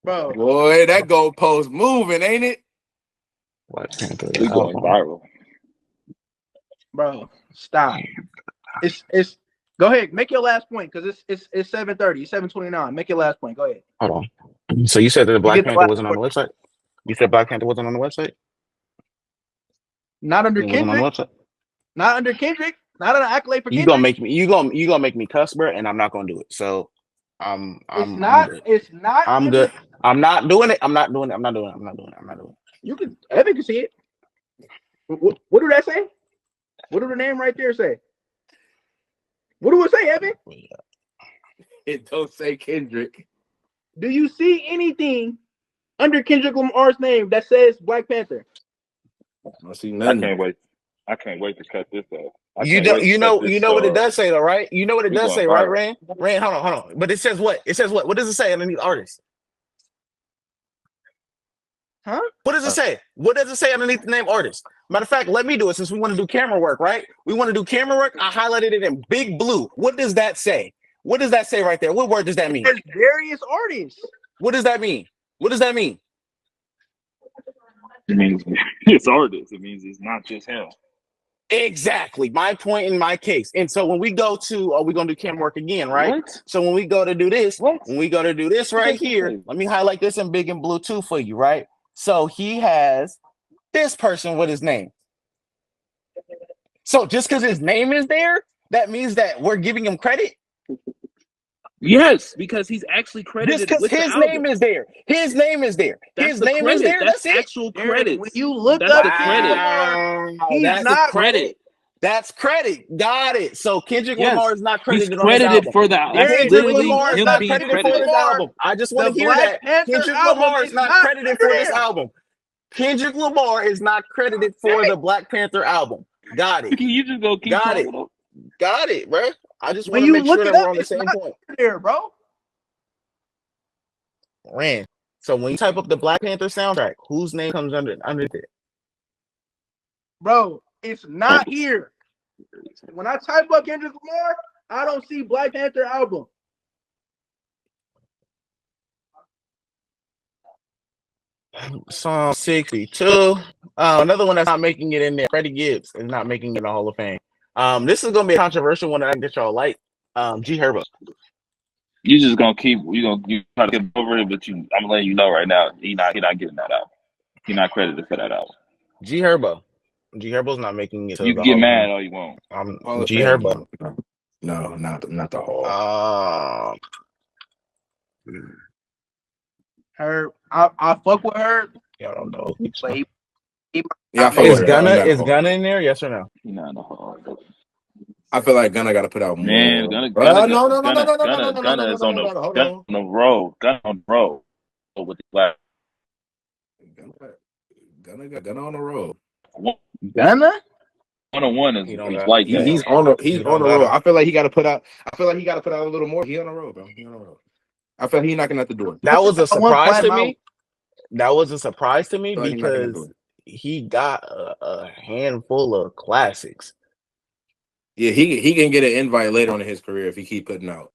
Bro, boy, that goalpost moving, ain't it? Black Panther. We going viral. Bro, stop. It's go ahead, make your last point because it's 7:30, 7:29. Make your last point. Go ahead. Hold on. So you said that the Black Panther wasn't on the website? You said Black Panther wasn't on the website? Not under Kendrick. Not under Kendrick. Not an accolade for Kendrick. You gonna make me cuss, bro, and I'm not gonna do it. So I'm good. It's not. I'm good. I'm not doing it. I'm not doing it. I'm not doing it. I'm not doing it. I'm not doing it. You can. Evan can see it. What do that say? What do the name right there say? What do it say, Evan? It don't say Kendrick. Do you see anything under Kendrick Lamar's name that says Black Panther? I don't see I nothing. can't wait. I can't wait to cut this off. I You can't don't. wait to You cut know. this, You know what it does say, though, right? You know what it we does going say, right, viral. Rain? Rain, hold on, hold on. But it says what? It says what? What does it say underneath artist? Huh? What does it say? What does it say underneath the name artist? Matter of fact, let me do it since we want to do camera work, right? We want to do camera work. I highlighted it in big blue. What does that say? What does that say right there? What word does that mean? There's various artists. What does that mean? What does that mean? It means it's artists. It means it's not just him. Exactly. My point in my case. And so when we go to, are we going to do camera work again, right? What? So when we go to do this, What? when we go to do this right does it here, say? let me highlight this in big and blue too for you, right? So he has this person with his name. So just because his name is there, that means that we're giving him credit. Yes, because he's actually Just credited because with the his album. name is there. His name is there. That's His the name is credit. there. That's That's it. actual When credits. you look That's up the Kendrick credit. Lamar, he's That's the not credit. That's credit. Got it. So Kendrick Yes, Lamar is not he's credited on his credited album. for the. That's Derek, Kendrick when you literally Lamar is look him up not being credited for Kendrick this credited. Lamar, album. I just the want to hear Black that. Panther Kendrick album Lamar is is not not credited under for this there. album. Kendrick Lamar is not credited for the Black Panther album. Got it. You just gonna keep Got it. talking. Got it, bro. I just When want to you make look sure it that we're up, on the it's same not point. under there, bro. Ran. So when you type up the Black Panther soundtrack, whose name comes under it? Bro, it's not here. When I type up Kendrick Lamar, I don't see Black Panther album. Song 62. Another one that's not making it in there. Freddie Gibbs is not making it in the Hall of Fame. This is gonna be a controversial one that y'all like. G Herbo. You just gonna keep you try to get over it, but I'm letting you know right now, he not getting that out. He not credited for that album. G Herbo. G Herbo's not making it to You the can get Hall of mad Fame. all you want. Hall of G Fame, Herbo. No, not the Hall. Her, I fuck with her, Y'all don't know. but he Yeah, I not fuck making with Is her. Gunna I'm not is Hall. Gunna in there? Yes or no? He not in the hall. I feel like Gunna got to put out more. Man, Gunna is on the road. Gunna on the road with the Black. Gunna on the road. Gunna. 101 is He don't he's got- like he- that. He's on the don't road. gotta. I feel like he got to put out. I feel like he got to put out a little more. He on the road, bro. He on the road. I feel like he knocking at the door. That was a One surprise to platinum me. That was a surprise to me I feel like he knocking at the because door. he got a handful of classics. Yeah, he can get an invite later on in his career if he keep putting out.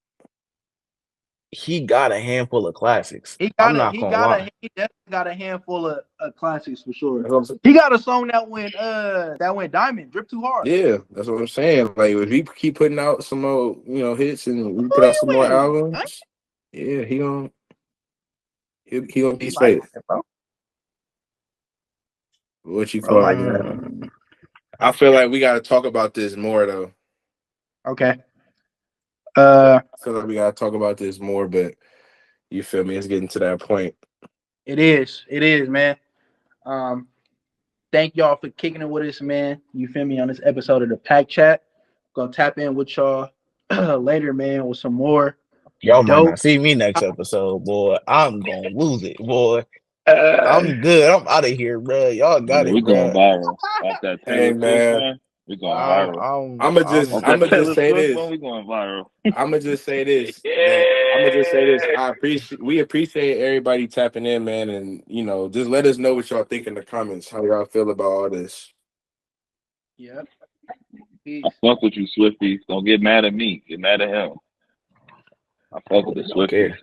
He got a handful of classics. He I'm not gonna lie. He definitely got a handful of classics for sure. That's what I'm saying. He got a song that went diamond, drip too hard. Yeah, that's what I'm saying. Like if he keep putting out some more, hits and we put out some more albums, yeah, he gonna be straight. What you call it? I feel like we gotta talk about this more though. Okay. I feel like we gotta talk about this more, but you feel me? It's getting to that point. It is, man. Thank y'all for kicking it with us, man. You feel me on this episode of the Pack Chat. Gonna tap in with y'all later, man, with some more. Y'all might not see me next episode, boy. I'm gonna lose it, boy. I'm good. I'm out of here, bro. Y'all got it. We going viral off that Taylor Swift, man. We going viral. I'm gonna just say this. We going viral. I'm gonna just say this. We appreciate everybody tapping in, man, and just let us know what y'all think in the comments. How y'all feel about all this? Yep. I fuck with you, Swifties. Don't get mad at me. Get mad at him. I fuck with the Swifties.